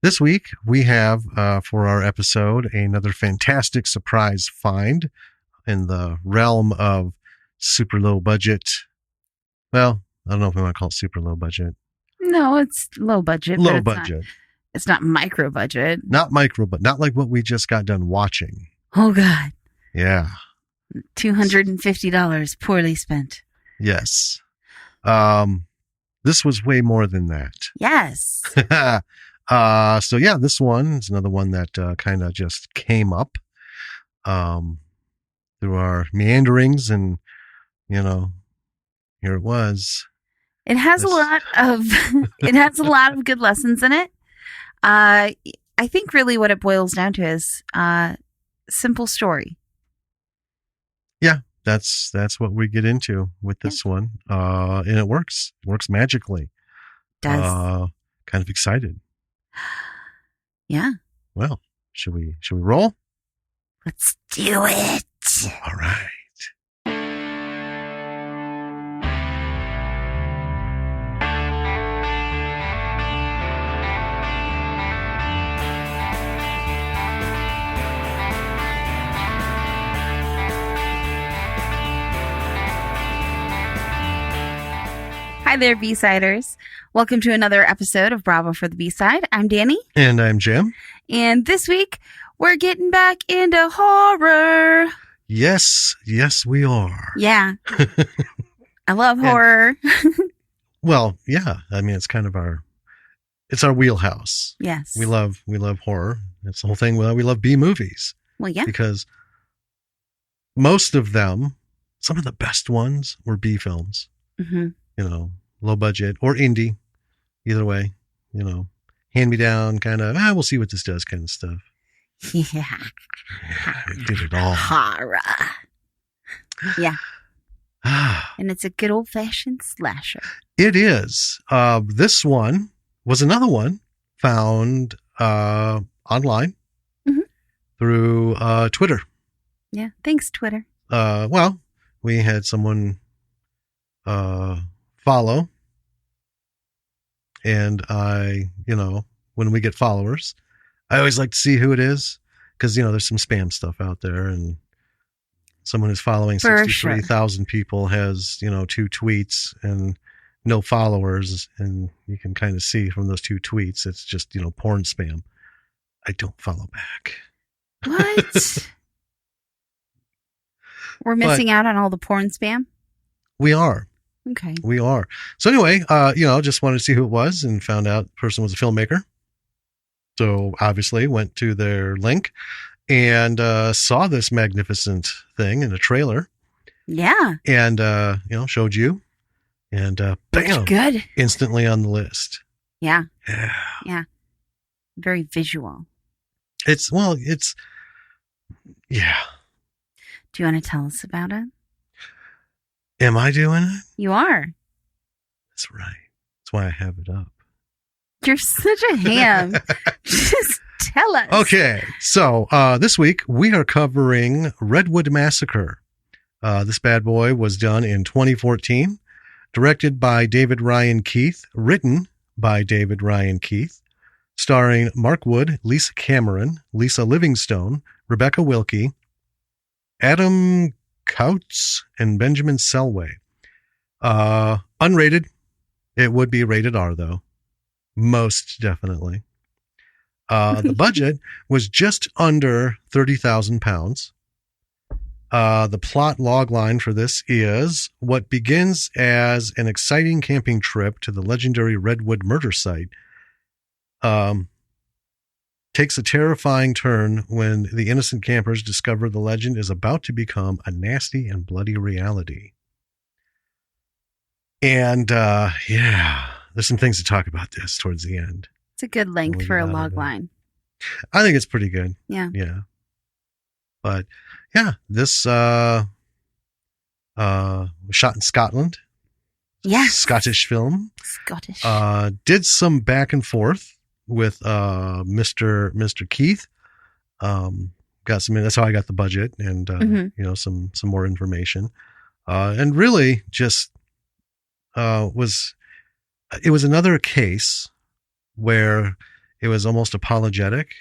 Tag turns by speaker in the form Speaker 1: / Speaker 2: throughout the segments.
Speaker 1: This week, we have, for our episode, another fantastic surprise find in the realm of super low budget. Well, I don't know if we want to call it super low budget.
Speaker 2: No, it's low budget.
Speaker 1: Low budget.
Speaker 2: It's not micro budget.
Speaker 1: Not micro, but not like what we just got done watching.
Speaker 2: Oh, God.
Speaker 1: Yeah.
Speaker 2: $250 poorly spent.
Speaker 1: Yes. This was way more than that.
Speaker 2: Yes.
Speaker 1: So yeah, this one is another one that kind of just came up through our meanderings, and here it was.
Speaker 2: It has a lot of good lessons in it. I think really what it boils down to is simple story. Yeah,
Speaker 1: that's what we get into with this one, and it works. It works magically.
Speaker 2: Does.
Speaker 1: Kind of excited.
Speaker 2: Yeah.
Speaker 1: Well, should we roll?
Speaker 2: Let's do it.
Speaker 1: All right.
Speaker 2: Hi there, B-Siders. Welcome to another episode of Bravo for the B-Side. I'm Danny.
Speaker 1: And I'm Jim.
Speaker 2: And this week, we're getting back into horror.
Speaker 1: Yes, we are.
Speaker 2: Yeah. I love horror.
Speaker 1: Well, yeah. I mean, it's kind of our wheelhouse.
Speaker 2: Yes.
Speaker 1: We love horror. It's the whole thing. We love B movies.
Speaker 2: Well, yeah.
Speaker 1: Because most of them, some of the best ones were B films.
Speaker 2: Mm-hmm.
Speaker 1: Low budget or indie, either way, hand me down kind of, we'll see what this does kind of stuff.
Speaker 2: Yeah.
Speaker 1: It did it all.
Speaker 2: Horror. Yeah. And it's a good old fashioned slasher.
Speaker 1: It is. This one was another one found online through Twitter.
Speaker 2: Yeah. Thanks, Twitter.
Speaker 1: Well, we had someone follow, and I, when we get followers, I always like to see who it is, because there's some spam stuff out there, and someone who's following 63,000 people has 2 tweets and no followers, and you can kind of see from those 2 tweets it's just porn spam. I don't follow back.
Speaker 2: What? We're missing out on all the porn spam?
Speaker 1: We are.
Speaker 2: Okay.
Speaker 1: We are. So anyway, just wanted to see who it was, and found out the person was a filmmaker. So obviously went to their link and saw this magnificent thing in a trailer.
Speaker 2: Yeah.
Speaker 1: And, showed you. And bam.
Speaker 2: Good.
Speaker 1: Instantly on the list.
Speaker 2: Yeah.
Speaker 1: Yeah.
Speaker 2: Yeah. Very visual.
Speaker 1: Yeah.
Speaker 2: Do you want to tell us about it?
Speaker 1: Am I doing it?
Speaker 2: You are.
Speaker 1: That's right. That's why I have it up.
Speaker 2: You're such a ham. Just tell us.
Speaker 1: Okay. So this week we are covering Redwood Massacre. This bad boy was done in 2014, directed by David Ryan Keith, written by David Ryan Keith, starring Mark Wood, Lisa Cameron, Lisa Livingstone, Rebecca Wilkie, Adam Coutts, and Benjamin Selway. Unrated. It would be rated R, though. Most definitely. The budget was just under £30,000. The plot logline for this is: what begins as an exciting camping trip to the legendary Redwood murder site takes a terrifying turn when the innocent campers discover the legend is about to become a nasty and bloody reality. And there's some things to talk about this towards the end.
Speaker 2: It's a good length for a log line.
Speaker 1: I think it's pretty good.
Speaker 2: Yeah.
Speaker 1: Yeah. But yeah, this was shot in Scotland.
Speaker 2: Yeah.
Speaker 1: Scottish film.
Speaker 2: Scottish.
Speaker 1: Did some back and forth with Mr. Keith. Got some, that's how I got the budget, and some more information. And really just it was another case where it was almost apologetic.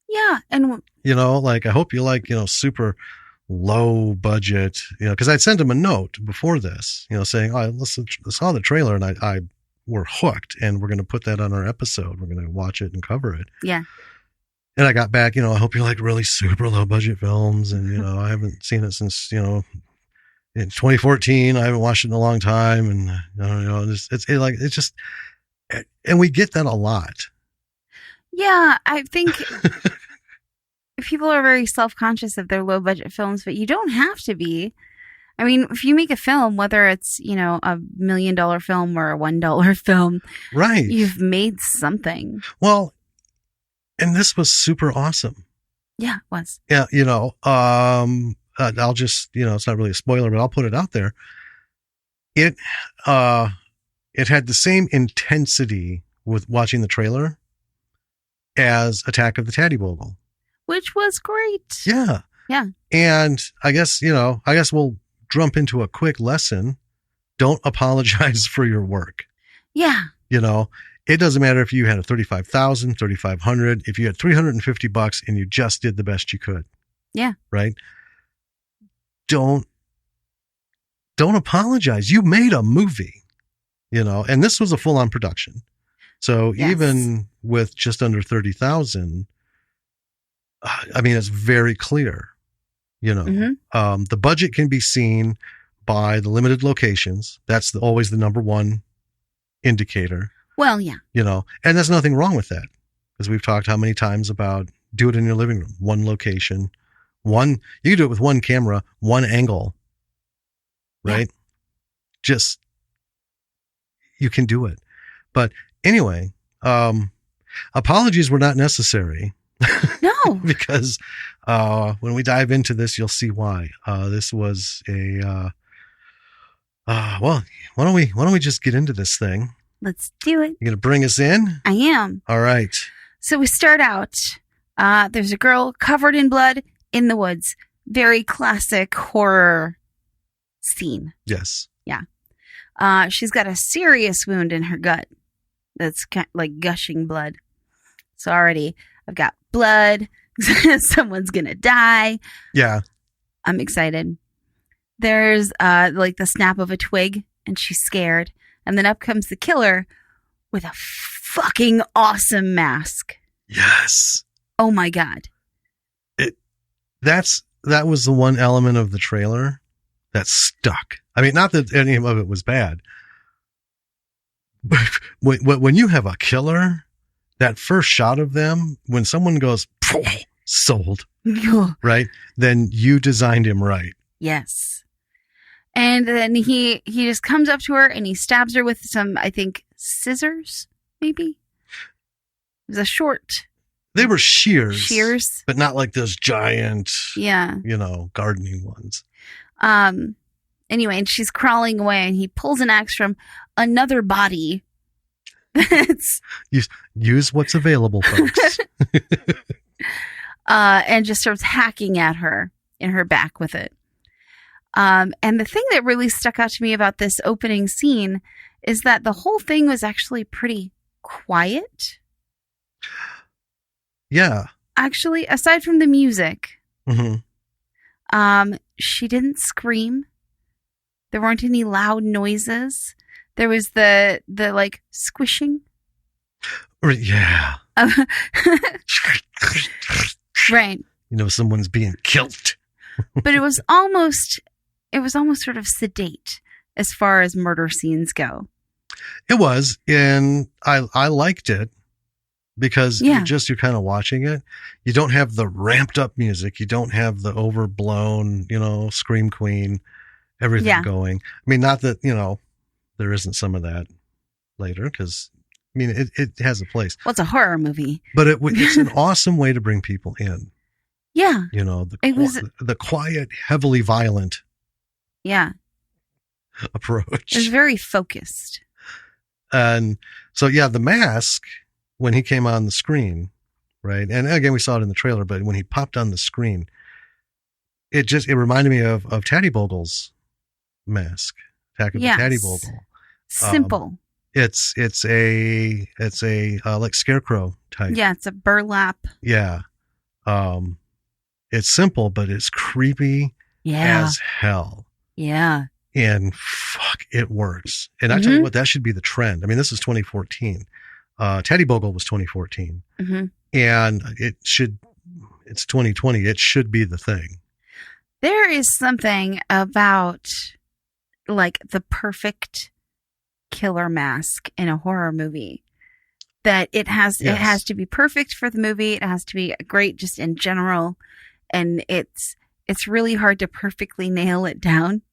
Speaker 2: Yeah. And
Speaker 1: Like, I hope you like, super low budget, because I'd sent him a note before this, saying, I saw the trailer and I we're hooked and we're going to put that on our episode. We're going to watch it and cover it.
Speaker 2: Yeah.
Speaker 1: And I got back, I hope you like really super low budget films. And, I haven't seen it since, in 2014. I haven't watched it in a long time. And I don't know, it's just, and we get that a lot.
Speaker 2: Yeah. I think people are very self-conscious of their low budget films, but you don't have to be. I mean, if you make a film, whether it's, a $1 million film or a $1 film,
Speaker 1: right,
Speaker 2: you've made something.
Speaker 1: Well, and this was super awesome.
Speaker 2: Yeah, it was.
Speaker 1: Yeah, I'll just, it's not really a spoiler, but I'll put it out there. It had the same intensity with watching the trailer as Attack of the Taddybogle,
Speaker 2: which was great.
Speaker 1: Yeah.
Speaker 2: Yeah.
Speaker 1: And I guess we'll jump into a quick lesson. Don't apologize for your work.
Speaker 2: Yeah.
Speaker 1: It doesn't matter if you had a 35,000, 3,500, if you had $350 and you just did the best you could.
Speaker 2: Yeah.
Speaker 1: Right. Don't apologize. You made a movie, and this was a full on production. So yes. Even with just under 30,000, I mean, it's very clear,
Speaker 2: Mm-hmm.
Speaker 1: The budget can be seen by the limited locations. That's always the number one indicator.
Speaker 2: Well, yeah.
Speaker 1: And there's nothing wrong with that, because we've talked how many times about do it in your living room, one location, you can do it with one camera, one angle, right? Yeah. Just, you can do it. But anyway, apologies were not necessary.
Speaker 2: No.
Speaker 1: Because when we dive into this, you'll see why. This was well, why don't we just get into this thing?
Speaker 2: Let's do it.
Speaker 1: You gonna bring us in?
Speaker 2: I am.
Speaker 1: All right.
Speaker 2: So we start out. There's a girl covered in blood in the woods. Very classic horror scene.
Speaker 1: Yes.
Speaker 2: Yeah. She's got a serious wound in her gut that's kind of like gushing blood. So already I've got blood. Someone's gonna die.
Speaker 1: Yeah.
Speaker 2: I'm excited. There's like the snap of a twig, and she's scared. And then up comes the killer with a fucking awesome mask.
Speaker 1: Yes.
Speaker 2: Oh my God.
Speaker 1: That was the one element of the trailer that stuck. I mean, not that any of it was bad, but when you have a killer, that first shot of them, when someone goes, sold, right? Then you designed him right.
Speaker 2: Yes. And then he just comes up to her and he stabs her with some, I think, scissors, maybe? It was a short.
Speaker 1: They were shears.
Speaker 2: Shears.
Speaker 1: But not like those giant,
Speaker 2: yeah,
Speaker 1: gardening ones.
Speaker 2: Anyway, and she's crawling away and he pulls an axe from another body.
Speaker 1: Use what's available, folks.
Speaker 2: And just starts hacking at her in her back with it. And the thing that really stuck out to me about this opening scene is that the whole thing was actually pretty quiet.
Speaker 1: Yeah.
Speaker 2: Actually, aside from the music,
Speaker 1: mm-hmm.
Speaker 2: She didn't scream. There weren't any loud noises. There was the like squishing.
Speaker 1: Yeah.
Speaker 2: Right.
Speaker 1: Someone's being killed.
Speaker 2: But it was almost sort of sedate as far as murder scenes go.
Speaker 1: It was, and I liked it because you're kind of watching it. You don't have the ramped up music. You don't have the overblown, scream queen, everything going. I mean, not that, there isn't some of that later, because it has a place.
Speaker 2: Well, it's a horror movie,
Speaker 1: but it's an awesome way to bring people in.
Speaker 2: Yeah.
Speaker 1: The quiet, heavily violent.
Speaker 2: Yeah.
Speaker 1: Approach.
Speaker 2: It was very focused.
Speaker 1: And so, the mask, when he came on the screen, right? And again, we saw it in the trailer, but when he popped on the screen, it reminded me of Taddybogle's mask. Attack of the Taddybogle.
Speaker 2: Simple.
Speaker 1: It's a like scarecrow type.
Speaker 2: Yeah, it's a burlap.
Speaker 1: Yeah. It's simple, but it's creepy as hell.
Speaker 2: Yeah.
Speaker 1: And fuck, it works. And I tell you what, that should be the trend. I mean, this is 2014. Teddy Bogle was 2014. And it's 2020. It should be the thing.
Speaker 2: There is something about like the perfect killer mask in a horror movie that it has to be perfect for the movie. It has to be great just in general. And it's really hard to perfectly nail it down.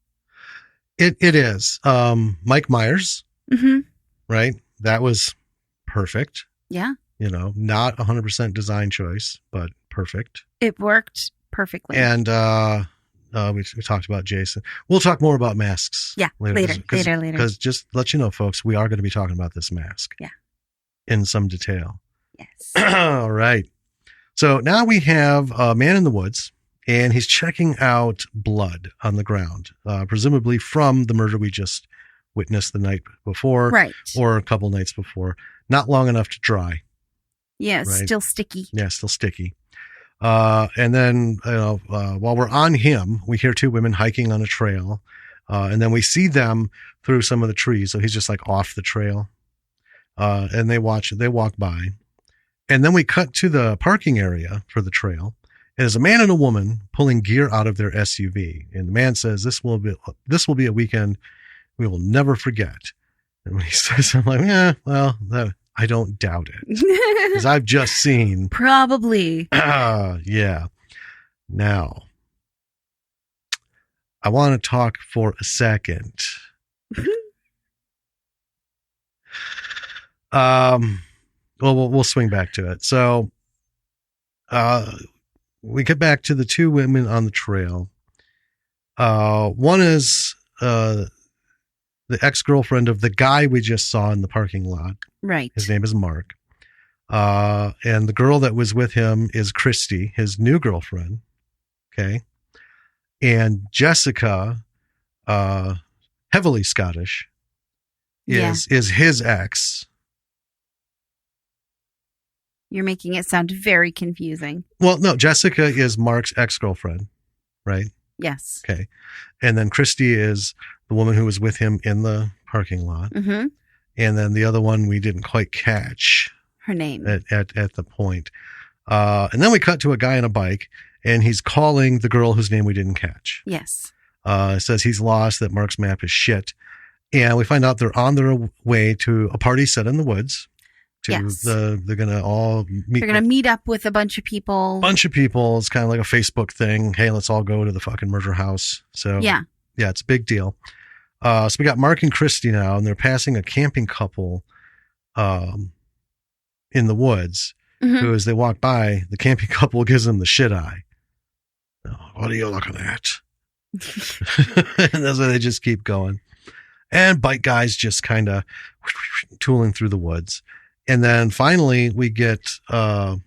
Speaker 1: It is. Mike Myers, right? That was perfect.
Speaker 2: Yeah.
Speaker 1: Not 100% design choice, but perfect.
Speaker 2: It worked perfectly.
Speaker 1: And we talked about Jason. We'll talk more about masks.
Speaker 2: Yeah, later.
Speaker 1: Because just to let you know, folks, we are going to be talking about this mask.
Speaker 2: Yeah.
Speaker 1: In some detail.
Speaker 2: Yes.
Speaker 1: All right. So now we have a man in the woods, and he's checking out blood on the ground, presumably from the murder we just witnessed the night before,
Speaker 2: right? Or
Speaker 1: a couple nights before. Not long enough to dry.
Speaker 2: Yeah,
Speaker 1: right?
Speaker 2: Still sticky.
Speaker 1: Yeah, still sticky. And then while we're on him, we hear two women hiking on a trail, and then we see them through some of the trees. So he's just like off the trail, and they walk by, and then we cut to the parking area for the trail. And there's a man and a woman pulling gear out of their SUV, and the man says, "This will be a weekend we will never forget." And when he says, I'm like, "Yeah, well, I don't doubt it, because I've just seen
Speaker 2: probably."
Speaker 1: Yeah. Now, I want to talk for a second. We'll swing back to it. So, we get back to the two women on the trail. One is the ex-girlfriend of the guy we just saw in the parking lot.
Speaker 2: Right.
Speaker 1: His name is Mark. And the girl that was with him is Christy, his new girlfriend. Okay. And Jessica, heavily Scottish, is his ex.
Speaker 2: You're making it sound very confusing.
Speaker 1: Well, no, Jessica is Mark's ex-girlfriend, right?
Speaker 2: Yes.
Speaker 1: Okay. And then Christy is the woman who was with him in the parking lot.
Speaker 2: Mm-hmm.
Speaker 1: And then the other one we didn't quite catch
Speaker 2: her name
Speaker 1: at the point. And then we cut to a guy on a bike, and he's calling the girl whose name we didn't catch.
Speaker 2: Yes.
Speaker 1: Says he's lost, that Mark's map is shit. And we find out they're on their way to a party set in the woods. They're going to all meet.
Speaker 2: They're going to meet up with a bunch of people. It's
Speaker 1: kind of like a Facebook thing. Hey, let's all go to the fucking murder house. So yeah, it's a big deal. So we got Mark and Christy now, and they're passing a camping couple in the woods, who, as they walk by, the camping couple gives them the shit eye. Oh, what are you looking at? And that's why they just keep going. And bike guys just kind of tooling through the woods. And then finally we get Mark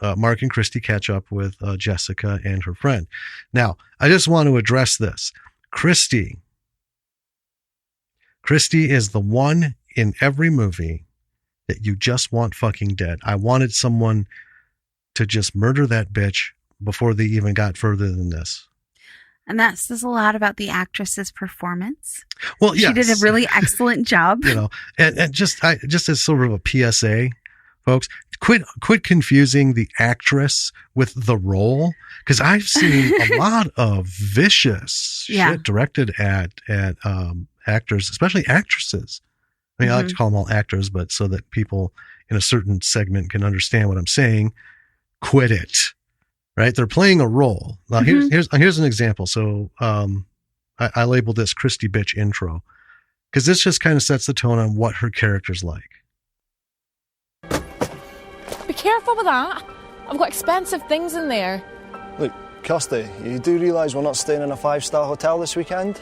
Speaker 1: and Christy catch up with Jessica and her friend. Now, I just want to address this. Christy is the one in every movie that you just want fucking dead. I wanted someone to just murder that bitch before they even got further than this.
Speaker 2: And that says a lot about the actress's performance.
Speaker 1: Well, yes.
Speaker 2: She did a really excellent job.
Speaker 1: And just as sort of a PSA, folks, quit confusing the actress with the role, because I've seen a lot of vicious shit directed at actors, especially actresses. I mean, I like to call them all actors, but so that people in a certain segment can understand what I'm saying, quit it. Right? They're playing a role. Now, here's an example. So I labeled this Christy Bitch intro, because this just kind of sets the tone on what her character's like.
Speaker 3: Be careful with that. I've got expensive things in there.
Speaker 4: Look, Kirsty, you do realise we're not staying in a 5-star hotel this weekend?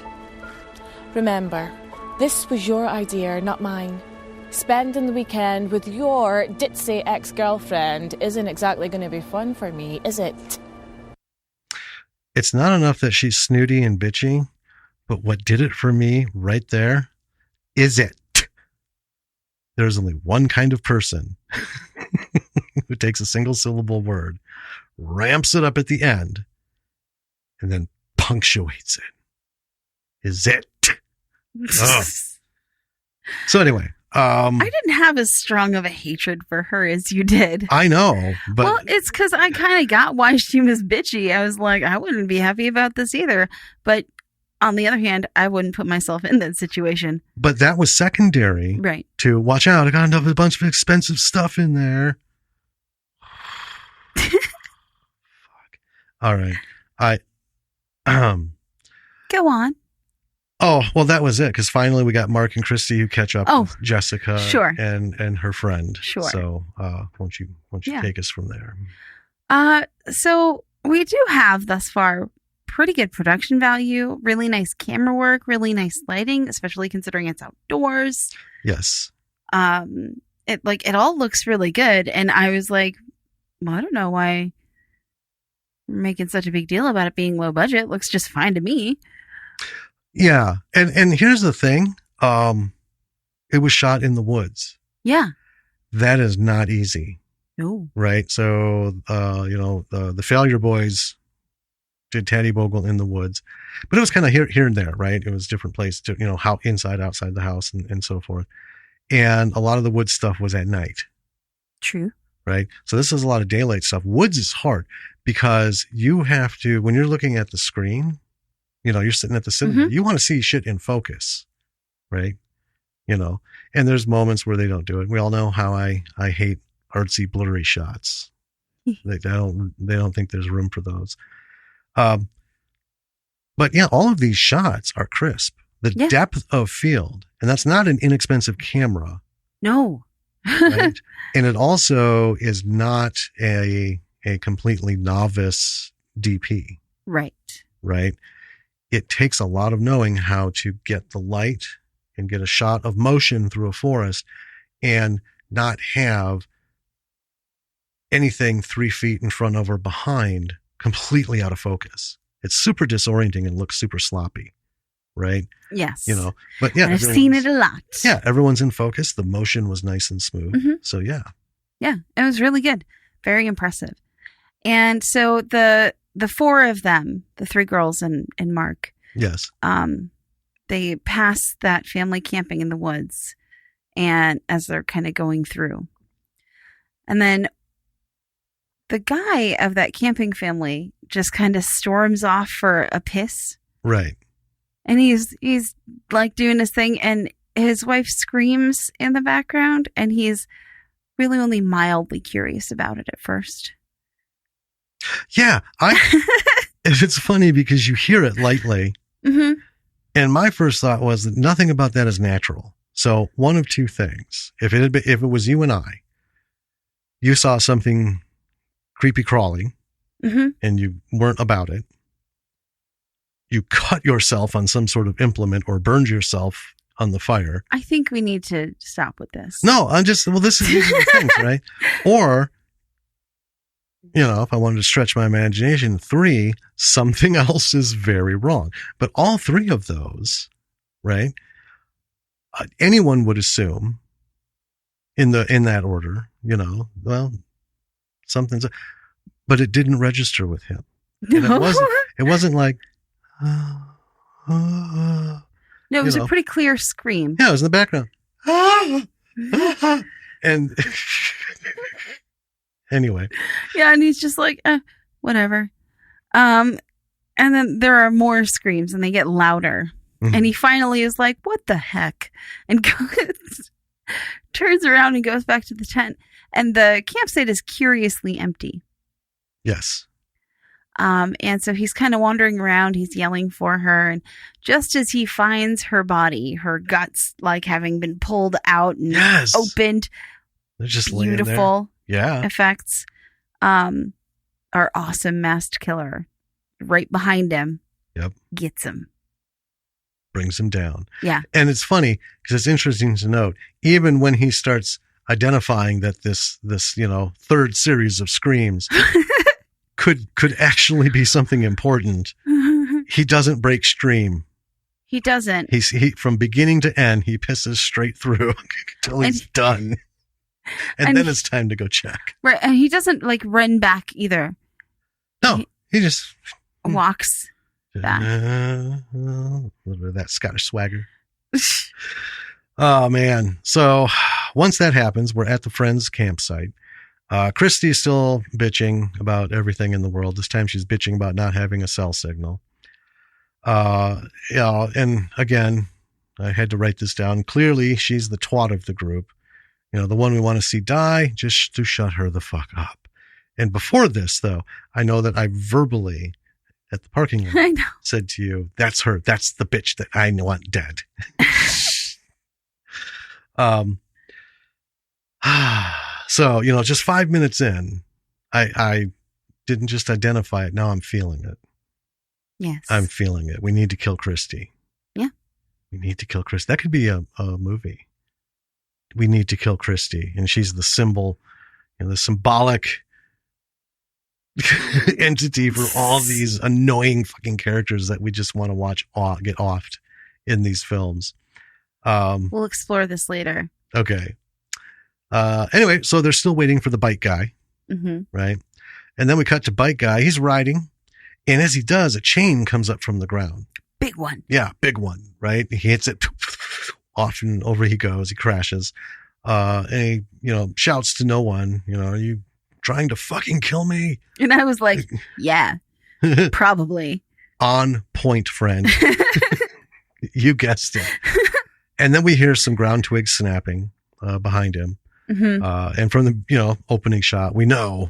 Speaker 3: Remember, this was your idea, not mine. Spending the weekend with your ditzy ex-girlfriend isn't exactly going to be fun for me, is it?
Speaker 1: It's not enough that she's snooty and bitchy, but what did it for me right there is it. there's only one kind of person who takes a single syllable word, ramps it up at the end, and then punctuates it. Is it? Oh. So anyway,
Speaker 2: I didn't have as strong of a hatred for her as you did.
Speaker 1: I know, but
Speaker 2: well, it's because I kind of got why she was bitchy. I was like, I wouldn't be happy about this either. But on the other hand, I wouldn't put myself in that situation.
Speaker 1: But that was secondary,
Speaker 2: right?
Speaker 1: To watch out. I got a bunch of expensive stuff in there. Fuck. All right,
Speaker 2: Go on.
Speaker 1: Oh, well, that was it. Because finally we got Mark and Christy who catch up with Jessica
Speaker 2: sure.
Speaker 1: and her friend.
Speaker 2: Sure.
Speaker 1: So won't you take us from there?
Speaker 2: So we do have thus far pretty good production value, really nice camera work, really nice lighting, especially considering it's outdoors.
Speaker 1: Yes.
Speaker 2: It all looks really good. And I was like, well, I don't know why we're making such a big deal about it being low budget. It looks just fine to me.
Speaker 1: Yeah. And here's the thing. It was shot in the woods.
Speaker 2: Yeah.
Speaker 1: That is not easy.
Speaker 2: No.
Speaker 1: Right. So, the Failure Boys did Taddy Bogle in the woods, but it was kind of here and there, right? It was different places to, how inside, outside the house and so forth. And a lot of the woods stuff was at night.
Speaker 2: True.
Speaker 1: Right. So this is a lot of daylight stuff. Woods is hard because you have to, when you're looking at the screen, you're sitting at the cinema, you want to see shit in focus. Right. And there's moments where they don't do it. We all know how I hate artsy, blurry shots. They don't think there's room for those. But yeah, all of these shots are crisp. The depth of field, and that's not an inexpensive camera.
Speaker 2: No.
Speaker 1: Right? And it also is not a completely novice DP.
Speaker 2: Right.
Speaker 1: Right. It takes a lot of knowing how to get the light and get a shot of motion through a forest and not have anything 3 feet in front of or behind completely out of focus. It's super disorienting and looks super sloppy. Right.
Speaker 2: Yes.
Speaker 1: But yeah,
Speaker 2: I've seen it a lot.
Speaker 1: Yeah. Everyone's in focus. The motion was nice and smooth.
Speaker 2: Mm-hmm.
Speaker 1: So yeah.
Speaker 2: Yeah. It was really good. Very impressive. And so the four of them, the three girls and Mark.
Speaker 1: Yes.
Speaker 2: They pass that family camping in the woods and as they're kind of going through. And then the guy of that camping family just kind of storms off for a piss.
Speaker 1: Right.
Speaker 2: And he's like doing his thing and his wife screams in the background and he's really only mildly curious about it at first.
Speaker 1: Yeah. It's funny because you hear it lightly.
Speaker 2: Mm-hmm.
Speaker 1: And my first thought was that nothing about that is natural. So one of two things. If it was you and I, you saw something creepy crawly and you weren't about it. You cut yourself on some sort of implement or burned yourself on the fire.
Speaker 2: I think we need to stop with this.
Speaker 1: No, these are the things, right? Or, if I wanted to stretch my imagination, 3, something else is very wrong. But all 3 of those, right? Anyone would assume in that order, well, something's, but it didn't register with him. And it wasn't like,
Speaker 2: no, it was a pretty clear scream.
Speaker 1: Yeah, it was in the background. And anyway.
Speaker 2: Yeah, and he's just like, whatever. And then there are more screams and they get louder. Mm-hmm. And he finally is like, what the heck? And turns around and goes back to the tent. And the campsite is curiously empty.
Speaker 1: Yes.
Speaker 2: And so he's kind of wandering around. He's yelling for her. And just as he finds her body, her guts, like having been pulled out and opened,
Speaker 1: they're just
Speaker 2: beautiful
Speaker 1: yeah.
Speaker 2: effects. Our awesome masked killer right behind him.
Speaker 1: Yep.
Speaker 2: Gets him.
Speaker 1: Brings him down.
Speaker 2: Yeah.
Speaker 1: And it's funny because it's interesting to note, even when he starts identifying that this third series of screams could actually be something important, he doesn't break stream
Speaker 2: He doesn't.
Speaker 1: He from beginning to end, he pisses straight through until he's done. And then it's time to go check.
Speaker 2: Right. And he doesn't like run back either.
Speaker 1: No, he just
Speaker 2: walks back.
Speaker 1: A little bit of that Scottish swagger. Oh, man. So once that happens, we're at the friend's campsite. Christy's still bitching about everything in the world. This time she's bitching about not having a cell signal. And again, I had to write this down. Clearly, she's the twat of the group. The one we want to see die, just to shut her the fuck up. And before this, though, I know that I verbally, at the parking lot, said to you, that's her. That's the bitch that I want dead. So, just 5 minutes in, I didn't just identify it. Now I'm feeling it.
Speaker 2: Yes.
Speaker 1: I'm feeling it. We need to kill Christy.
Speaker 2: Yeah.
Speaker 1: We need to kill Christy. That could be a movie. We need to kill Christy. And she's the symbol, the symbolic entity for all these annoying fucking characters that we just want to watch get offed in these films.
Speaker 2: We'll explore this later.
Speaker 1: Okay. Anyway, so they're still waiting for the bike guy.
Speaker 2: Mm-hmm.
Speaker 1: Right. And then we cut to bike guy. He's riding. And as he does, a chain comes up from the ground.
Speaker 2: Big one.
Speaker 1: Yeah, big one, right? He hits it, off and over he goes. He crashes. And he, shouts to no one, are you trying to fucking kill me?
Speaker 2: And I was like, yeah, probably.
Speaker 1: On point, friend. You guessed it. And then we hear some ground twigs snapping behind him.
Speaker 2: Mm-hmm.
Speaker 1: And from the, opening shot, we know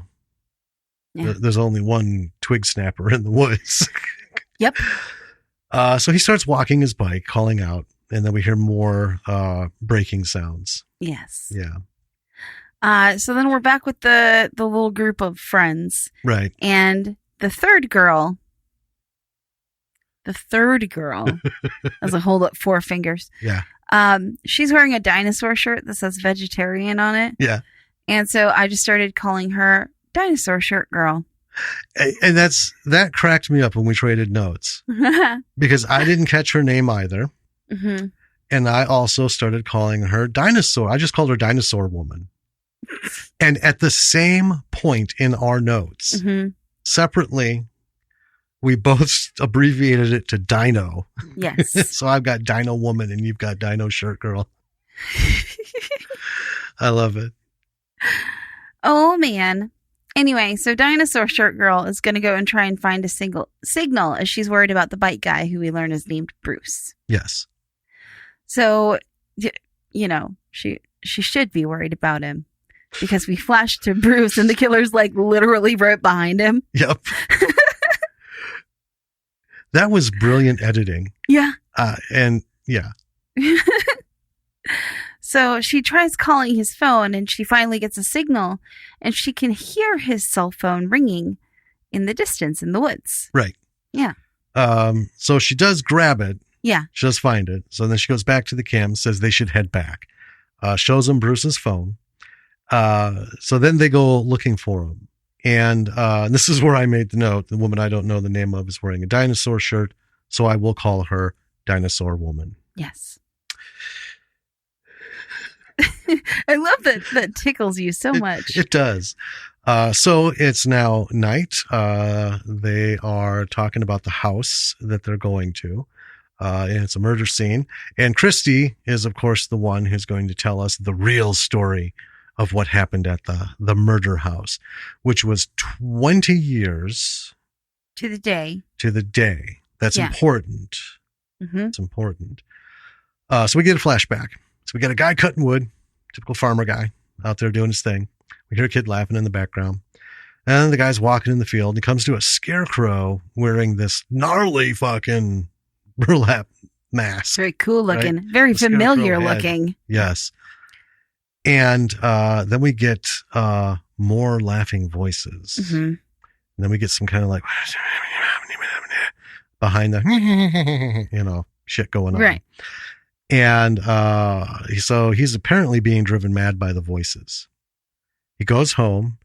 Speaker 1: there's only one twig snapper in the woods.
Speaker 2: Yep.
Speaker 1: So he starts walking his bike, calling out, and then we hear more braking sounds.
Speaker 2: Yes.
Speaker 1: Yeah.
Speaker 2: So then we're back with the little group of friends.
Speaker 1: Right.
Speaker 2: And the third girl as I hold up 4 fingers.
Speaker 1: Yeah.
Speaker 2: She's wearing a dinosaur shirt that says vegetarian on it.
Speaker 1: Yeah.
Speaker 2: And so I just started calling her Dinosaur Shirt Girl.
Speaker 1: And that cracked me up when we traded notes because I didn't catch her name either.
Speaker 2: Mm-hmm.
Speaker 1: And I also started calling her Dinosaur. I just called her Dinosaur Woman. And at the same point in our notes,
Speaker 2: mm-hmm.
Speaker 1: separately, we both abbreviated it to Dino.
Speaker 2: Yes.
Speaker 1: So I've got Dino Woman and you've got Dino Shirt Girl. I love it.
Speaker 2: Oh, man. Anyway, so Dinosaur Shirt Girl is going to go and try and find a signal as she's worried about the bike guy who we learn is named Bruce.
Speaker 1: Yes.
Speaker 2: So, she should be worried about him because we flashed to Bruce and the killer's like literally right behind him.
Speaker 1: Yep. That was brilliant editing.
Speaker 2: Yeah.
Speaker 1: And yeah.
Speaker 2: So she tries calling his phone and she finally gets a signal and she can hear his cell phone ringing in the distance in the woods.
Speaker 1: Right.
Speaker 2: Yeah.
Speaker 1: So she does grab it.
Speaker 2: Yeah.
Speaker 1: She does find it. So then she goes back to the camp, says they should head back. Shows him Bruce's phone. So then they go looking for him. And this is where I made the note. The woman I don't know the name of is wearing a dinosaur shirt. So I will call her Dinosaur Woman.
Speaker 2: Yes. I love that tickles you so much.
Speaker 1: It does. So it's now night. They are talking about the house that they're going to. And it's a murder scene. And Christy is, of course, the one who's going to tell us the real story of what happened at the murder house, which was 20 years.
Speaker 2: To the day.
Speaker 1: That's important.
Speaker 2: Mm-hmm.
Speaker 1: It's important. So we get a flashback. So we got a guy cutting wood, typical farmer guy out there doing his thing. We hear a kid laughing in the background. And the guy's walking in the field. And he comes to a scarecrow wearing this gnarly fucking burlap mask.
Speaker 2: Very cool looking.
Speaker 1: Right?
Speaker 2: Very
Speaker 1: The
Speaker 2: familiar
Speaker 1: scarecrow head.
Speaker 2: looking.
Speaker 1: Yes. And then we get more laughing voices.
Speaker 2: Mm-hmm.
Speaker 1: And then we get some kind of like behind the, shit going on.
Speaker 2: Right.
Speaker 1: And so he's apparently being driven mad by the voices. He goes home,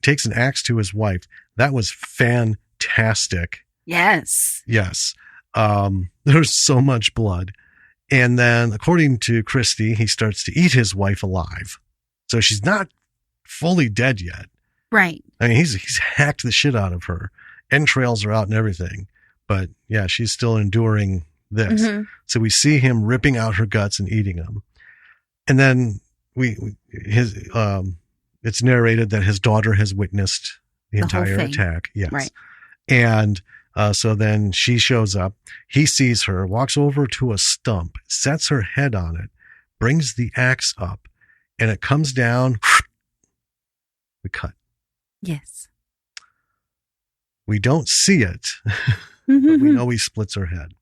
Speaker 1: takes an axe to his wife. That was fantastic.
Speaker 2: Yes.
Speaker 1: Yes. There's so much blood. And then, according to Christy, he starts to eat his wife alive. So she's not fully dead yet.
Speaker 2: Right.
Speaker 1: I mean, he's hacked the shit out of her. Entrails are out and everything. But yeah, she's still enduring this.
Speaker 2: Mm-hmm.
Speaker 1: So we see him ripping out her guts and eating them. And then it's narrated that his daughter has witnessed the entire attack. Yes.
Speaker 2: Right.
Speaker 1: And so then she shows up. He sees her, walks over to a stump, sets her head on it, brings the axe up, and it comes down. We cut.
Speaker 2: Yes.
Speaker 1: We don't see it, but we know he splits her head.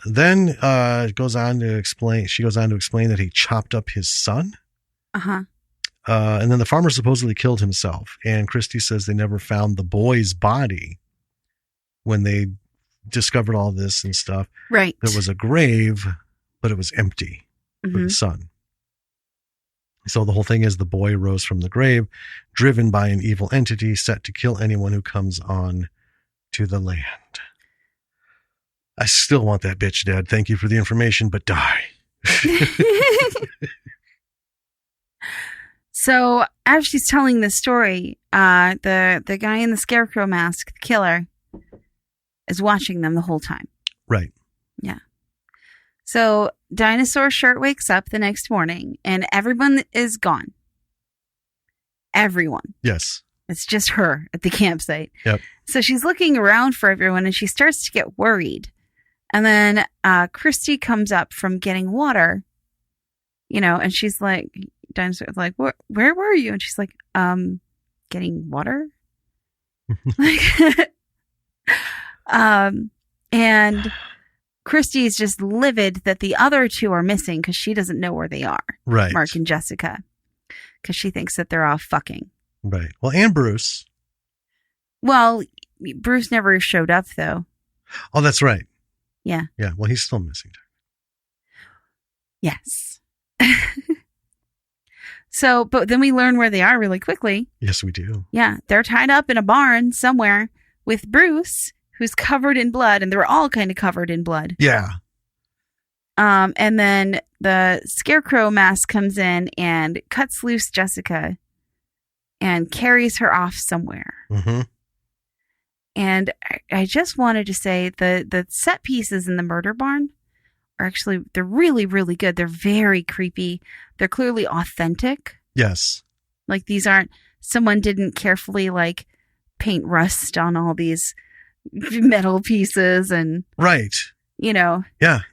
Speaker 1: Then it goes on to explain. She goes on to explain that he chopped up his son.
Speaker 2: Uh-huh.
Speaker 1: And then the farmer supposedly killed himself. And Christy says they never found the boy's body when they discovered all this and stuff.
Speaker 2: Right.
Speaker 1: There was a grave, but it was empty for the son. So the whole thing is the boy rose from the grave, driven by an evil entity set to kill anyone who comes on to the land. I still want that bitch dead. Thank you for the information, but die.
Speaker 2: So as she's telling this story, the guy in the scarecrow mask, the killer, is watching them the whole time.
Speaker 1: Right.
Speaker 2: Yeah. So Dinosaur Shirt wakes up the next morning and everyone is gone. Everyone.
Speaker 1: Yes.
Speaker 2: It's just her at the campsite.
Speaker 1: Yep.
Speaker 2: So she's looking around for everyone and she starts to get worried. And then Christy comes up from getting water, and she's like, Dinosaur's like, where were you? And she's like, getting water. And Christy is just livid that the other two are missing because she doesn't know where they are.
Speaker 1: Right.
Speaker 2: Mark and Jessica. Because she thinks that they're all fucking.
Speaker 1: Right. Well, and Bruce.
Speaker 2: Well, Bruce never showed up, though.
Speaker 1: Oh, that's right.
Speaker 2: Yeah.
Speaker 1: Yeah. Well, he's still missing.
Speaker 2: Yes. So, but then we learn where they are really quickly.
Speaker 1: Yes, we do.
Speaker 2: Yeah. They're tied up in a barn somewhere with Bruce, who's covered in blood, and they're all kind of covered in blood.
Speaker 1: Yeah.
Speaker 2: And then the scarecrow mask comes in and cuts loose Jessica and carries her off somewhere.
Speaker 1: Mm-hmm.
Speaker 2: And I just wanted to say the set pieces in the murder barn are actually, they're really, really good. They're very creepy. They're clearly authentic.
Speaker 1: Yes.
Speaker 2: Like these aren't, someone didn't carefully like paint rust on all these metal pieces and.
Speaker 1: Right.
Speaker 2: Yeah,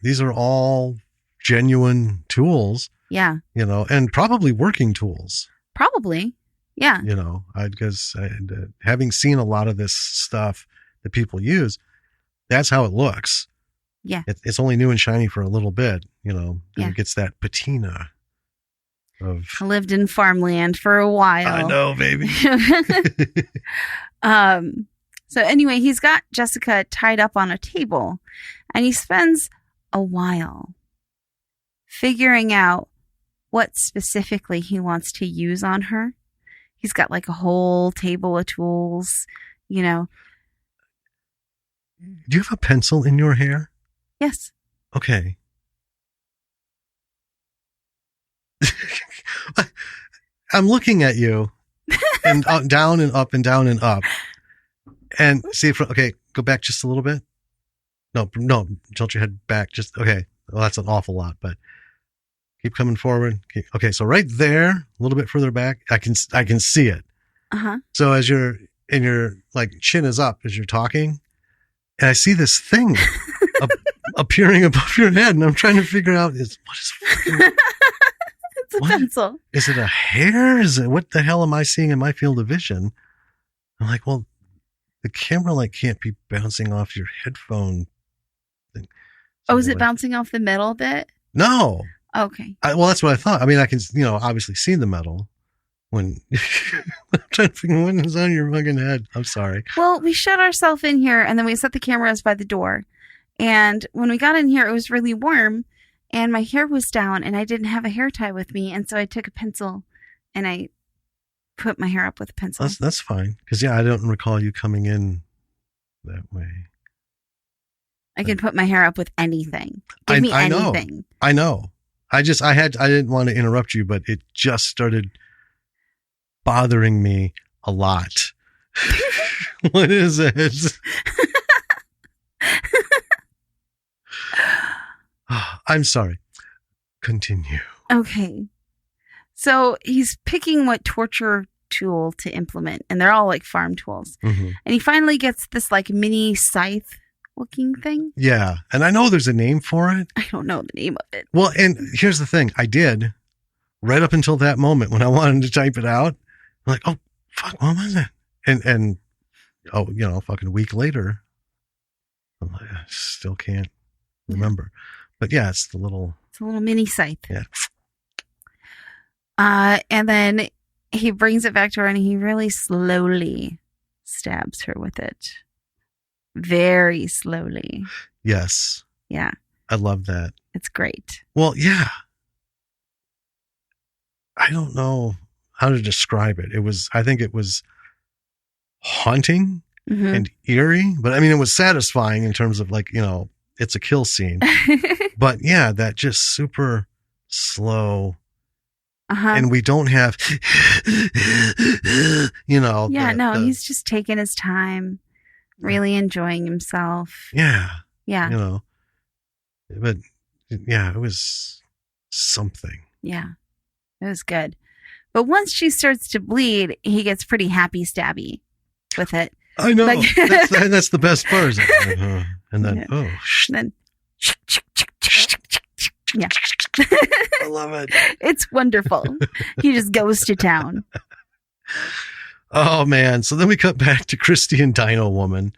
Speaker 1: these are all genuine tools.
Speaker 2: Yeah.
Speaker 1: And probably working tools.
Speaker 2: Probably. Yeah.
Speaker 1: Because having seen a lot of this stuff that people use, that's how it looks.
Speaker 2: Yeah.
Speaker 1: It's only new and shiny for a little bit, then
Speaker 2: Yeah.
Speaker 1: it gets that patina of.
Speaker 2: I lived in farmland for a while.
Speaker 1: I know, baby.
Speaker 2: So anyway, he's got Jessica tied up on a table and he spends a while figuring out what specifically he wants to use on her. He's got like a whole table of tools,
Speaker 1: Do you have a pencil in your hair?
Speaker 2: Yes.
Speaker 1: Okay. I'm looking at you and down and up and down and up. And see, okay, go back just a little bit. No, tilt your head back. Just, okay. Well, that's an awful lot, but keep coming forward. Okay, so right there, a little bit further back, I can see it.
Speaker 2: Uh-huh.
Speaker 1: So as your like chin is up as you're talking, and I see this thing appearing above your head, and I'm trying to figure out
Speaker 2: It's a pencil.
Speaker 1: Is it a hair? What the hell am I seeing in my field of vision? I'm like, well, the camera can't be bouncing off your headphone thing.
Speaker 2: Oh, is it bouncing off the metal bit?
Speaker 1: No.
Speaker 2: Okay.
Speaker 1: Well, that's what I thought. I mean, I can, obviously see the metal when I'm trying to figure when it's on your fucking head. I'm sorry.
Speaker 2: Well, we shut ourselves in here and then we set the cameras by the door. And when we got in here, it was really warm and my hair was down and I didn't have a hair tie with me. And so I took a pencil and I put my hair up with a pencil.
Speaker 1: That's fine. Because, I don't recall you coming in that way.
Speaker 2: I can put my hair up with anything. Give me anything.
Speaker 1: I know. I didn't want to interrupt you, but it just started bothering me a lot. What is it? I'm sorry. Continue.
Speaker 2: Okay. So he's picking what torture tool to implement, and they're all like farm tools. Mm-hmm. And he finally gets this like mini scythe looking thing.
Speaker 1: Yeah. And I know there's a name for it.
Speaker 2: I don't know the name of it.
Speaker 1: Well, and here's the thing. I did right up until that moment when I wanted to type it out. I'm like, oh, fuck, what was it? And fucking a week later, I'm like, I still can't remember. But yeah, it's a little
Speaker 2: mini scythe.
Speaker 1: Yeah.
Speaker 2: And then he brings it back to her and he really slowly stabs her with it. Very slowly.
Speaker 1: Yes.
Speaker 2: Yeah.
Speaker 1: I love that.
Speaker 2: It's great.
Speaker 1: Well, yeah. I don't know how to describe it. I think it was haunting and eerie, but I mean, it was satisfying in terms of like, it's a kill scene. But yeah, that just super slow. And we don't have,
Speaker 2: Yeah, he's just taking his time, really enjoying himself.
Speaker 1: Yeah.
Speaker 2: Yeah.
Speaker 1: But yeah, it was something.
Speaker 2: Yeah, it was good. But once she starts to bleed, he gets pretty happy stabby with it.
Speaker 1: I know. That's the best part. And then,
Speaker 2: then, yeah.
Speaker 1: I love it.
Speaker 2: It's wonderful. He just goes to town.
Speaker 1: Oh, man. So then we cut back to Christy and Dino Woman.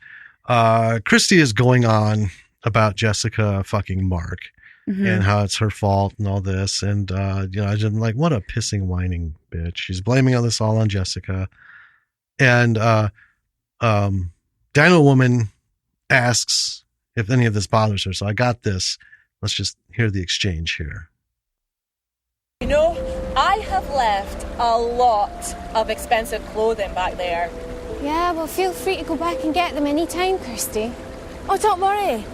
Speaker 1: Christy is going on about Jessica fucking Mark and how it's her fault and all this. And, I'm like, what a pissing, whining bitch. She's blaming all this all on Jessica. And Dino Woman asks if any of this bothers her. So I got this. Let's just hear the exchange here.
Speaker 3: I have left a lot of expensive clothing back there.
Speaker 5: Yeah, well, feel free to go back and get them anytime, Kirsty.
Speaker 3: Oh, don't worry.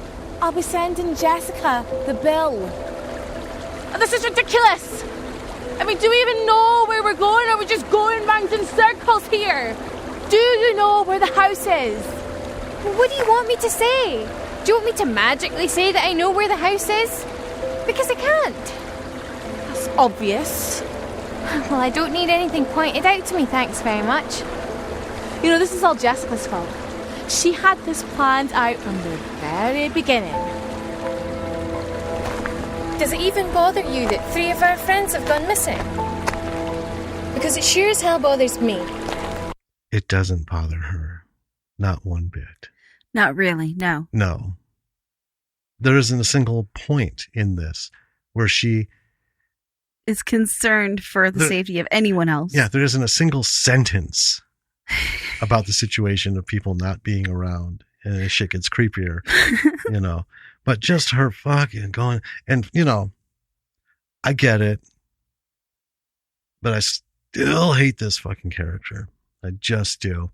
Speaker 3: I'll be sending Jessica the bill. Oh, this is ridiculous. I mean, do we even know where we're going? Or are we just going round in circles here? Do you know where the house is?
Speaker 5: Well, what do you want me to say? Do you want me to magically say that I know where the house is? Because I can't.
Speaker 3: That's obvious.
Speaker 5: Well, I don't need anything pointed out to me, thanks very much.
Speaker 3: This is all Jessica's fault. She had this planned out from the very beginning.
Speaker 5: Does it even bother you that 3 of our friends have gone missing? Because it sure as hell bothers me.
Speaker 1: It doesn't bother her. Not one bit.
Speaker 2: Not really, no.
Speaker 1: No. There isn't a single point in this where she
Speaker 2: is concerned for the safety of anyone else.
Speaker 1: Yeah, there isn't a single sentence about the situation of people not being around. And shit gets creepier, But just her fucking going, and, I get it. But I still hate this fucking character. I just do.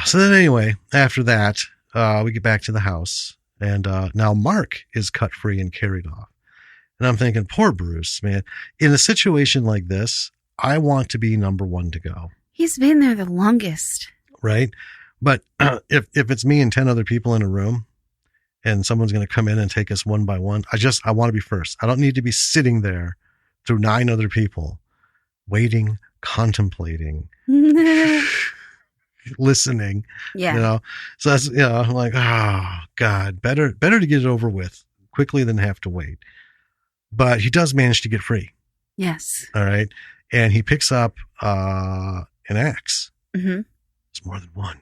Speaker 1: So then anyway, after that, we get back to the house. And now Mark is cut free and carried off. And I'm thinking, poor Bruce, man. In a situation like this, I want to be number one to go.
Speaker 2: He's been there the longest.
Speaker 1: Right? But if it's me and 10 other people in a room and someone's going to come in and take us one by one, I want to be first. I don't need to be sitting there through 9 other people, waiting, contemplating, listening.
Speaker 2: Yeah.
Speaker 1: So that's, I'm like, oh, God, better to get it over with quickly than have to wait. But he does manage to get free.
Speaker 2: Yes.
Speaker 1: All right. And he picks up an axe.
Speaker 2: Mm-hmm.
Speaker 1: There's more than one.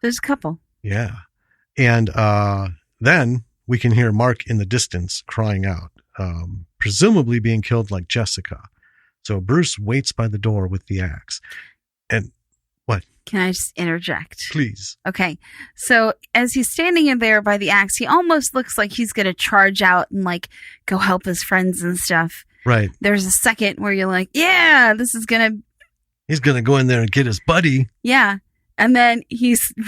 Speaker 2: There's a couple.
Speaker 1: Yeah. And then we can hear Mark in the distance crying out, presumably being killed like Jessica. So Bruce waits by the door with the axe. And what?
Speaker 2: Can I just interject?
Speaker 1: Please.
Speaker 2: Okay. So as he's standing in there by the axe, he almost looks like he's going to charge out and like go help his friends and stuff.
Speaker 1: Right.
Speaker 2: There's a second where you're like, yeah, this is going to.
Speaker 1: He's going to go in there and get his buddy.
Speaker 2: Yeah. And then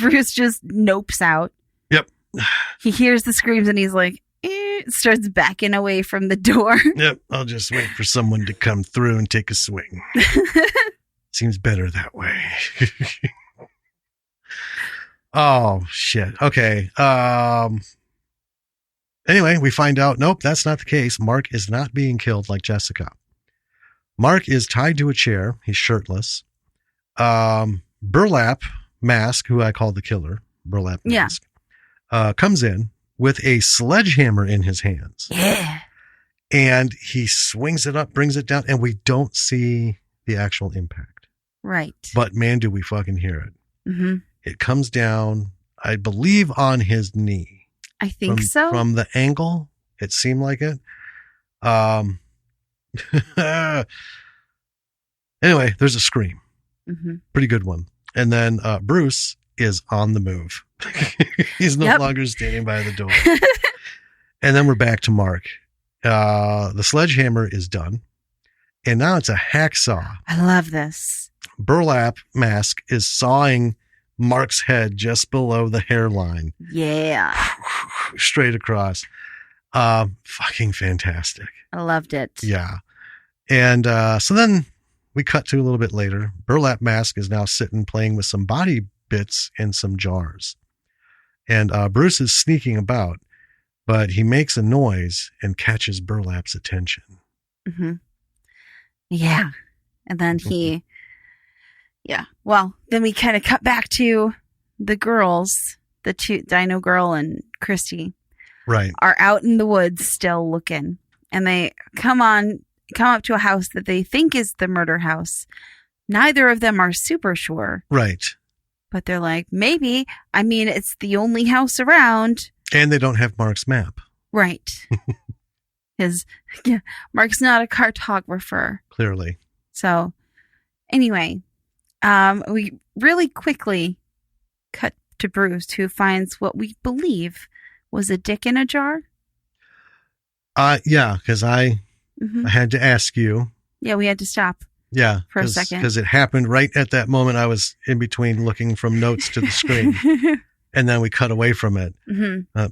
Speaker 2: Bruce just nopes out.
Speaker 1: Yep.
Speaker 2: he hears the screams and he's like, starts backing away from the door.
Speaker 1: Yep, I'll just wait for someone to come through and take a swing. Seems better that way. Oh, shit. Okay. Anyway, we find out, nope, that's not the case. Mark is not being killed like Jessica. Mark is tied to a chair. He's shirtless. Burlap Mask, who I call the killer, Burlap Mask, comes in with a sledgehammer in his hands.
Speaker 2: Yeah.
Speaker 1: And he swings it up, brings it down, and we don't see the actual impact.
Speaker 2: Right.
Speaker 1: But man, do we fucking hear it.
Speaker 2: Mm-hmm. It
Speaker 1: comes down, I believe, on his knee.
Speaker 2: I think so.
Speaker 1: From the angle, it seemed like it. Anyway, there's a scream.
Speaker 2: Mm-hmm.
Speaker 1: Pretty good one. And then Bruce is on the move. He's no longer standing by the door. And then we're back to Mark. The sledgehammer is done. And now it's a hacksaw.
Speaker 2: I love this.
Speaker 1: Burlap Mask is sawing Mark's head just below the hairline.
Speaker 2: Yeah.
Speaker 1: Straight across. Fucking fantastic.
Speaker 2: I loved it.
Speaker 1: Yeah. And so then we cut to a little bit later. Burlap Mask is now sitting playing with some body bits in some jars. And Bruce is sneaking about, but he makes a noise and catches Burlap's attention.
Speaker 2: Mm-hmm. Yeah. And then then we kind of cut back to the girls, the two, Dino Girl and Christy.
Speaker 1: Right.
Speaker 2: Are out in the woods still looking. And they come up to a house that they think is the murder house. Neither of them are super sure.
Speaker 1: Right.
Speaker 2: But they're like, maybe. I mean, it's the only house around.
Speaker 1: And they don't have Mark's map.
Speaker 2: Right. Mark's not a cartographer.
Speaker 1: Clearly.
Speaker 2: So, anyway, we really quickly cut to Bruce, who finds what we believe was a dick in a jar.
Speaker 1: Yeah, because I had to ask you.
Speaker 2: Yeah, we had to stop.
Speaker 1: Yeah,
Speaker 2: for a second.
Speaker 1: Because it happened right at that moment. I was in between looking from notes to the screen. And then we cut away from it. Mm-hmm.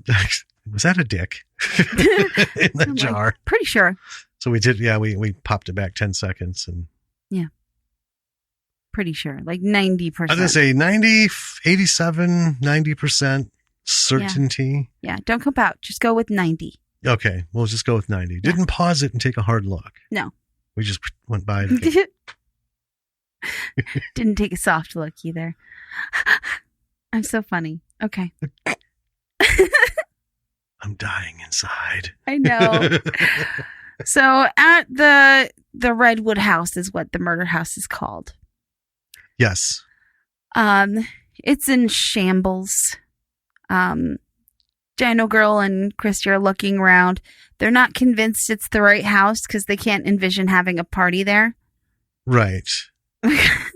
Speaker 1: Was that a dick in the jar?
Speaker 2: Like, pretty sure.
Speaker 1: So we did. Yeah, we popped it back 10 seconds. And
Speaker 2: yeah. Pretty sure. Like 90%.
Speaker 1: I was going to say 90, 87, 90% certainty.
Speaker 2: Yeah, don't come out. Just go with 90.
Speaker 1: Okay, we'll just go with 90. Didn't pause it and take a hard look.
Speaker 2: No.
Speaker 1: We just went by it again.
Speaker 2: Didn't take a soft look either. I'm so funny. Okay.
Speaker 1: I'm dying inside.
Speaker 2: I know. So at the Redwood house is what the murder house is called.
Speaker 1: Yes.
Speaker 2: It's in shambles. Dino Girl and Christy are looking around. They're not convinced it's the right house because they can't envision having a party there.
Speaker 1: Right.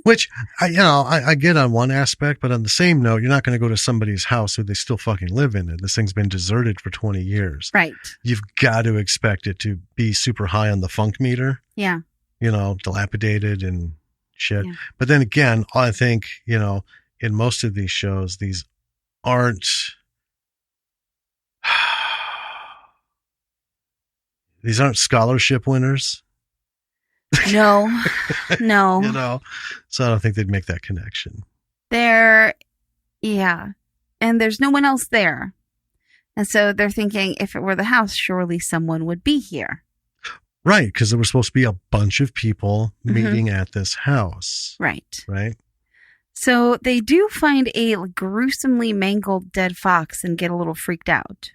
Speaker 1: Which, I get on one aspect, but on the same note, you're not going to go to somebody's house who they still fucking live in it. This thing's been deserted for 20 years.
Speaker 2: Right.
Speaker 1: You've got to expect it to be super high on the funk meter.
Speaker 2: Yeah.
Speaker 1: Dilapidated and shit.
Speaker 2: Yeah.
Speaker 1: But then again, I think, in most of these shows, these aren't... These aren't scholarship winners.
Speaker 2: No.
Speaker 1: So I don't think they'd make that connection.
Speaker 2: And there's no one else there. And so they're thinking if it were the house, surely someone would be here.
Speaker 1: Right, because there were supposed to be a bunch of people meeting at this house.
Speaker 2: Right.
Speaker 1: Right.
Speaker 2: So they do find a gruesomely mangled dead fox and get a little freaked out.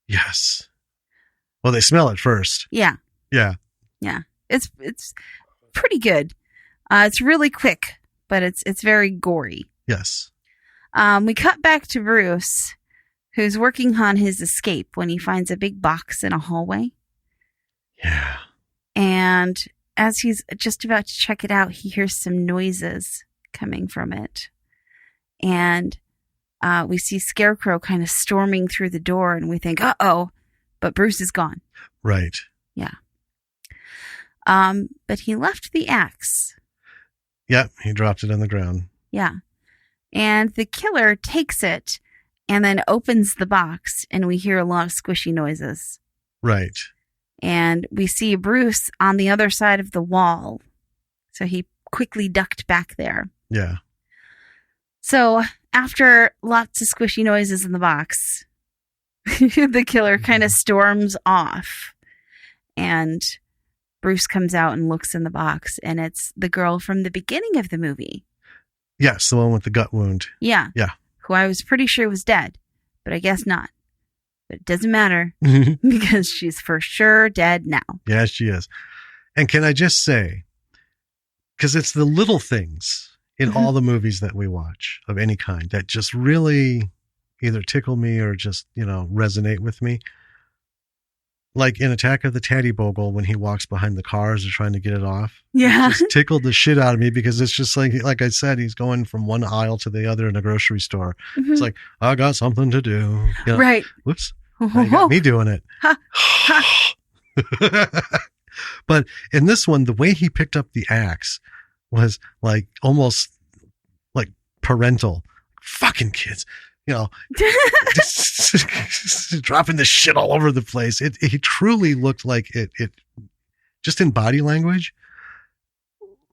Speaker 1: Yes. Well, they smell it first.
Speaker 2: Yeah.
Speaker 1: Yeah.
Speaker 2: Yeah. It's pretty good. It's really quick, but it's very gory.
Speaker 1: Yes.
Speaker 2: We cut back to Bruce, who's working on his escape when he finds a big box in a hallway.
Speaker 1: Yeah.
Speaker 2: And as he's just about to check it out, he hears some noises coming from it. And we see Scarecrow kind of storming through the door, and we think, uh-oh. But Bruce is gone.
Speaker 1: Right.
Speaker 2: Yeah. But he left the axe.
Speaker 1: Yep, he dropped it on the ground.
Speaker 2: Yeah. And the killer takes it and then opens the box, and we hear a lot of squishy noises.
Speaker 1: Right.
Speaker 2: And we see Bruce on the other side of the wall. So he quickly ducked back there.
Speaker 1: Yeah.
Speaker 2: So after lots of squishy noises in the box, the killer kind of storms off. And Bruce comes out and looks in the box, and it's the girl from the beginning of the movie.
Speaker 1: Yes, the one with the gut wound.
Speaker 2: Yeah.
Speaker 1: Yeah.
Speaker 2: Who I was pretty sure was dead, but I guess not. But it doesn't matter because she's for sure dead now.
Speaker 1: Yeah, she is. And can I just say, because it's the little things in all the movies that we watch of any kind that just really either tickle me or just, resonate with me. Like in Attack of the Taddybogle, when he walks behind the cars and trying to get it off.
Speaker 2: Yeah.
Speaker 1: It just tickled the shit out of me because it's just like I said, he's going from one aisle to the other in a grocery store.
Speaker 2: Mm-hmm.
Speaker 1: It's like, I got something to do.
Speaker 2: Right.
Speaker 1: Whoops. Now you got me doing it. But in this one, the way he picked up the axe was like almost like parental. Fucking kids. Just dropping this shit all over the place. He truly looked like it just in body language,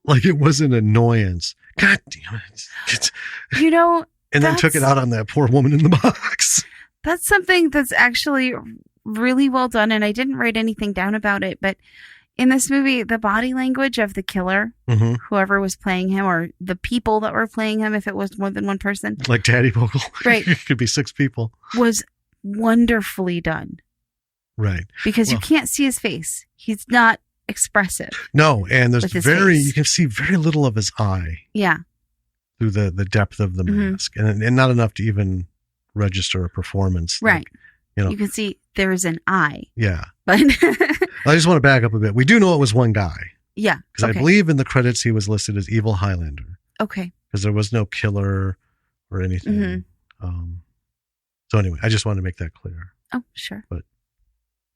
Speaker 1: like it was an annoyance. God damn it. And then took it out on that poor woman in the box.
Speaker 2: That's something that's actually really well done. And I didn't write anything down about it, but in this movie, the body language of the killer, whoever was playing him, or the people that were playing him, if it was more than one person.
Speaker 1: Like Taddybogle.
Speaker 2: Right.
Speaker 1: It could be 6 people.
Speaker 2: Was wonderfully done.
Speaker 1: Right.
Speaker 2: Because you can't see his face. He's not expressive.
Speaker 1: No, and there's
Speaker 2: face.
Speaker 1: You can see very little of his eye.
Speaker 2: Yeah.
Speaker 1: Through the depth of the mask. And not enough to even register a performance.
Speaker 2: Right.
Speaker 1: Like,
Speaker 2: you can see there's an eye.
Speaker 1: Yeah.
Speaker 2: But
Speaker 1: I just want to back up a bit. We do know it was one guy.
Speaker 2: Yeah.
Speaker 1: Because I believe in the credits he was listed as Evil Highlander.
Speaker 2: Okay.
Speaker 1: Because there was no killer or anything. So anyway, I just wanted to make that clear.
Speaker 2: Oh, sure.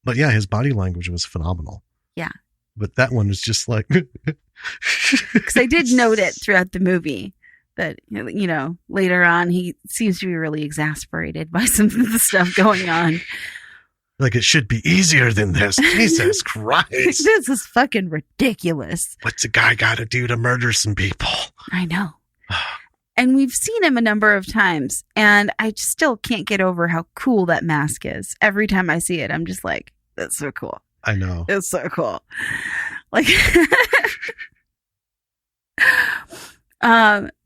Speaker 1: But yeah, his body language was phenomenal.
Speaker 2: Yeah.
Speaker 1: But that one was just like...
Speaker 2: Because I did note it throughout the movie. That, later on, he seems to be really exasperated by some of the stuff going on.
Speaker 1: Like, it should be easier than this. Jesus Christ.
Speaker 2: This is fucking ridiculous.
Speaker 1: What's a guy got to do to murder some people?
Speaker 2: I know. And we've seen him a number of times, and I still can't get over how cool that mask is. Every time I see it, I'm just like, that's so cool.
Speaker 1: I know.
Speaker 2: It's so cool. Like...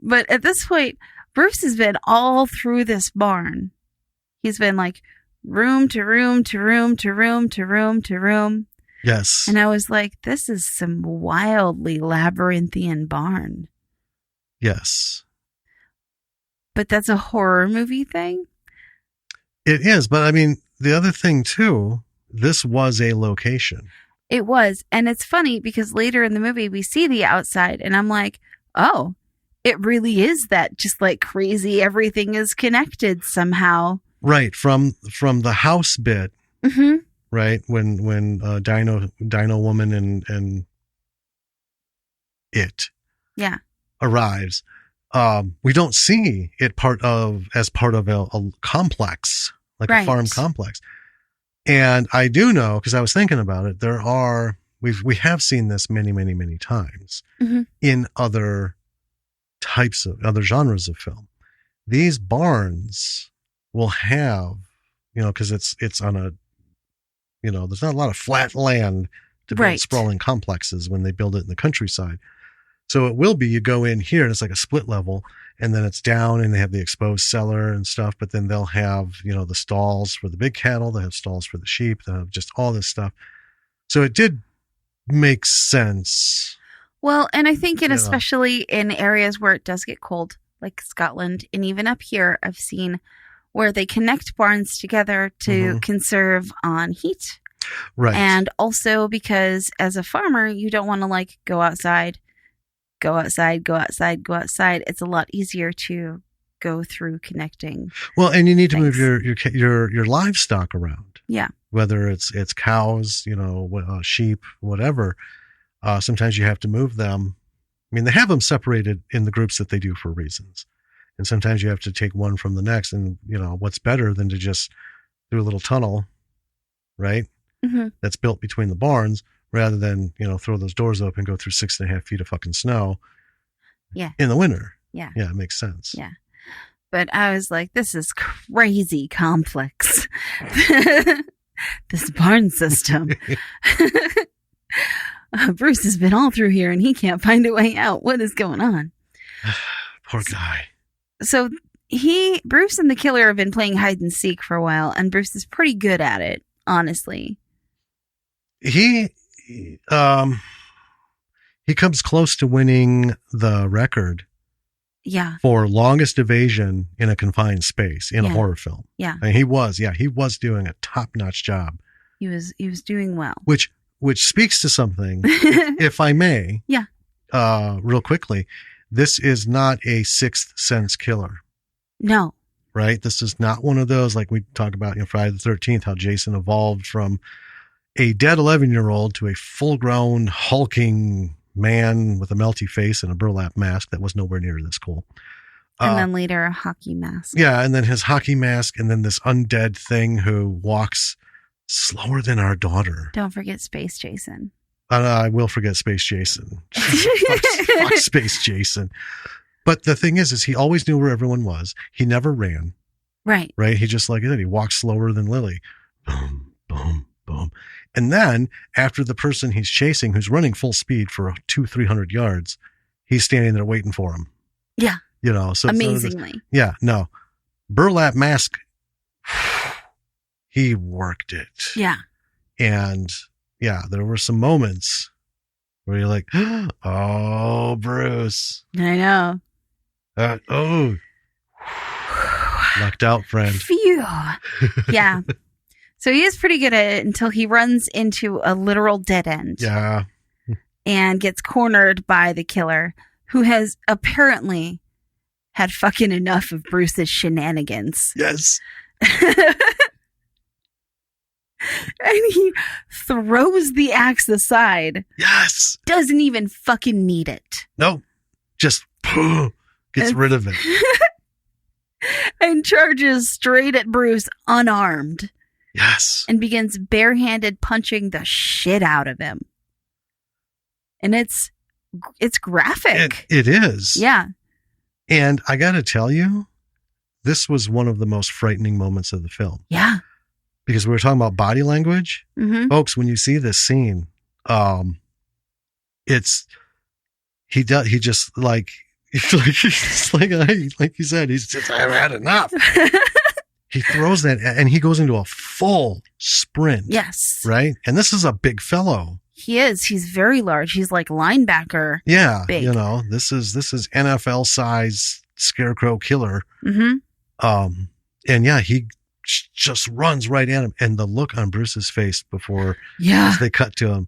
Speaker 2: But at this point, Bruce has been all through this barn. He's been like room to room to room to room to room to room.
Speaker 1: Yes.
Speaker 2: And I was like, this is some wildly labyrinthian barn.
Speaker 1: Yes.
Speaker 2: But that's a horror movie thing?
Speaker 1: It is. But I mean, the other thing too, this was a location.
Speaker 2: It was. And it's funny because later in the movie, we see the outside and I'm like, oh, it really is that just like crazy. Everything is connected somehow.
Speaker 1: Right. From the house bit.
Speaker 2: Mm-hmm.
Speaker 1: Right. When Dino Woman and it.
Speaker 2: Yeah.
Speaker 1: Arrives. We don't see it as part of a complex, like a farm complex. And I do know, because I was thinking about it, we have seen this many, many, many times in other genres of film. These barns will have, because it's on a, there's not a lot of flat land to build sprawling complexes when they build it in the countryside. So it will be, you go in here and it's like a split level, and then it's down and they have the exposed cellar and stuff, but then they'll have, the stalls for the big cattle, they have stalls for the sheep, they have just all this stuff. So it did make sense.
Speaker 2: Well, and I think especially in areas where it does get cold, like Scotland, and even up here, I've seen where they connect barns together to conserve on heat.
Speaker 1: Right.
Speaker 2: And also because as a farmer, you don't want to go outside. It's a lot easier to go through connecting.
Speaker 1: Well, and you need to move your livestock around.
Speaker 2: Yeah.
Speaker 1: Whether it's cows, sheep, whatever. Sometimes you have to move them. I mean, they have them separated in the groups that they do for reasons. And sometimes you have to take one from the next. And, what's better than to just do a little tunnel, right?
Speaker 2: Mm-hmm.
Speaker 1: That's built between the barns rather than, throw those doors open and go through 6.5 feet of fucking snow.
Speaker 2: Yeah.
Speaker 1: In the winter.
Speaker 2: Yeah.
Speaker 1: Yeah, it makes sense.
Speaker 2: Yeah. But I was like, this is crazy complex. This barn system. Bruce has been all through here and he can't find a way out. What is going on?
Speaker 1: Poor guy.
Speaker 2: So Bruce and the killer have been playing hide and seek for a while, and Bruce is pretty good at it, honestly.
Speaker 1: He comes close to winning the record.
Speaker 2: Yeah.
Speaker 1: For longest evasion in a confined space in a horror film.
Speaker 2: Yeah.
Speaker 1: And he was doing a top-notch job.
Speaker 2: He was doing well.
Speaker 1: Which speaks to something, if I may.
Speaker 2: Yeah.
Speaker 1: Real quickly, this is not a Sixth Sense killer.
Speaker 2: No.
Speaker 1: Right? This is not one of those, like we talk about in Friday the 13th, how Jason evolved from a dead 11-year-old to a full-grown, hulking man with a melty face and a burlap mask that was nowhere near this cool.
Speaker 2: And then later a hockey mask.
Speaker 1: Yeah, and then his hockey mask, and then this undead thing who walks slower than our daughter.
Speaker 2: Don't forget Space Jason.
Speaker 1: I will forget Space Jason. Fuck Space Jason. But the thing is he always knew where everyone was. He never ran.
Speaker 2: Right.
Speaker 1: Right? He just, like I said, he walks slower than Lily. Boom, boom, boom. And then after the person he's chasing, who's running full speed for 200-300 yards, he's standing there waiting for him.
Speaker 2: Yeah.
Speaker 1: So
Speaker 2: amazingly.
Speaker 1: No. Burlap mask. He worked it.
Speaker 2: Yeah.
Speaker 1: And there were some moments where you're like, oh, Bruce.
Speaker 2: I know.
Speaker 1: Lucked out, friend.
Speaker 2: Phew. Yeah. So he is pretty good at it until he runs into a literal dead end.
Speaker 1: Yeah.
Speaker 2: And gets cornered by the killer, who has apparently had fucking enough of Bruce's shenanigans.
Speaker 1: Yes.
Speaker 2: And he throws the axe aside.
Speaker 1: Yes.
Speaker 2: Doesn't even fucking need it.
Speaker 1: No. Just gets rid of it.
Speaker 2: And charges straight at Bruce unarmed.
Speaker 1: Yes.
Speaker 2: And begins barehanded punching the shit out of him. And it's graphic.
Speaker 1: It is.
Speaker 2: Yeah.
Speaker 1: And I got to tell you, this was one of the most frightening moments of the film.
Speaker 2: Yeah.
Speaker 1: Because we were talking about body language.
Speaker 2: Mm-hmm.
Speaker 1: Folks, when you see this scene, he just like you said, he's just, I've had enough. He throws that and he goes into a full sprint.
Speaker 2: Yes.
Speaker 1: Right. And this is a big fellow.
Speaker 2: He is. He's very large. He's like linebacker.
Speaker 1: Yeah.
Speaker 2: Big.
Speaker 1: This is NFL size scarecrow killer.
Speaker 2: Mm-hmm.
Speaker 1: And yeah, he just runs right at him. And the look on Bruce's face before as they cut to him,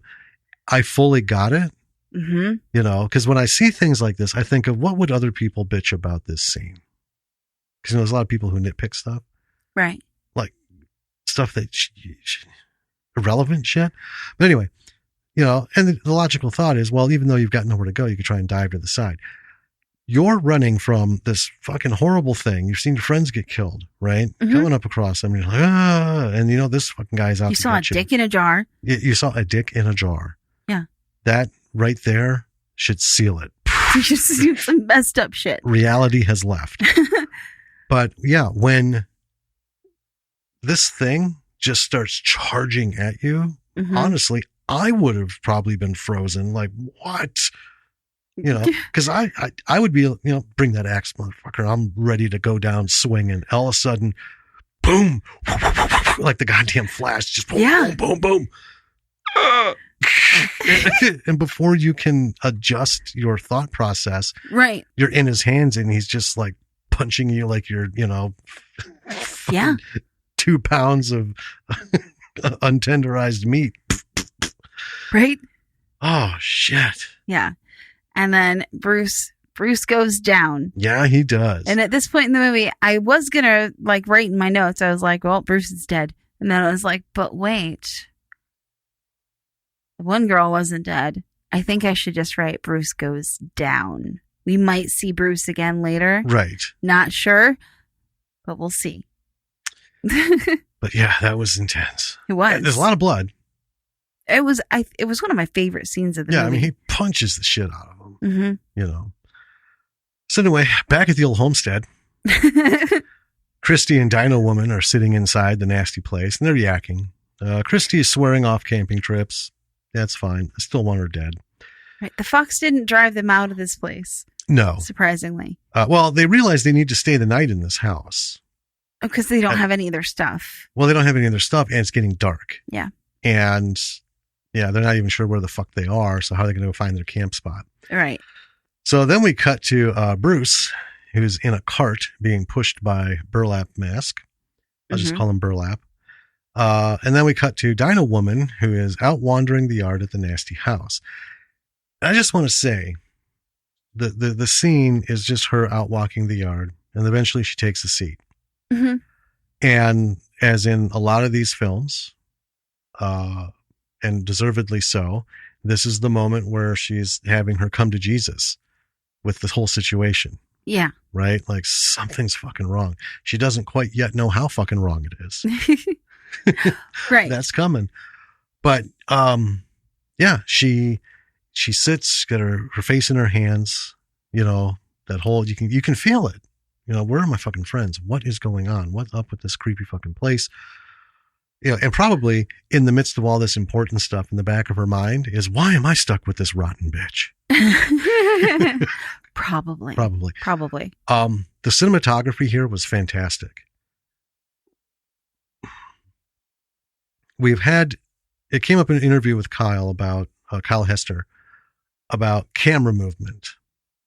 Speaker 1: I fully got it.
Speaker 2: Mm-hmm.
Speaker 1: Because when I see things like this, I think of what would other people bitch about this scene? Because there's a lot of people who nitpick stuff.
Speaker 2: Right.
Speaker 1: Like stuff that irrelevant shit. But anyway, and the logical thought is, well, even though you've got nowhere to go, you could try and dive to the side. You're running from this fucking horrible thing. You've seen your friends get killed, right?
Speaker 2: Mm-hmm.
Speaker 1: Coming up across them, you're like, and this fucking guy's out.
Speaker 2: You saw a dick in a jar.
Speaker 1: You saw a dick in a jar.
Speaker 2: Yeah.
Speaker 1: That right there should seal it.
Speaker 2: You should see some messed up shit.
Speaker 1: Reality has left. But yeah, when this thing just starts charging at you, honestly, I would have probably been frozen. Like, what? Because I would be, bring that axe, motherfucker. I'm ready to go down swinging. All of a sudden, boom, like the goddamn flash, just boom, boom, boom, boom. And before you can adjust your thought process,
Speaker 2: right,
Speaker 1: you're in his hands and he's just like punching you like you're, 2 pounds of untenderized meat.
Speaker 2: Right?
Speaker 1: Oh, shit.
Speaker 2: Yeah. And then Bruce goes down.
Speaker 1: Yeah, he does.
Speaker 2: And at this point in the movie, I was going to write in my notes. I was like, well, Bruce is dead. And then I was like, but wait. One girl wasn't dead. I think I should just write Bruce goes down. We might see Bruce again later.
Speaker 1: Right.
Speaker 2: Not sure, but we'll see.
Speaker 1: But yeah, that was intense.
Speaker 2: It was.
Speaker 1: There's a lot of blood.
Speaker 2: It was one of my favorite scenes of the movie.
Speaker 1: I mean, he punches the shit out of him.
Speaker 2: Mm-hmm.
Speaker 1: You know. So anyway, back at the old homestead, Christy and Dino Woman are sitting inside the nasty place, and they're yakking. Christy is swearing off camping trips. That's fine. I still want her dead.
Speaker 2: Right. The fox didn't drive them out of this place.
Speaker 1: No.
Speaker 2: Surprisingly.
Speaker 1: Well, they realize they need to stay the night in this house.
Speaker 2: Because they don't have any of their stuff.
Speaker 1: Well, they don't have any of their stuff, and it's getting dark.
Speaker 2: Yeah.
Speaker 1: And, yeah, they're not even sure where the fuck they are, so how are they going to go find their camp spot?
Speaker 2: Right.
Speaker 1: So then we cut to Bruce, who's in a cart being pushed by Burlap Mask. I'll just call him Burlap. And then we cut to Dino Woman, who is out wandering the yard at the nasty house. I just want to say the scene is just her out walking the yard, and eventually she takes a seat. Mm-hmm. And as in a lot of these films, and deservedly so, this is the moment where she's having her come to Jesus with the whole situation. Yeah. Right? Like something's fucking wrong. She doesn't quite yet know how fucking wrong it is.
Speaker 2: Right.
Speaker 1: That's coming. But, yeah, she sits, got her face in her hands, you know, that whole, you can feel it. You know, where are my fucking friends? What is going on? What's up with this creepy fucking place? You know, and probably in the midst of all this important stuff in the back of her mind is, why am I stuck with this rotten bitch?
Speaker 2: Probably.
Speaker 1: The cinematography here was fantastic. It came up in an interview with Kyle Hester about camera movement.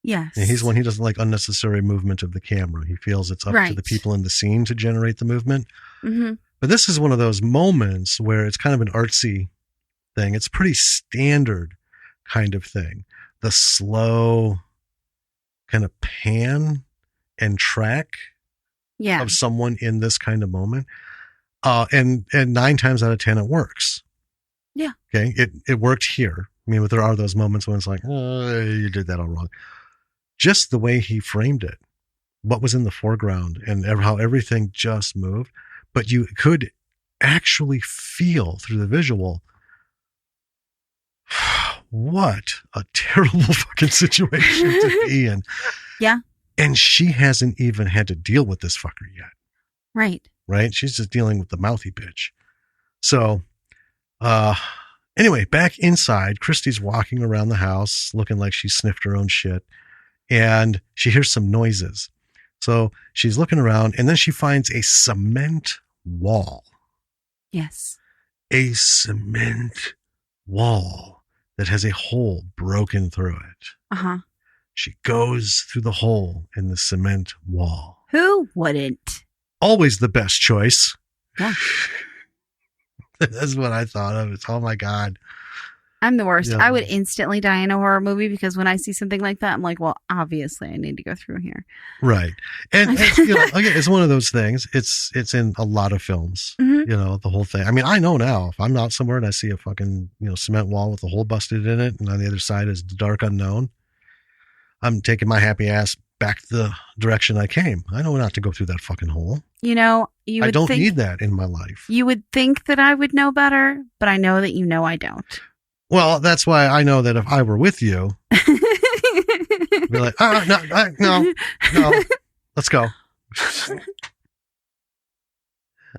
Speaker 2: Yes.
Speaker 1: And he's one, he doesn't like unnecessary movement of the camera. He feels it's up to the people in the scene to generate the movement. Mm-hmm. But this is one of those moments where it's kind of an artsy thing. It's pretty standard kind of thing. The slow kind of pan and track of someone in this kind of moment. And 9 times out of 10, it works. Yeah. Okay. It worked here. I mean, there are those moments when it's like, oh, you did that all wrong. Just the way he framed it, what was in the foreground and how everything just moved. But you could actually feel through the visual, what a terrible fucking situation to be in. Yeah. And she hasn't even had to deal with this fucker yet. Right? She's just dealing with the mouthy bitch. So, anyway, back inside, Christy's walking around the house looking like she sniffed her own shit. And she hears some noises. So she's looking around, and then she finds a cement wall. Yes. A cement wall that has a hole broken through it. Uh-huh. She goes through the hole in the cement wall.
Speaker 2: Who wouldn't?
Speaker 1: Always the best choice.
Speaker 2: Yeah.
Speaker 1: That's what I thought of. It's, oh my God.
Speaker 2: I'm the worst. Yeah. I would instantly die in a horror movie because when I see something like that, I'm like, well, obviously I need to go through here.
Speaker 1: Right. And you know, again, it's one of those things. It's in a lot of films, you know, the whole thing. I mean, I know now if I'm out somewhere and I see a fucking, you know, cement wall with a hole busted in it and on the other side is the dark unknown, I'm taking my happy ass back the direction I came. I know not to go through that fucking hole.
Speaker 2: You know,
Speaker 1: I don't need that in my life.
Speaker 2: You would think that I would know better, but I know that you know I don't.
Speaker 1: Well, that's why I know that if I were with you, I'd be like, no, let's go.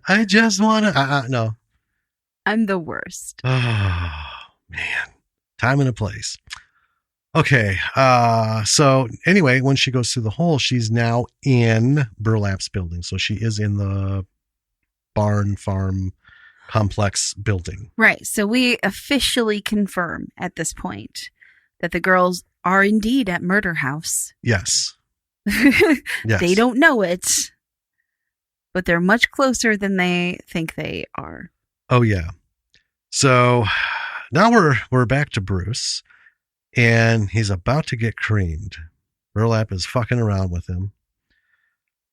Speaker 1: I just want to, no.
Speaker 2: I'm the worst.
Speaker 1: Oh, man. Time and a place. Okay. So anyway, when she goes through the hole, she's now in Burlap's building. So she is in the barn farm complex building.
Speaker 2: Right. So we officially confirm at this point that the girls are indeed at Murder House.
Speaker 1: Yes.
Speaker 2: Yes. They don't know it, but they're much closer than they think they are.
Speaker 1: Oh yeah. So now we're back to Bruce and he's about to get creamed. Burlap is fucking around with him.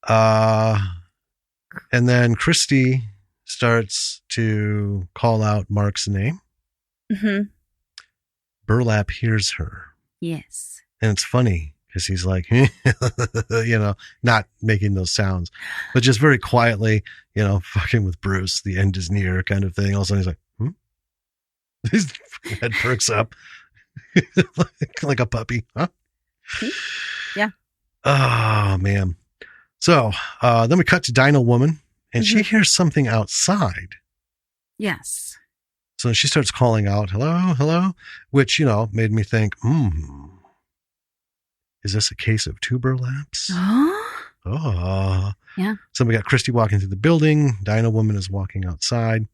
Speaker 1: And then Christy starts to call out Mark's name. Mm-hmm. Burlap hears her.
Speaker 2: Yes.
Speaker 1: And it's funny because he's like, not making those sounds, but just very quietly, fucking with Bruce. The end is near, kind of thing. All of a sudden, he's like, his head perks up like a puppy, huh?
Speaker 2: Yeah.
Speaker 1: Oh man. So then we cut to Dino Woman, and she hears something outside.
Speaker 2: Yes.
Speaker 1: So she starts calling out, hello, hello, which, made me think, is this a case of two burlaps? Oh.
Speaker 2: Yeah.
Speaker 1: So we got Christy walking through the building. Dino Woman is walking outside.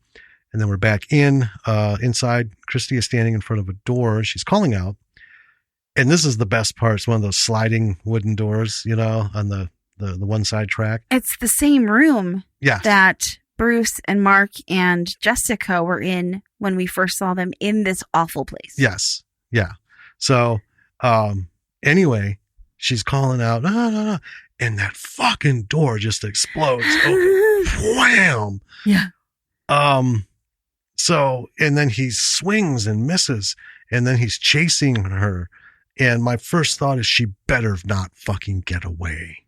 Speaker 1: And then we're back inside. Christy is standing in front of a door. She's calling out. And this is the best part. It's one of those sliding wooden doors, on the one side track.
Speaker 2: It's the same room that Bruce and Mark and Jessica were in when we first saw them in this awful place.
Speaker 1: Yes. Yeah. So, anyway, she's calling out, no. And that fucking door just explodes. Wham!
Speaker 2: Yeah.
Speaker 1: So, and then he swings and misses, and then he's chasing her. And my first thought is she better not fucking get away.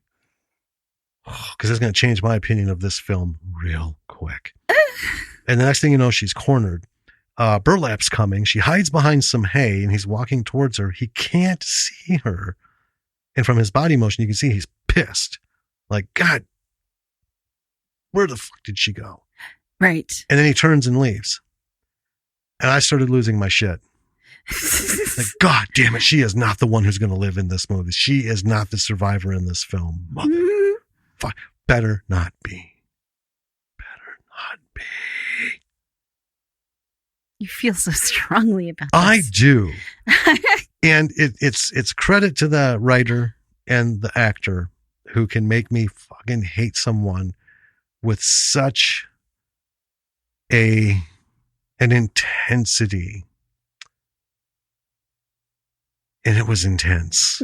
Speaker 1: Because it's going to change my opinion of this film real quick. And the next thing you know, she's cornered. Burlap's coming. She hides behind some hay, and he's walking towards her. He can't see her. And from his body motion, you can see he's pissed. Like, God, where the fuck did she go?
Speaker 2: Right.
Speaker 1: And then he turns and leaves. And I started losing my shit. Like, God damn it, she is not the one who's going to live in this movie. She is not the survivor in this film. Fuck. Better not be. Better not be.
Speaker 2: You feel so strongly about this.
Speaker 1: I do. And it's credit to the writer and the actor who can make me fucking hate someone with such an intensity. And it was intense.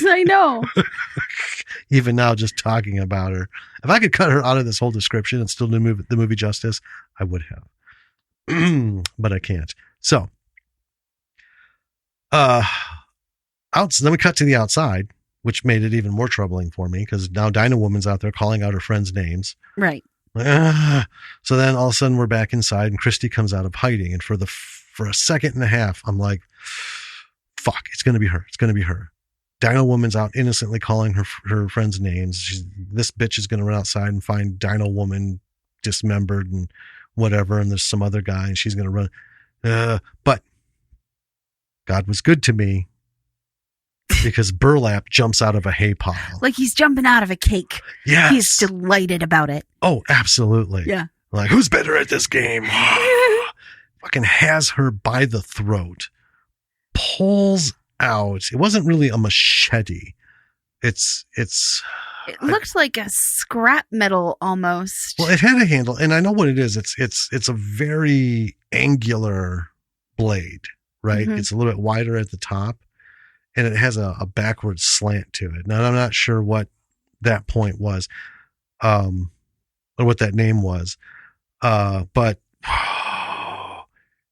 Speaker 2: I know.
Speaker 1: Even now, just talking about her. If I could cut her out of this whole description and still do the movie justice, I would have. But I can't. So, then we cut to the outside, which made it even more troubling for me because now Dino Woman's out there calling out her friends' names.
Speaker 2: Right.
Speaker 1: So then all of a sudden we're back inside and Christy comes out of hiding. And for a second and a half, I'm like, fuck, it's going to be her. It's going to be her. Dino Woman's out innocently calling her friends' names. This bitch is going to run outside and find Dino Woman dismembered and whatever. And there's some other guy and she's going to run. But God was good to me because Burlap jumps out of a hay pile.
Speaker 2: Like he's jumping out of a cake.
Speaker 1: Yes.
Speaker 2: He's delighted about it.
Speaker 1: Oh, absolutely.
Speaker 2: Yeah.
Speaker 1: Like, who's better at this game? Fucking has her by the throat. Pulls out. It wasn't really a machete. It
Speaker 2: looked like a scrap metal almost.
Speaker 1: Well, it had a handle, and I know what it is. It's a very angular blade, right?
Speaker 2: Mm-hmm.
Speaker 1: It's a little bit wider at the top, and it has a backward slant to it. Now, I'm not sure what that point was, or what that name was, but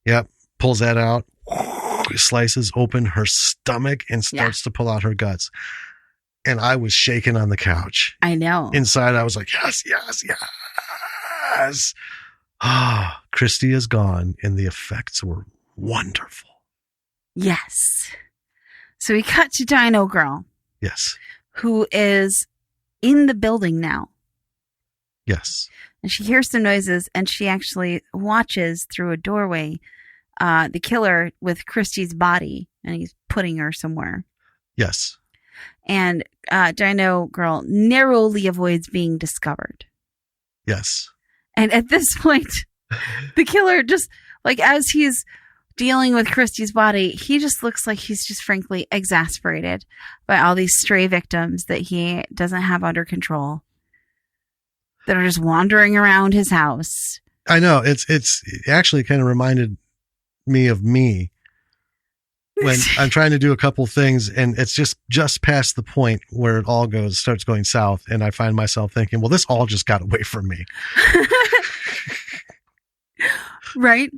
Speaker 1: yep, pulls that out. Slices open her stomach and starts to pull out her guts. And I was shaking on the couch.
Speaker 2: I know.
Speaker 1: Inside, I was like, yes. Christy is gone, and the effects were wonderful.
Speaker 2: Yes. So we cut to Dino Girl.
Speaker 1: Yes.
Speaker 2: Who is in the building now.
Speaker 1: Yes.
Speaker 2: And she hears some noises, and she actually watches through a doorway the killer with Christy's body, and he's putting her somewhere.
Speaker 1: Yes.
Speaker 2: And Dino Girl narrowly avoids being discovered.
Speaker 1: Yes.
Speaker 2: And at this point, the killer just, like, as he's dealing with Christy's body, he just looks like he's just frankly exasperated by all these stray victims that he doesn't have under control, that are just wandering around his house.
Speaker 1: I know. It actually kind of reminded me of me when I'm trying to do a couple things and it's just past the point where it all starts going south, and I find myself thinking, well, this all just got away from me.
Speaker 2: Right.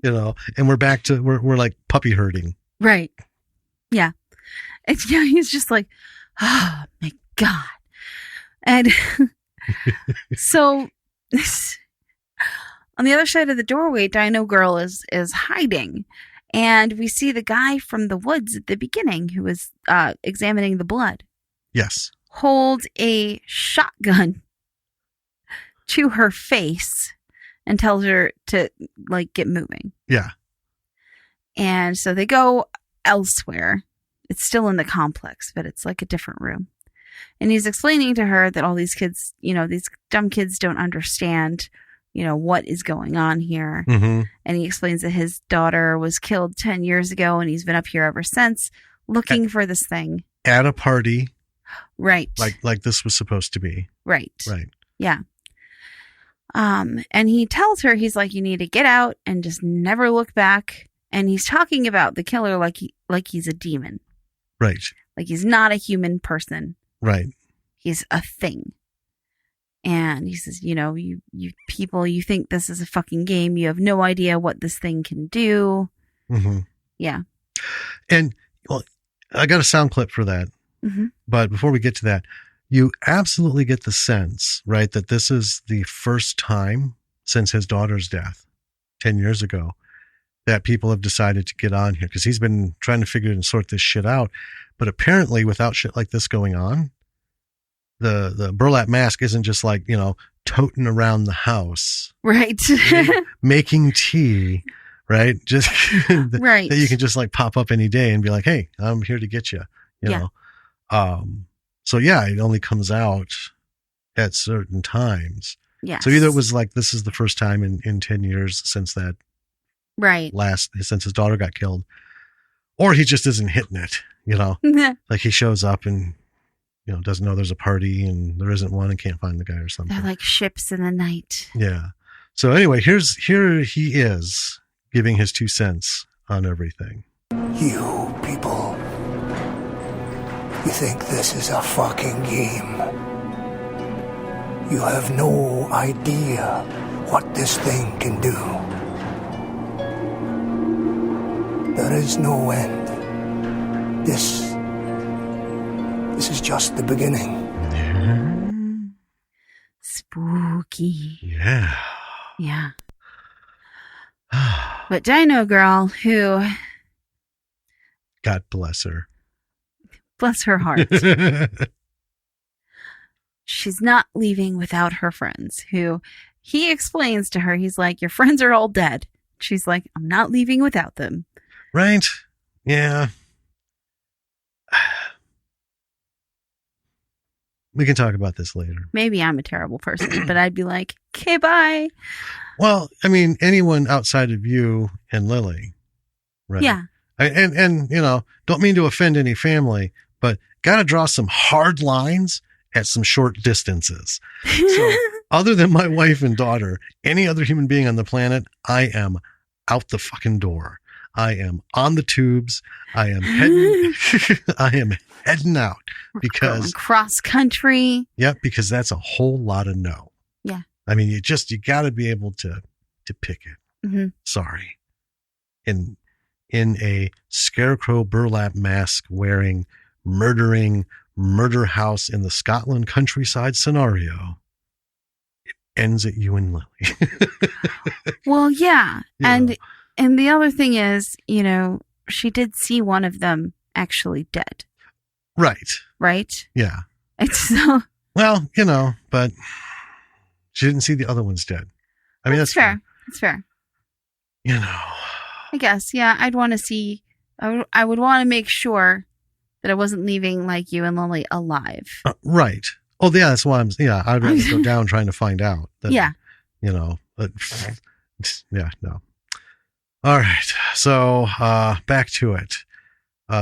Speaker 1: And we're back to we're like puppy herding.
Speaker 2: Right. Yeah. He's just like, Oh my God. And so on the other side of the doorway, Dino Girl is hiding. And we see the guy from the woods at the beginning who was examining the blood.
Speaker 1: Yes.
Speaker 2: Hold a shotgun to her face and tells her to like get moving.
Speaker 1: Yeah.
Speaker 2: And so they go elsewhere. It's still in the complex, but it's like a different room. And he's explaining to her that all these kids, these dumb kids don't understand, what is going on here.
Speaker 1: Mm-hmm.
Speaker 2: And he explains that his daughter was killed 10 years ago and he's been up here ever since looking for this thing.
Speaker 1: At a party.
Speaker 2: Right.
Speaker 1: Like this was supposed to be.
Speaker 2: Right.
Speaker 1: Right.
Speaker 2: Yeah. And he tells her, he's like, you need to get out and just never look back. And he's talking about the killer like he's a demon.
Speaker 1: Right.
Speaker 2: Like he's not a human person.
Speaker 1: Right.
Speaker 2: He's a thing. And he says, you people, you think this is a fucking game. You have no idea what this thing can do.
Speaker 1: Mm-hmm.
Speaker 2: Yeah.
Speaker 1: And I got a sound clip for that.
Speaker 2: Mm-hmm.
Speaker 1: But before we get to that, you absolutely get the sense, right, that this is the first time since his daughter's death 10 years ago that people have decided to get on here, because he's been trying to figure and sort this shit out. But apparently without shit like this going on, the burlap mask isn't just like, toting around the house.
Speaker 2: Right.
Speaker 1: Making tea, right? Just
Speaker 2: right.
Speaker 1: That you can just like pop up any day and be like, hey, I'm here to get you, know? So yeah, it only comes out at certain times.
Speaker 2: Yeah.
Speaker 1: So either it was like, this is the first time in 10 years since that
Speaker 2: right.
Speaker 1: since his daughter got killed, or he just isn't hitting it, like he shows up and, doesn't know there's a party and there isn't one and can't find the guy or something.
Speaker 2: They're like ships in the night.
Speaker 1: Yeah. So anyway, here he is giving his 2 cents on everything.
Speaker 6: You people, you think this is a fucking game. You have no idea what this thing can do. There is no end. This is just the beginning.
Speaker 1: Yeah.
Speaker 2: Spooky.
Speaker 1: Yeah.
Speaker 2: Yeah. But Dino Girl, who...
Speaker 1: God bless her.
Speaker 2: Bless her heart. She's not leaving without her friends, who he explains to her. He's like, your friends are all dead. She's like, I'm not leaving without them.
Speaker 1: Right. Yeah. We can talk about this later.
Speaker 2: Maybe I'm a terrible person, but I'd be like, okay, bye.
Speaker 1: Well, I mean, anyone outside of you and Lily, right?
Speaker 2: Yeah.
Speaker 1: And don't mean to offend any family, but got to draw some hard lines at some short distances. So other than my wife and daughter, any other human being on the planet, I am out the fucking door. I am on the tubes. I am heading out because
Speaker 2: cross country.
Speaker 1: Yep. Because that's a whole lot of no.
Speaker 2: Yeah.
Speaker 1: I mean, you got to be able to pick it.
Speaker 2: Mm-hmm.
Speaker 1: Sorry. In a scarecrow burlap mask wearing, murdering murder house in the Scotland countryside scenario, it ends at you and Lily.
Speaker 2: Well, yeah. And the other thing is, she did see one of them actually dead.
Speaker 1: Right.
Speaker 2: Right?
Speaker 1: Yeah.
Speaker 2: It's so...
Speaker 1: Well, but she didn't see the other ones dead. I mean, that's
Speaker 2: fair. That's fair.
Speaker 1: I
Speaker 2: guess, yeah, I'd want to see... I would want to make sure that I wasn't leaving like you and Lily alive.
Speaker 1: Right. Oh, yeah, that's why I'd rather go down trying to find out. That,
Speaker 2: yeah.
Speaker 1: But, yeah, no. All right. So, back to it.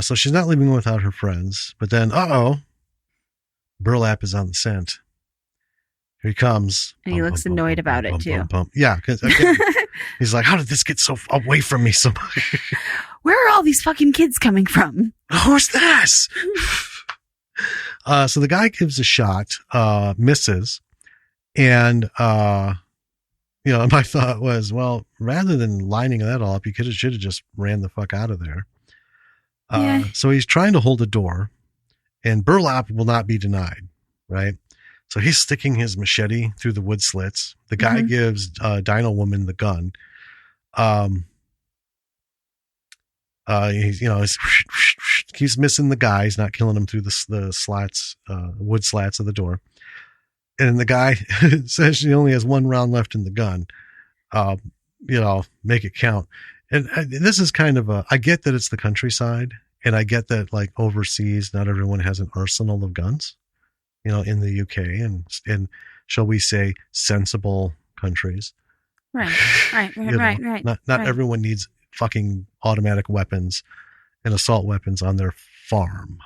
Speaker 1: So she's not leaving without her friends, but then, burlap is on the scent. Here he comes.
Speaker 2: And he looks annoyed about it too.
Speaker 1: Yeah. Cause he's like, how did this get so away from me so much?
Speaker 2: Where are all these fucking kids coming from?
Speaker 1: Who's this? So the guy gives a shot, misses. And, my thought was, well, rather than lining that all up, you should have just ran the fuck out of there.
Speaker 2: Yeah.
Speaker 1: So he's trying to hold a door, And burlap will not be denied, right? So he's sticking his machete through the wood slits. The guy gives Dino Woman the gun. He's missing the guy. He's not killing him through the slats, wood slats of the door. And the guy says she only has 1 round left in the gun. Make it count. And this is kind of I get that it's the countryside, and I get that like overseas, not everyone has an arsenal of guns, in the UK and shall we say sensible countries.
Speaker 2: Right.
Speaker 1: Not
Speaker 2: right.
Speaker 1: everyone needs fucking automatic weapons and assault weapons on their farm.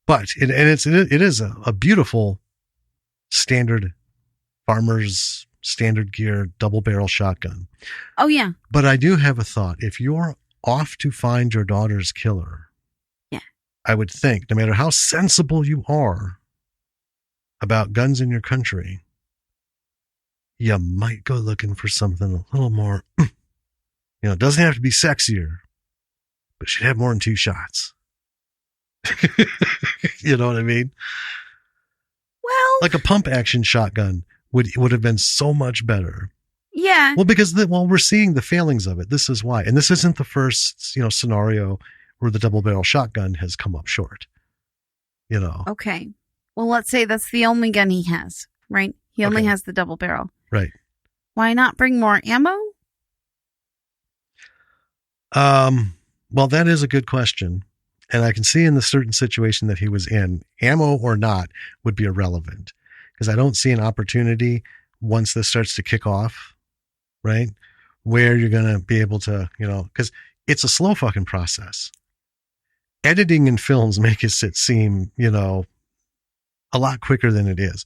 Speaker 1: But it is a beautiful standard farmer's standard gear double barrel shotgun.
Speaker 2: Oh yeah.
Speaker 1: But I do have a thought. If you're off to find your daughter's killer, I would think, no matter how sensible you are about guns in your country, you might go looking for something a little more, it doesn't have to be sexier, but it should have more than 2 shots. You know what I mean?
Speaker 2: Well,
Speaker 1: like a pump action shotgun would have been so much better.
Speaker 2: Yeah.
Speaker 1: Well, because we're seeing the failings of it. This is why. And this isn't the first, scenario where the double barrel shotgun has come up short.
Speaker 2: Okay. Well, let's say that's the only gun he has, right? He only has the double barrel.
Speaker 1: Right.
Speaker 2: Why not bring more ammo?
Speaker 1: Well, that is a good question. And I can see in the certain situation that he was in, ammo or not would be irrelevant, because I don't see an opportunity once this starts to kick off, right? Where you're going to be able to, because it's a slow fucking process. Editing in films makes it seem, a lot quicker than it is,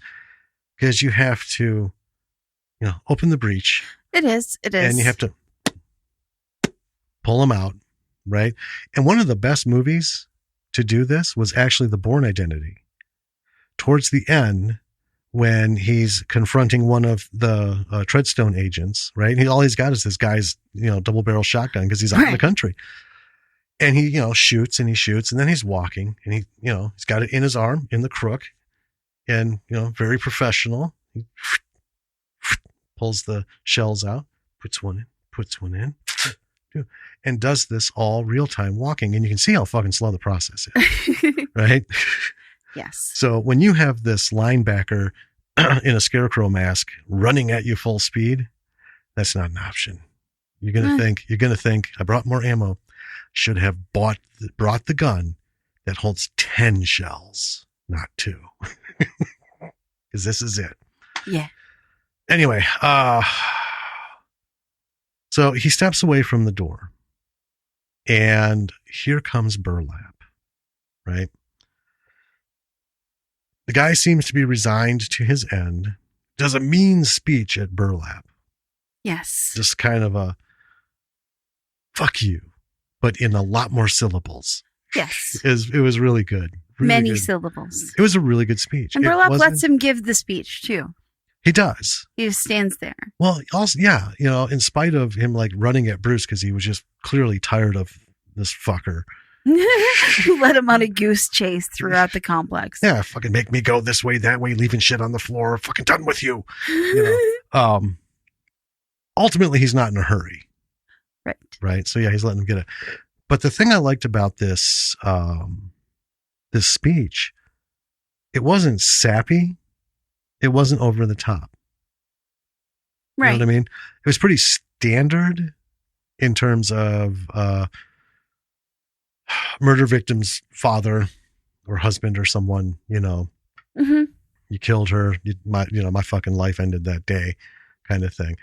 Speaker 1: because you have to, open the breech.
Speaker 2: It is.
Speaker 1: And you have to pull them out, right? And one of the best movies to do this was actually The Bourne Identity. Towards the end, when he's confronting one of the Treadstone agents, right? All he's got is this guy's, double barrel shotgun because he's out in the country. And he, shoots and he shoots, and then he's walking and he, he's got it in his arm, in the crook, and, very professional. He pulls the shells out, puts one in, and does this all real time walking. And you can see how fucking slow the process is, right?
Speaker 2: Yes. So
Speaker 1: when you have this linebacker in a scarecrow mask running at you full speed, that's not an option. You're going to think, I brought more ammo. Should have brought the gun that holds 10 shells, not 2. Because this is it.
Speaker 2: Yeah.
Speaker 1: Anyway, so he steps away from the door, and here comes burlap, right? The guy seems to be resigned to his end, does a mean speech at burlap.
Speaker 2: Yes.
Speaker 1: Just kind of a fuck you, but in a lot more syllables.
Speaker 2: Yes.
Speaker 1: It was really good. Really
Speaker 2: Many
Speaker 1: good.
Speaker 2: syllables.
Speaker 1: It was a really good speech.
Speaker 2: And Burlap lets him give the speech too.
Speaker 1: He does.
Speaker 2: He just stands there.
Speaker 1: Well, also, yeah, in spite of him like running at Bruce because he was just clearly tired of this fucker.
Speaker 2: Who led him on a goose chase throughout the complex.
Speaker 1: Yeah, fucking make me go this way, that way, leaving shit on the floor. Fucking done with you. Ultimately, he's not in a hurry.
Speaker 2: Right.
Speaker 1: Right. So yeah, he's letting him get it. But the thing I liked about this, this speech, it wasn't sappy. It wasn't over the top.
Speaker 2: Right.
Speaker 1: You know what I mean? It was pretty standard in terms of murder victim's father or husband or someone,
Speaker 2: Mm-hmm.
Speaker 1: You killed her. My fucking life ended that day kind of thing.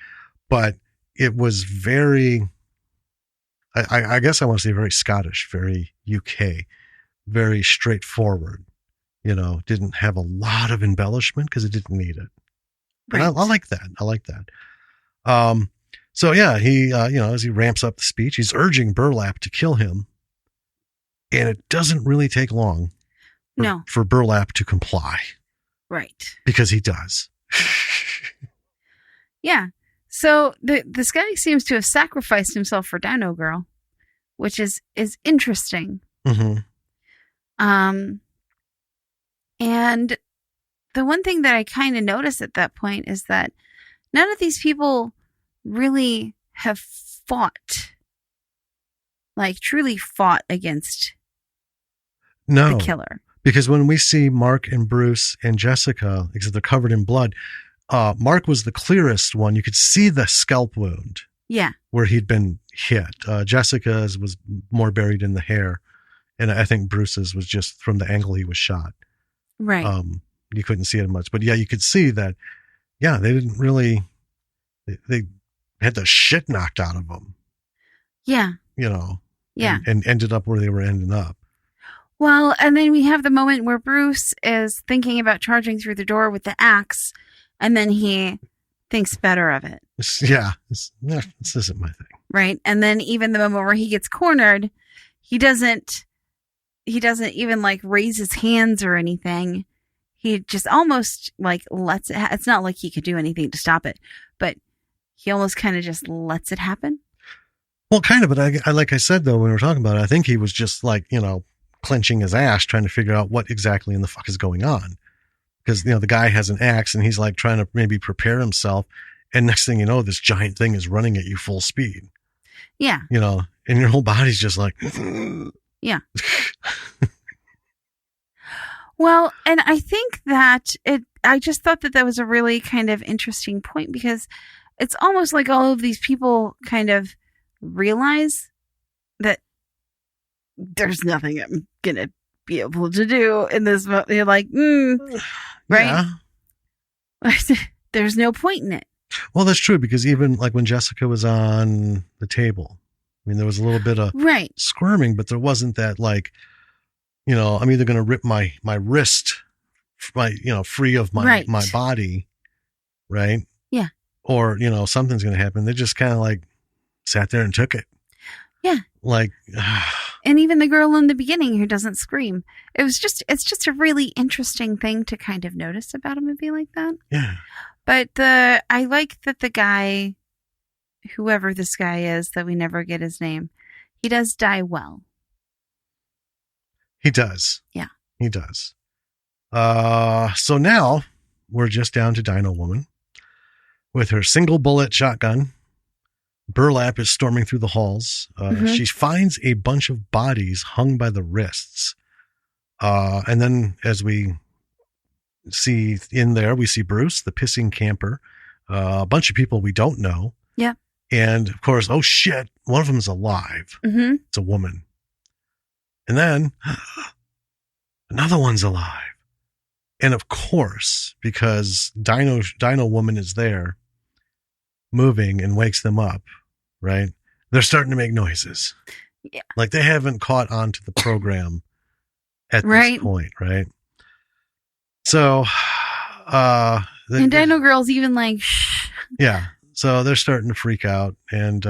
Speaker 1: But it was very, I guess I want to say very Scottish, very UK, very straightforward. Didn't have a lot of embellishment because it didn't need it. Right. And I like that. I like that. So yeah, he, as he ramps up the speech, he's urging Burlap to kill him. And it doesn't really take long for Burlap to comply.
Speaker 2: Right.
Speaker 1: Because he does.
Speaker 2: Yeah. So this guy seems to have sacrificed himself for Dino Girl, which is interesting.
Speaker 1: Mm-hmm.
Speaker 2: And the one thing that I kind of noticed at that point is that none of these people really have fought, like truly fought against
Speaker 1: No,
Speaker 2: the killer.
Speaker 1: because when we see Mark and Bruce and Jessica, because they're covered in blood, Mark was the clearest one. You could see the scalp wound
Speaker 2: Yeah.
Speaker 1: where he'd been hit. Jessica's was more buried in the hair. And I think Bruce's was just from the angle he was shot.
Speaker 2: Right.
Speaker 1: You couldn't see it much. But yeah, you could see that, yeah, they didn't really, they had the shit knocked out of them,
Speaker 2: yeah.
Speaker 1: you know,
Speaker 2: Yeah.
Speaker 1: and ended up where they were ending up.
Speaker 2: Well, and then we have the moment where Bruce is thinking about charging through the door with the axe, and then he thinks better of it.
Speaker 1: Yeah, this isn't my thing.
Speaker 2: Right. And then even the moment where he gets cornered, he doesn't even like raise his hands or anything. He just almost like lets it it's not like he could do anything to stop it, but he almost kind of just lets it happen.
Speaker 1: Well, kind of, but I like I said, though, when we were talking about it, I think he was just like, you know, clenching his ass, trying to figure out what exactly in the fuck is going on. Because, you know, the guy has an axe and he's like trying to maybe prepare himself. And next thing you know, this giant thing is running at you full speed.
Speaker 2: Yeah.
Speaker 1: You know, and your whole body's just like,
Speaker 2: Yeah. Well, and I think that I just thought that was a really kind of interesting point, because it's almost like all of these people kind of realize that there's nothing I'm going to be able to do in this. You're like, right?
Speaker 1: Yeah.
Speaker 2: There's no point in it.
Speaker 1: Well, that's true, because even like when Jessica was on the table, I mean, there was a little bit of
Speaker 2: Right.
Speaker 1: squirming, but there wasn't that like, you know, I'm either going to rip my wrist, free of my body, right?
Speaker 2: Yeah.
Speaker 1: Or, you know, something's going to happen. They just kind of like sat there and took it.
Speaker 2: Yeah.
Speaker 1: Like,
Speaker 2: and even the girl in the beginning who doesn't scream. It's just a really interesting thing to kind of notice about a movie like that.
Speaker 1: yeah.
Speaker 2: But I like that the guy, whoever this guy is, that we never get his name, he does die well.
Speaker 1: He does.
Speaker 2: Yeah.
Speaker 1: He does. So now we're just down to Dino Woman with her single bullet shotgun. Burlap is storming through the halls. She finds a bunch of bodies hung by the wrists. And then as we see in there, we see Bruce, the pissing camper, a bunch of people we don't know.
Speaker 2: Yeah.
Speaker 1: And of course, oh shit, one of them is alive.
Speaker 2: Mm-hmm.
Speaker 1: It's a woman. And then another one's alive. And of course, because Dino Woman is there moving and wakes them up, right? They're starting to make noises.
Speaker 2: Yeah.
Speaker 1: Like they haven't caught on to the program at
Speaker 2: Right.
Speaker 1: this point, right? So,
Speaker 2: And Dino Girl's even like, shh.
Speaker 1: yeah. So they're starting to freak out, and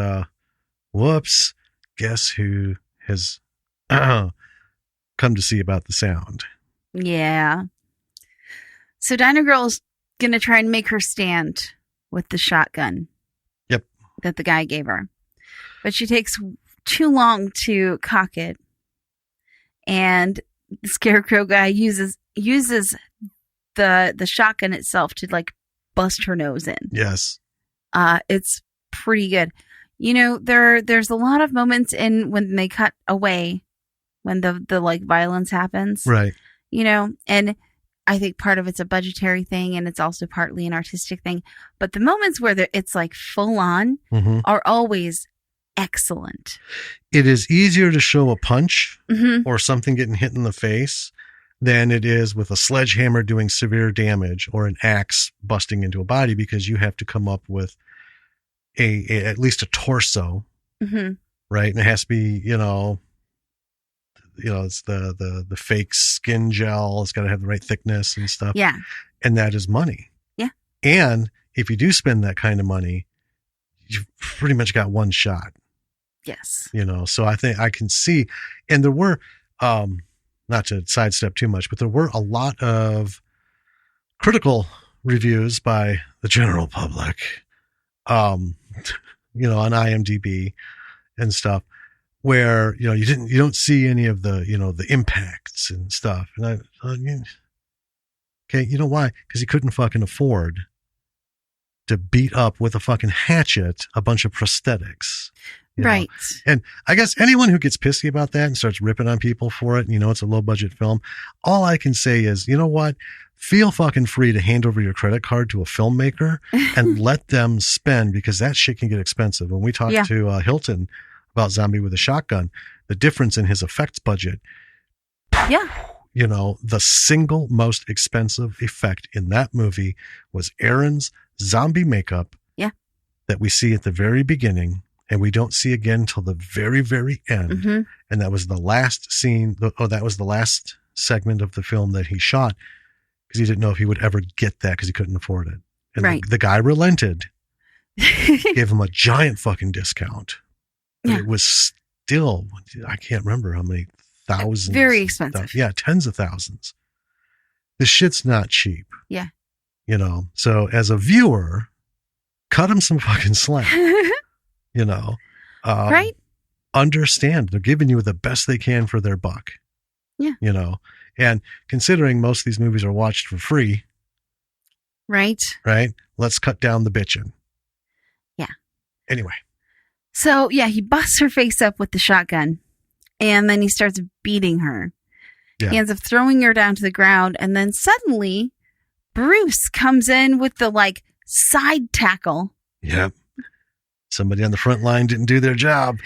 Speaker 1: whoops, guess who has come to see about the sound?
Speaker 2: Yeah. So Dino Girl's going to try and make her stand with the shotgun.
Speaker 1: Yep.
Speaker 2: That the guy gave her. But she takes too long to cock it. And the scarecrow guy uses the shotgun itself to like bust her nose in.
Speaker 1: Yes.
Speaker 2: It's pretty good. You know, there's a lot of moments in when they cut away, when the like violence happens.
Speaker 1: Right.
Speaker 2: You know, and I think part of it's a budgetary thing, and it's also partly an artistic thing. But the moments where it's like full on are always excellent.
Speaker 1: It is easier to show a punch or something getting hit in the face than it is with a sledgehammer doing severe damage or an axe busting into a body, because you have to come up with a at least a torso, right? And it has to be, you know, it's the fake skin gel. It's got to have the right thickness and stuff.
Speaker 2: Yeah.
Speaker 1: And that is money.
Speaker 2: Yeah.
Speaker 1: And if you do spend that kind of money, you've pretty much got one shot.
Speaker 2: Yes.
Speaker 1: You know, so I think I can see, and there were, not to sidestep too much, but there were a lot of critical reviews by the general public, you know, on IMDb and stuff. where, you don't see any of the, the impacts and stuff. And okay, you know why? Because he couldn't fucking afford to beat up with a fucking hatchet a bunch of prosthetics.
Speaker 2: Right.
Speaker 1: And I guess anyone who gets pissy about that and starts ripping on people for it, it's a low budget film. All I can say is, you know what? Feel fucking free to hand over your credit card to a filmmaker and let them spend, because that shit can get expensive. When we talked to Hilton about Zombie with a Shotgun, the difference in his effects budget.
Speaker 2: Yeah.
Speaker 1: The single most expensive effect in that movie was Aaron's zombie makeup.
Speaker 2: Yeah.
Speaker 1: That we see at the very beginning. And we don't see again till the very, very end.
Speaker 2: Mm-hmm.
Speaker 1: And that was the last scene. That was the last segment of the film that he shot, because he didn't know if he would ever get that because he couldn't afford it. And
Speaker 2: right.
Speaker 1: the guy relented, gave him a giant fucking discount. But it was still, I can't remember how many thousands.
Speaker 2: Very expensive.
Speaker 1: Tens of thousands. The shit's not cheap.
Speaker 2: Yeah.
Speaker 1: So as a viewer, cut him some fucking slack.
Speaker 2: Right.
Speaker 1: Understand they're giving you the best they can for their buck.
Speaker 2: Yeah.
Speaker 1: And considering most of these movies are watched for free.
Speaker 2: Right.
Speaker 1: Let's cut down the bitching.
Speaker 2: Yeah.
Speaker 1: Anyway.
Speaker 2: So he busts her face up with the shotgun, and then he starts beating her. Yeah. He ends up throwing her down to the ground, and then suddenly Bruce comes in with the side tackle.
Speaker 1: Yep. Somebody on the front line didn't do their job.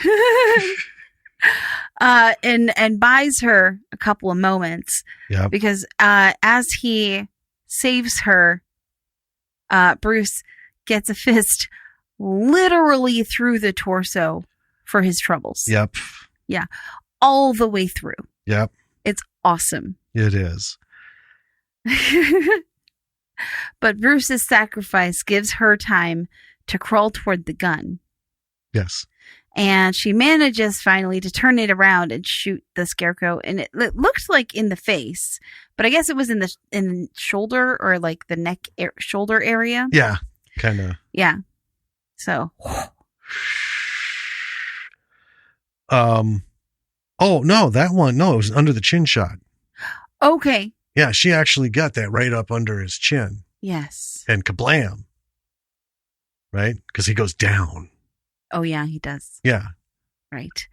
Speaker 2: And buys her a couple of moments.
Speaker 1: Yeah.
Speaker 2: Because as he saves her, Bruce gets a fist literally through the torso for his troubles.
Speaker 1: Yep.
Speaker 2: Yeah. All the way through.
Speaker 1: Yep.
Speaker 2: It's awesome.
Speaker 1: It is.
Speaker 2: But Bruce's sacrifice gives her time to crawl toward the gun.
Speaker 1: Yes.
Speaker 2: And she manages finally to turn it around and shoot the scarecrow. And it looked like in the face, but I guess it was in the shoulder or the neck shoulder area.
Speaker 1: Yeah. Kind of.
Speaker 2: Yeah. So.
Speaker 1: Oh no, that one. No, it was under the chin shot.
Speaker 2: Okay.
Speaker 1: Yeah. She actually got that right up under his chin.
Speaker 2: Yes.
Speaker 1: And kablam. Right? Because he goes down.
Speaker 2: Oh, yeah, he does.
Speaker 1: Yeah.
Speaker 2: Right.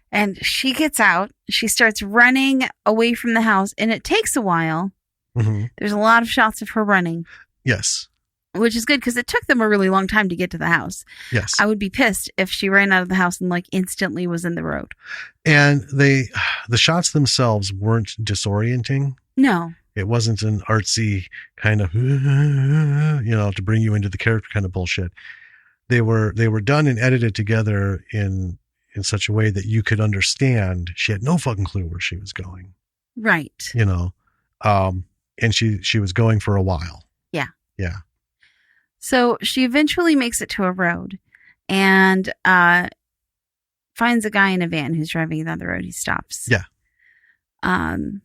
Speaker 2: And she gets out. She starts running away from the house, and it takes a while.
Speaker 1: Mm-hmm.
Speaker 2: There's a lot of shots of her running.
Speaker 1: Yes.
Speaker 2: Which is good because it took them a really long time to get to the house.
Speaker 1: Yes.
Speaker 2: I would be pissed if she ran out of the house and instantly was in the road. And
Speaker 1: the shots themselves weren't disorienting.
Speaker 2: No.
Speaker 1: It wasn't an artsy kind of, to bring you into the character kind of bullshit. They were done and edited together in such a way that you could understand she had no fucking clue where she was going.
Speaker 2: Right.
Speaker 1: And she was going for a while.
Speaker 2: Yeah.
Speaker 1: Yeah.
Speaker 2: So she eventually makes it to a road and finds a guy in a van who's driving down the road. He stops.
Speaker 1: Yeah.
Speaker 2: And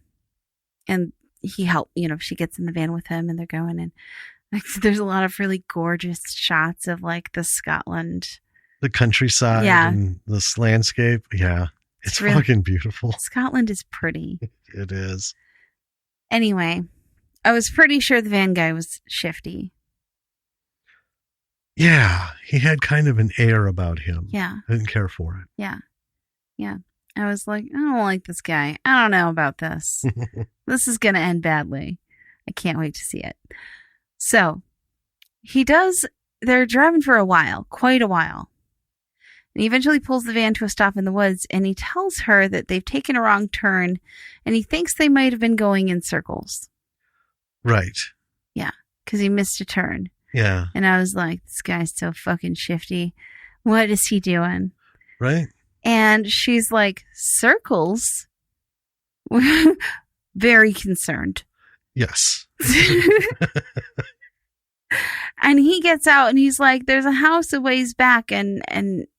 Speaker 2: he helped, she gets in the van with him and they're going, and there's a lot of really gorgeous shots of the Scotland,
Speaker 1: the countryside, and this landscape. Yeah. It's really fucking beautiful.
Speaker 2: Scotland is pretty.
Speaker 1: It is.
Speaker 2: Anyway, I was pretty sure the van guy was shifty.
Speaker 1: Yeah. He had kind of an air about him.
Speaker 2: Yeah.
Speaker 1: I didn't care for it.
Speaker 2: Yeah. Yeah. I was like, I don't like this guy. I don't know about this. This is going to end badly. I can't wait to see it. So they're driving for a while, quite a while. And he eventually pulls the van to a stop in the woods, and he tells her that they've taken a wrong turn, and he thinks they might have been going in circles.
Speaker 1: Right.
Speaker 2: Yeah, because he missed a turn.
Speaker 1: Yeah.
Speaker 2: And I was like, this guy's so fucking shifty. What is he doing?
Speaker 1: Right.
Speaker 2: And she's like, circles? Very concerned.
Speaker 1: Yes.
Speaker 2: And he gets out and he's like, there's a house a ways back and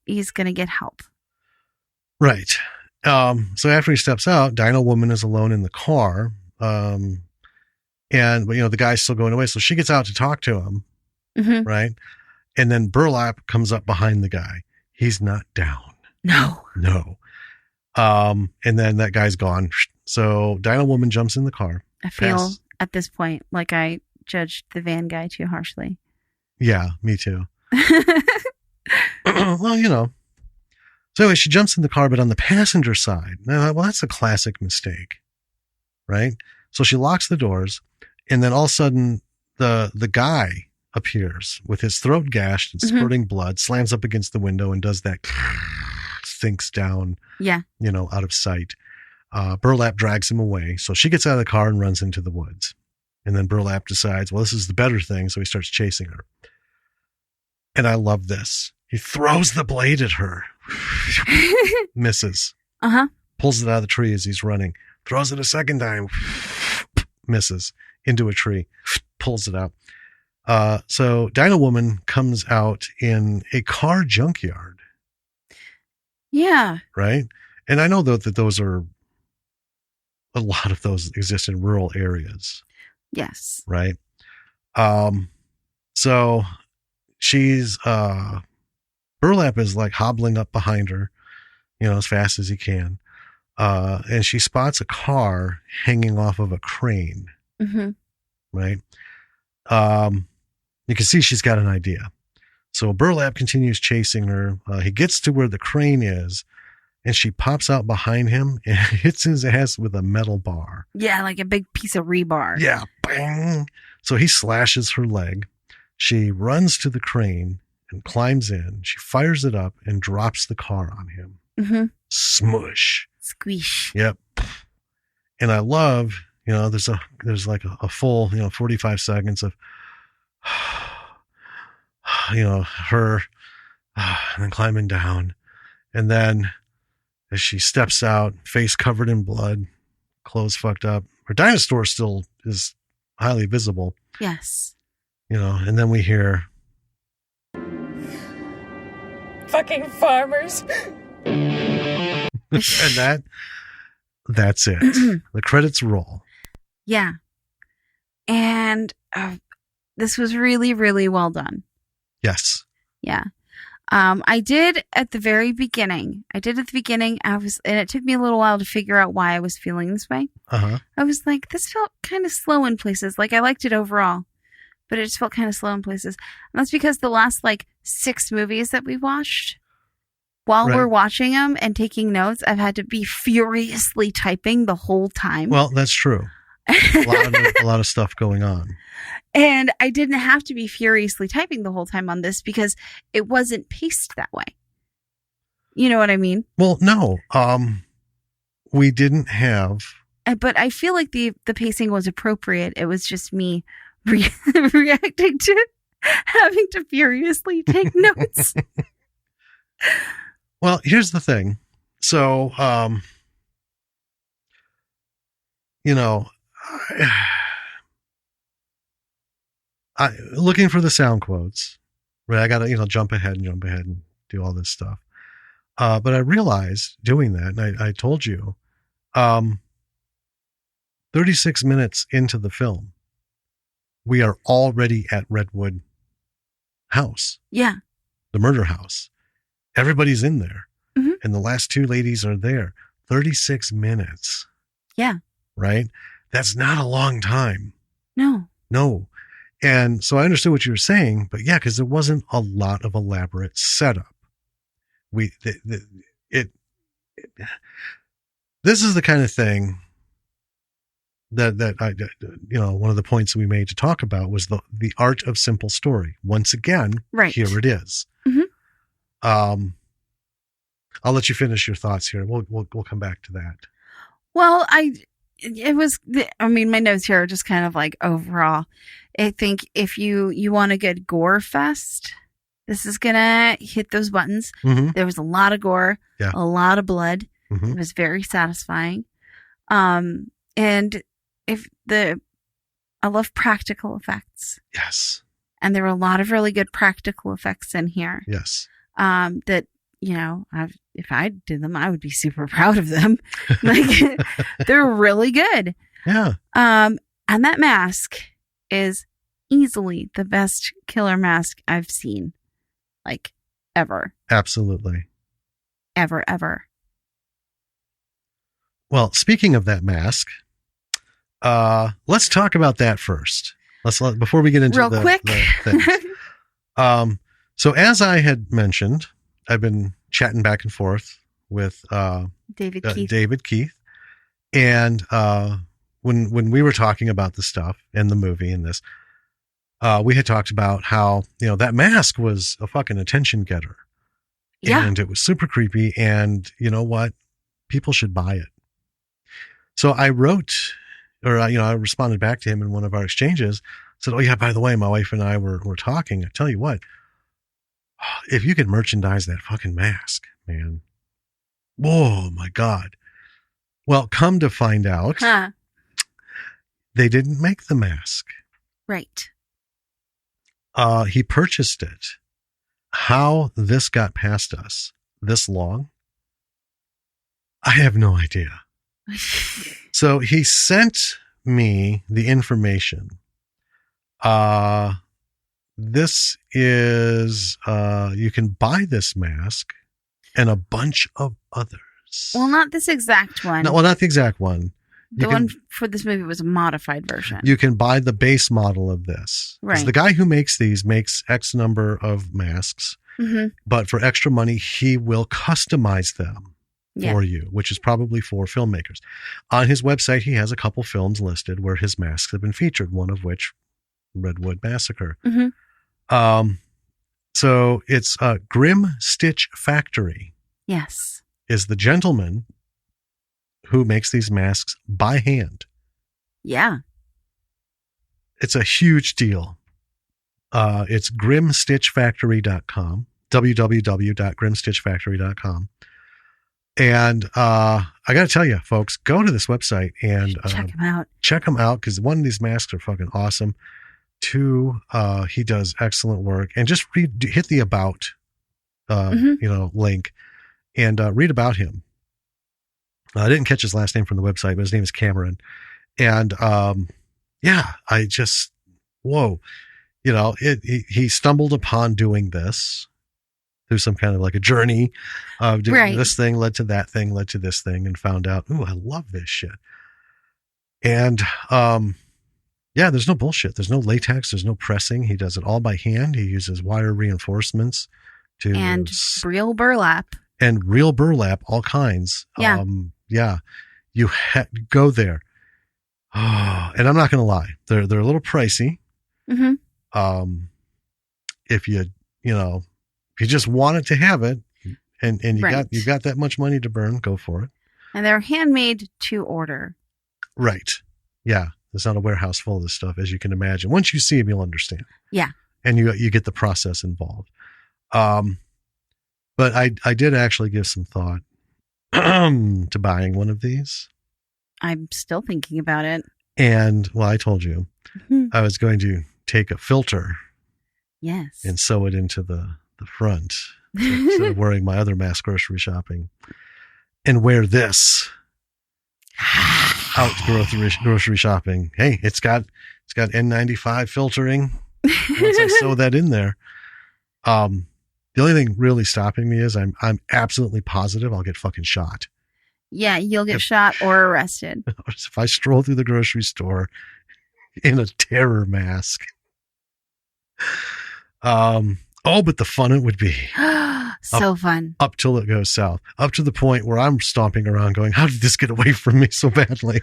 Speaker 2: he's going to get help.
Speaker 1: Right. So after he steps out, Dino Woman is alone in the car. But the guy's still going away. So she gets out to talk to him.
Speaker 2: Mm-hmm.
Speaker 1: Right. And then Burlap comes up behind the guy. He's not down.
Speaker 2: No.
Speaker 1: And then that guy's gone. So Dino Woman jumps in the car.
Speaker 2: I feel at this point like I judged the van guy too harshly.
Speaker 1: Yeah, me too. Well, you know. So anyway, she jumps in the car, but on the passenger side. Now, well, that's a classic mistake, right? So she locks the doors, and then all of a sudden, the guy appears with his throat gashed and spurting blood, slams up against the window and does that sinks down, out of sight. Burlap drags him away. So she gets out of the car and runs into the woods. And then Burlap decides, well, this is the better thing. So he starts chasing her. And I love this. He throws the blade at her. Misses. Pulls it out of the tree as he's running. Throws it a second time. Misses. Into a tree. Pulls it out. So Dino Woman comes out in a car junkyard.
Speaker 2: Yeah. Right?
Speaker 1: And I know that those are, a lot of those exist in rural areas.
Speaker 2: Yes.
Speaker 1: Right? So she's, Burlap is like hobbling up behind her, as fast as he can. And she spots a car hanging off of a crane. Right? You can see she's got an idea. So Burlap continues chasing her. He gets to where the crane is, and she pops out behind him and hits his ass with a metal bar.
Speaker 2: Yeah, like a big piece of rebar.
Speaker 1: Yeah, bang. So he slashes her leg. She runs to the crane and climbs in. She fires it up and drops the car on him. Smush.
Speaker 2: Squish.
Speaker 1: Yep. And I love, there's like a full, 45 seconds of, her and then climbing down. And then as she steps out, face covered in blood, clothes fucked up, her dinosaur still is highly visible.
Speaker 2: Yes.
Speaker 1: And then we hear,
Speaker 3: fucking farmers.
Speaker 1: And that's it. The credits roll.
Speaker 2: Yeah. And this was really, really well done.
Speaker 1: Yes.
Speaker 2: Yeah. I did at the very beginning. And it took me a little while to figure out why I was feeling this way. I was like, this felt kind of slow in places. Like, I liked it overall, but it just felt kind of slow in places. And that's because the last 6 movies that we watched, while we're watching them and taking notes, I've had to be furiously typing the whole time.
Speaker 1: Well, that's true. A lot of stuff going on.
Speaker 2: And I didn't have to be furiously typing the whole time on this because it wasn't paced that way. You know what I mean?
Speaker 1: Well, no. We didn't have.
Speaker 2: But I feel like the pacing was appropriate. It was just me reacting to having to furiously take notes.
Speaker 1: Well, here's the thing. So, looking for the sound quotes, right? I got to, jump ahead and do all this stuff. But I realized doing that, and I told you, 36 minutes into the film, we are already at Redwood House.
Speaker 2: Yeah.
Speaker 1: The murder house. Everybody's in there. And the last 2 ladies are there. 36 minutes.
Speaker 2: Yeah.
Speaker 1: Right? That's not a long time.
Speaker 2: No.
Speaker 1: And so I understood what you were saying, but yeah, because there wasn't a lot of elaborate setup. This is the kind of thing that I, one of the points we made to talk about was the art of simple story. Once again, here it is. I'll let you finish your thoughts here. We'll come back to that.
Speaker 2: Well, my notes here are just kind of like overall. I think if you want a good gore fest, this is gonna hit those buttons. There was a lot of gore, a lot of blood. It was very satisfying. And I love practical effects.
Speaker 1: Yes.
Speaker 2: And there were a lot of really good practical effects in here.
Speaker 1: Yes.
Speaker 2: That, if I did them, I would be super proud of them. They're really good.
Speaker 1: Yeah.
Speaker 2: And that mask is easily the best killer mask I've seen. Ever.
Speaker 1: Absolutely.
Speaker 2: Ever.
Speaker 1: Well, speaking of that mask, let's talk about that first. Before we get into
Speaker 2: Real quick.
Speaker 1: the things. So as I had mentioned, I've been chatting back and forth with
Speaker 2: David Keith.
Speaker 1: And when we were talking about the stuff in the movie and this, we had talked about how, that mask was a fucking attention getter.
Speaker 2: Yeah.
Speaker 1: And it was super creepy. And you know what? People should buy it. So I wrote, or I responded back to him in one of our exchanges, said, oh yeah, by the way, my wife and I were talking. I tell you what, if you could merchandise that fucking mask, man. Oh my God. Well, come to find out, they didn't make the mask.
Speaker 2: Right.
Speaker 1: He purchased it. How this got past us this long, I have no idea. So he sent me the information. This is, you can buy this mask and a bunch of others.
Speaker 2: Well, not this exact one.
Speaker 1: No, well, not the exact one.
Speaker 2: The one for this movie was a modified version.
Speaker 1: You can buy the base model of this.
Speaker 2: Right.
Speaker 1: The guy who makes these makes X number of masks, but for extra money, he will customize them for you, which is probably for filmmakers. On his website, he has a couple films listed where his masks have been featured, one of which, Redwood Massacre. So it's Grim Stitch Factory.
Speaker 2: Yes.
Speaker 1: Is the gentleman who makes these masks by hand.
Speaker 2: Yeah.
Speaker 1: It's a huge deal. It's grimstitchfactory.com, www.grimstitchfactory.com. And I got to tell you, folks, go to this website and
Speaker 2: check him out.
Speaker 1: Check him out because one, these masks are fucking awesome. Two, he does excellent work. And just hit the about, link and read about him. I didn't catch his last name from the website, but his name is Cameron. And I just, whoa, he stumbled upon doing this through some kind of like a journey of doing this thing, led to that thing, led to this thing, and found out, ooh, I love this shit. And there's no bullshit. There's no latex. There's no pressing. He does it all by hand. He uses wire reinforcements
Speaker 2: and real burlap.
Speaker 1: And real burlap, all kinds.
Speaker 2: Yeah.
Speaker 1: You go there. Oh, and I'm not going to lie. They're a little pricey. If you just wanted to have it and you've got that much money to burn, go for it.
Speaker 2: And they're handmade to order.
Speaker 1: Right. Yeah. There's not a warehouse full of this stuff, as you can imagine. Once you see them, you'll understand.
Speaker 2: Yeah.
Speaker 1: And you get the process involved. But I did actually give some thought to buying one of these.
Speaker 2: I'm still thinking about it.
Speaker 1: And, well, I told you I was going to take a filter.
Speaker 2: Yes.
Speaker 1: And sew it into the front instead of wearing my other mask grocery shopping. And wear this out grocery shopping. Hey, it's got N95 filtering. Once I sew that in there. The only thing really stopping me is I'm absolutely positive I'll get fucking shot.
Speaker 2: Yeah, you'll get shot or arrested.
Speaker 1: If I stroll through the grocery store in a terror mask. But the fun it would be.
Speaker 2: Fun.
Speaker 1: Up till it goes south. Up to the point where I'm stomping around going, how did this get away from me so badly?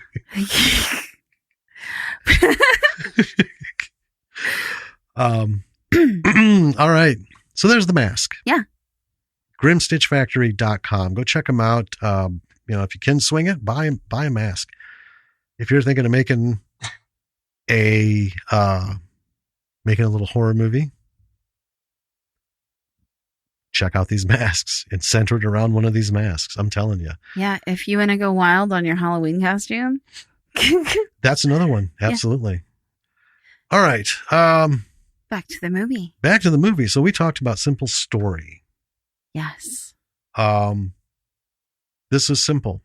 Speaker 1: All right. So there's the mask.
Speaker 2: Yeah.
Speaker 1: Grimstitchfactory.com. Go check them out. If you can swing it, buy a mask. If you're thinking of making a little horror movie, check out these masks and center it around one of these masks. I'm telling you.
Speaker 2: Yeah. If you want to go wild on your Halloween costume.
Speaker 1: That's another one. Absolutely. Yeah. All right.
Speaker 2: Back to the movie.
Speaker 1: So we talked about simple story.
Speaker 2: Yes.
Speaker 1: This is simple.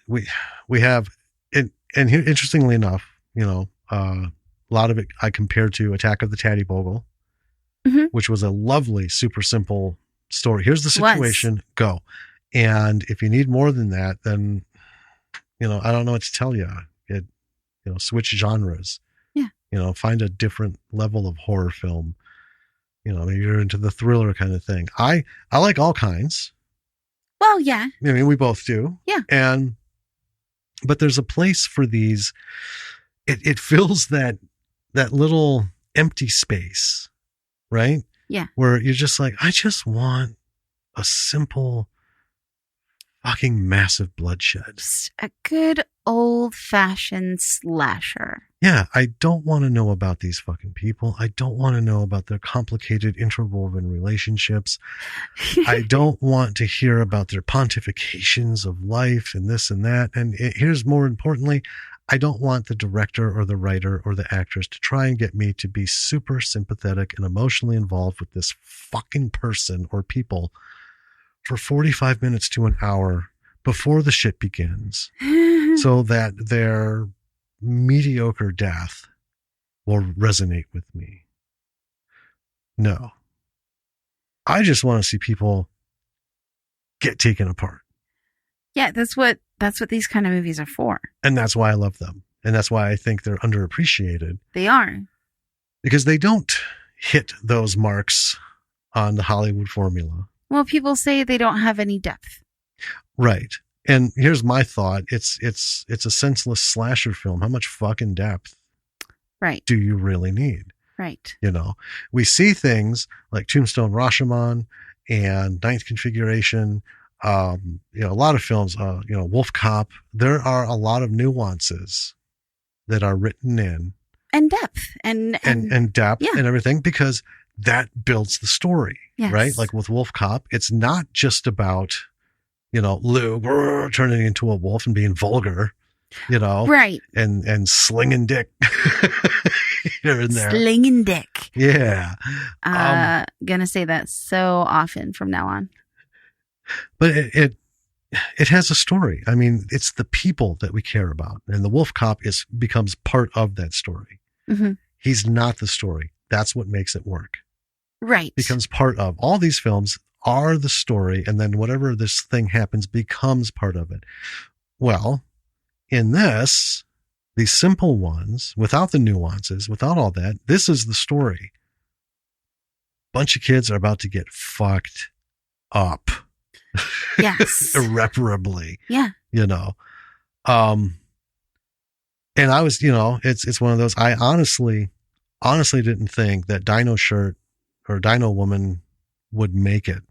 Speaker 1: We have it, and interestingly enough, a lot of it I compared to Attack of the Tatty Bogle, which was a lovely, super simple story. Here's the situation. Go. And if you need more than that, then, I don't know what to tell you. Switch genres.
Speaker 2: Yeah.
Speaker 1: Find a different level of horror film. Maybe you're into the thriller kind of thing. I like all kinds.
Speaker 2: Well, yeah.
Speaker 1: I mean, we both do.
Speaker 2: Yeah.
Speaker 1: But there's a place for these. It fills that little empty space, right?
Speaker 2: Yeah.
Speaker 1: Where you're just like, I just want a simple fucking massive bloodshed.
Speaker 2: Just a good old-fashioned slasher.
Speaker 1: Yeah, I don't want to know about these fucking people. I don't want to know about their complicated interwoven relationships. I don't want to hear about their pontifications of life and this and that. And here's more importantly, I don't want the director or the writer or the actors to try and get me to be super sympathetic and emotionally involved with this fucking person or people for 45 minutes to an hour before the shit begins so that their mediocre death will resonate with me. No. I just want to see people get taken apart.
Speaker 2: Yeah, that's what these kind of movies are for.
Speaker 1: And that's why I love them. And that's why I think they're underappreciated.
Speaker 2: They are.
Speaker 1: Because they don't hit those marks on the Hollywood formula.
Speaker 2: Well, people say they don't have any depth.
Speaker 1: Right. And here's my thought. It's a senseless slasher film. How much fucking depth do you really need?
Speaker 2: Right.
Speaker 1: We see things like Tombstone Rashomon and Ninth Configuration, a lot of films, Wolf Cop. There are a lot of nuances that are written in.
Speaker 2: And depth. And
Speaker 1: depth
Speaker 2: yeah.
Speaker 1: And everything, because that builds the story,
Speaker 2: yes.
Speaker 1: Right? Like with Wolf Cop, it's not just about, Lou turning into a wolf and being vulgar,
Speaker 2: right.
Speaker 1: And slinging dick here and there.
Speaker 2: Slinging dick.
Speaker 1: Yeah.
Speaker 2: Gonna say that so often from now on.
Speaker 1: But it has a story. I mean, it's the people that we care about. And the Wolf Cop becomes part of that story.
Speaker 2: Mm-hmm.
Speaker 1: He's not the story. That's what makes it work.
Speaker 2: Right.
Speaker 1: Becomes part of. All these films are the story, and then whatever this thing happens becomes part of it. Well, in this, these simple ones, without the nuances, without all that, this is the story. Bunch of kids are about to get fucked up.
Speaker 2: Yes.
Speaker 1: Irreparably.
Speaker 2: Yeah.
Speaker 1: And I was, it's one of those, I honestly didn't think that Dino Shirt or Dino Woman would make it.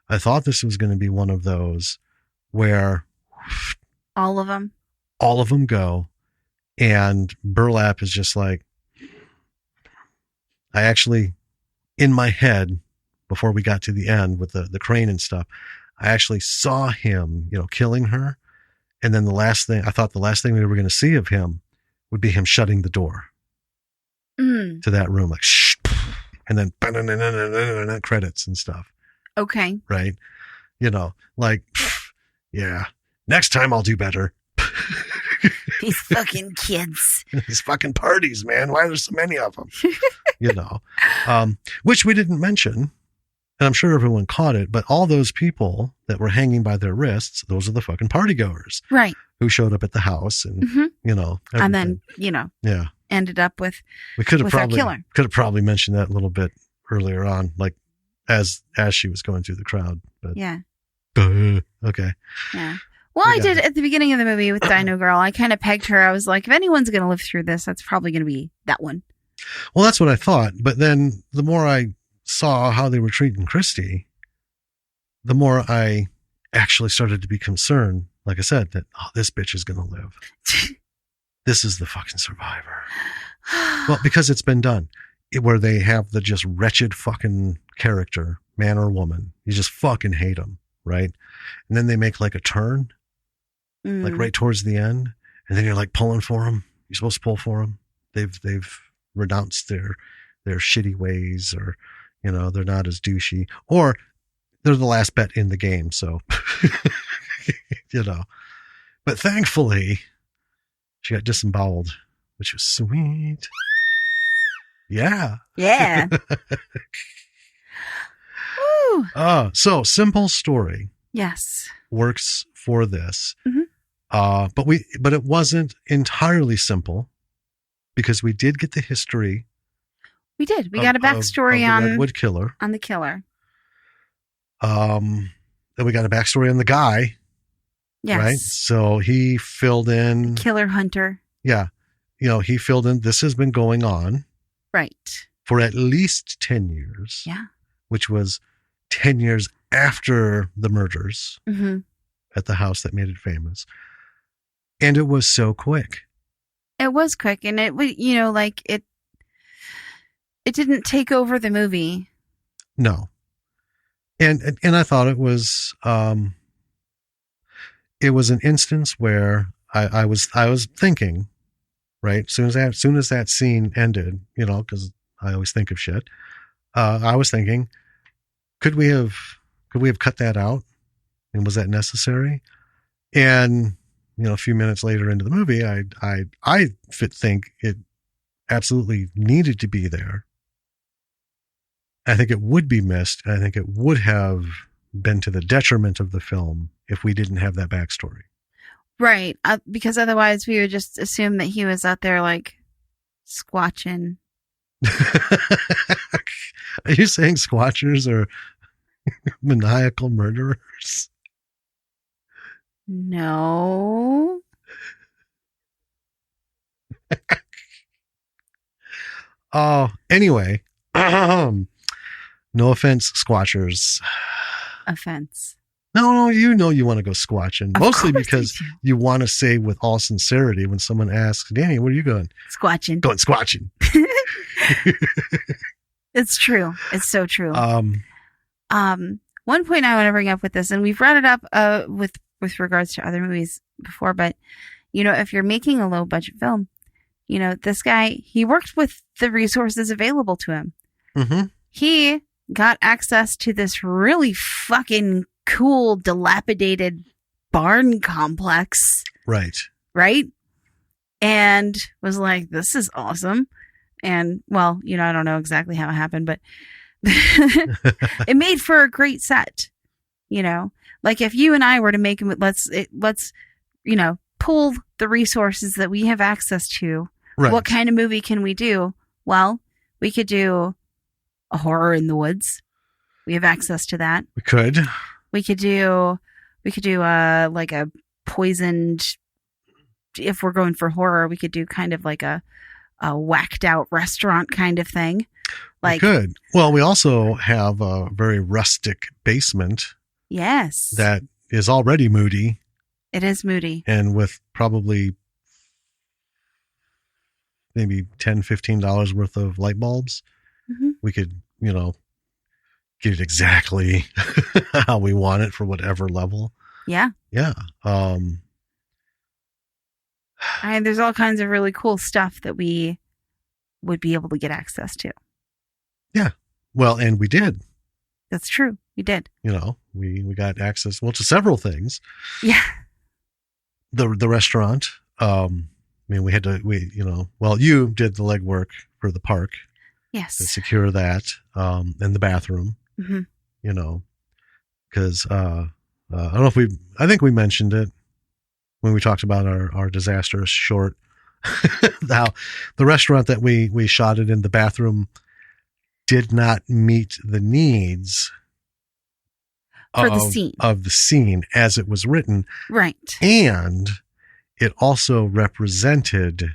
Speaker 1: I thought this was going to be one of those where
Speaker 2: all of them
Speaker 1: go, and Burlap is just like, I actually, in my head, before we got to the end with the crane and stuff, I actually saw him, killing her. And then the last thing we were going to see of him would be him shutting the door to that room, like, shh, and then credits and stuff.
Speaker 2: Okay.
Speaker 1: Right. Like, yeah, next time I'll do better.
Speaker 2: These fucking kids.
Speaker 1: These fucking parties, man. Why are there so many of them? Which we didn't mention, and I'm sure everyone caught it, but all those people that were hanging by their wrists, those are the fucking party goers.
Speaker 2: Right.
Speaker 1: Who showed up at the house and, everything.
Speaker 2: And then,
Speaker 1: yeah,
Speaker 2: ended up with
Speaker 1: we could have
Speaker 2: killer.
Speaker 1: Mentioned that a little bit earlier on, like as she was going through the crowd. But
Speaker 2: yeah.
Speaker 1: Okay.
Speaker 2: Yeah. Well, I did at the beginning of the movie with Dino Girl. I kind of pegged her. I was like, if anyone's going to live through this, that's probably going to be that one.
Speaker 1: Well, that's what I thought. But then the more I saw how they were treating Christy, the more I actually started to be concerned, like I said, that this bitch is going to live. This is the fucking survivor. Well, because it's been done. Where they have the just wretched fucking character, man or woman. You just fucking hate them, right? And then they make like a turn, like right towards the end. And then you're like pulling for them. You're supposed to pull for them. They've renounced their shitty ways, or, they're not as douchey, or they're the last bet in the game. So, but thankfully she got disemboweled, which was sweet. Yeah.
Speaker 2: Yeah. Woo.
Speaker 1: So simple story.
Speaker 2: Yes.
Speaker 1: works for this.
Speaker 2: Mhm.
Speaker 1: But it wasn't entirely simple because we did get the history.
Speaker 2: We did. We got a backstory
Speaker 1: of the
Speaker 2: on
Speaker 1: Redwood Killer.
Speaker 2: on the killer.
Speaker 1: Then we got a backstory on the guy.
Speaker 2: Yes.
Speaker 1: Right. So he filled in.
Speaker 2: Killer hunter.
Speaker 1: Yeah. He filled in. This has been going on.
Speaker 2: Right.
Speaker 1: For at least 10 years.
Speaker 2: Yeah.
Speaker 1: Which was 10 years after the murders at the house that made it famous. And it was so quick.
Speaker 2: It was quick. And it was, it didn't take over the movie.
Speaker 1: No. And I thought it was an instance where I was thinking, right? As soon as that scene ended, because I always think of shit. I was thinking, could we have cut that out? And was that necessary? And a few minutes later into the movie, I think it absolutely needed to be there. I think it would be missed. I think it would have been to the detriment of the film if we didn't have that backstory.
Speaker 2: Right. Because otherwise we would just assume that he was out there like squatching.
Speaker 1: Are you saying squatchers are maniacal murderers?
Speaker 2: No.
Speaker 1: Oh, anyway. No offense, squatchers.
Speaker 2: Offense.
Speaker 1: No, you want to go squatching. Mostly because
Speaker 2: I do.
Speaker 1: you want to say with all sincerity when someone asks, Danny, where are you going?
Speaker 2: Squatching.
Speaker 1: Going squatching.
Speaker 2: It's true. It's so true. One point I want to bring up with this, and we've brought it up with regards to other movies before, but if you're making a low budget film, this guy, he worked with the resources available to him.
Speaker 1: Mm-hmm.
Speaker 2: He got access to this really fucking cool, dilapidated barn complex.
Speaker 1: Right.
Speaker 2: Right? And was like, this is awesome. And, well, I don't know exactly how it happened, but it made for a great set. Like if you and I were to make them, let's pull the resources that we have access to.
Speaker 1: Right.
Speaker 2: What kind of movie can we do? Well, we could do a horror in the woods. We have access to that.
Speaker 1: We could do like a poisoned, if we're going for horror, we could do kind of like a whacked out restaurant kind of thing. Like, we could. Well, we also have a very rustic basement.
Speaker 2: Yes.
Speaker 1: That is already moody.
Speaker 2: It is moody.
Speaker 1: And with probably maybe $10, $15 worth of light bulbs, we could, get it exactly how we want it for whatever level.
Speaker 2: Yeah.
Speaker 1: Yeah.
Speaker 2: There's all kinds of really cool stuff that we would be able to get access to.
Speaker 1: Yeah. Well, and we did.
Speaker 2: That's true. We did.
Speaker 1: We got access, to several things.
Speaker 2: Yeah.
Speaker 1: The restaurant, we had to, you did the legwork for the park.
Speaker 2: Yes.
Speaker 1: To secure that, and the bathroom, because, I don't know if I think we mentioned it when we talked about our disastrous short, how the restaurant that we shot it in, the bathroom did not meet the needs
Speaker 2: for
Speaker 1: the scene as it was written.
Speaker 2: Right.
Speaker 1: And it also represented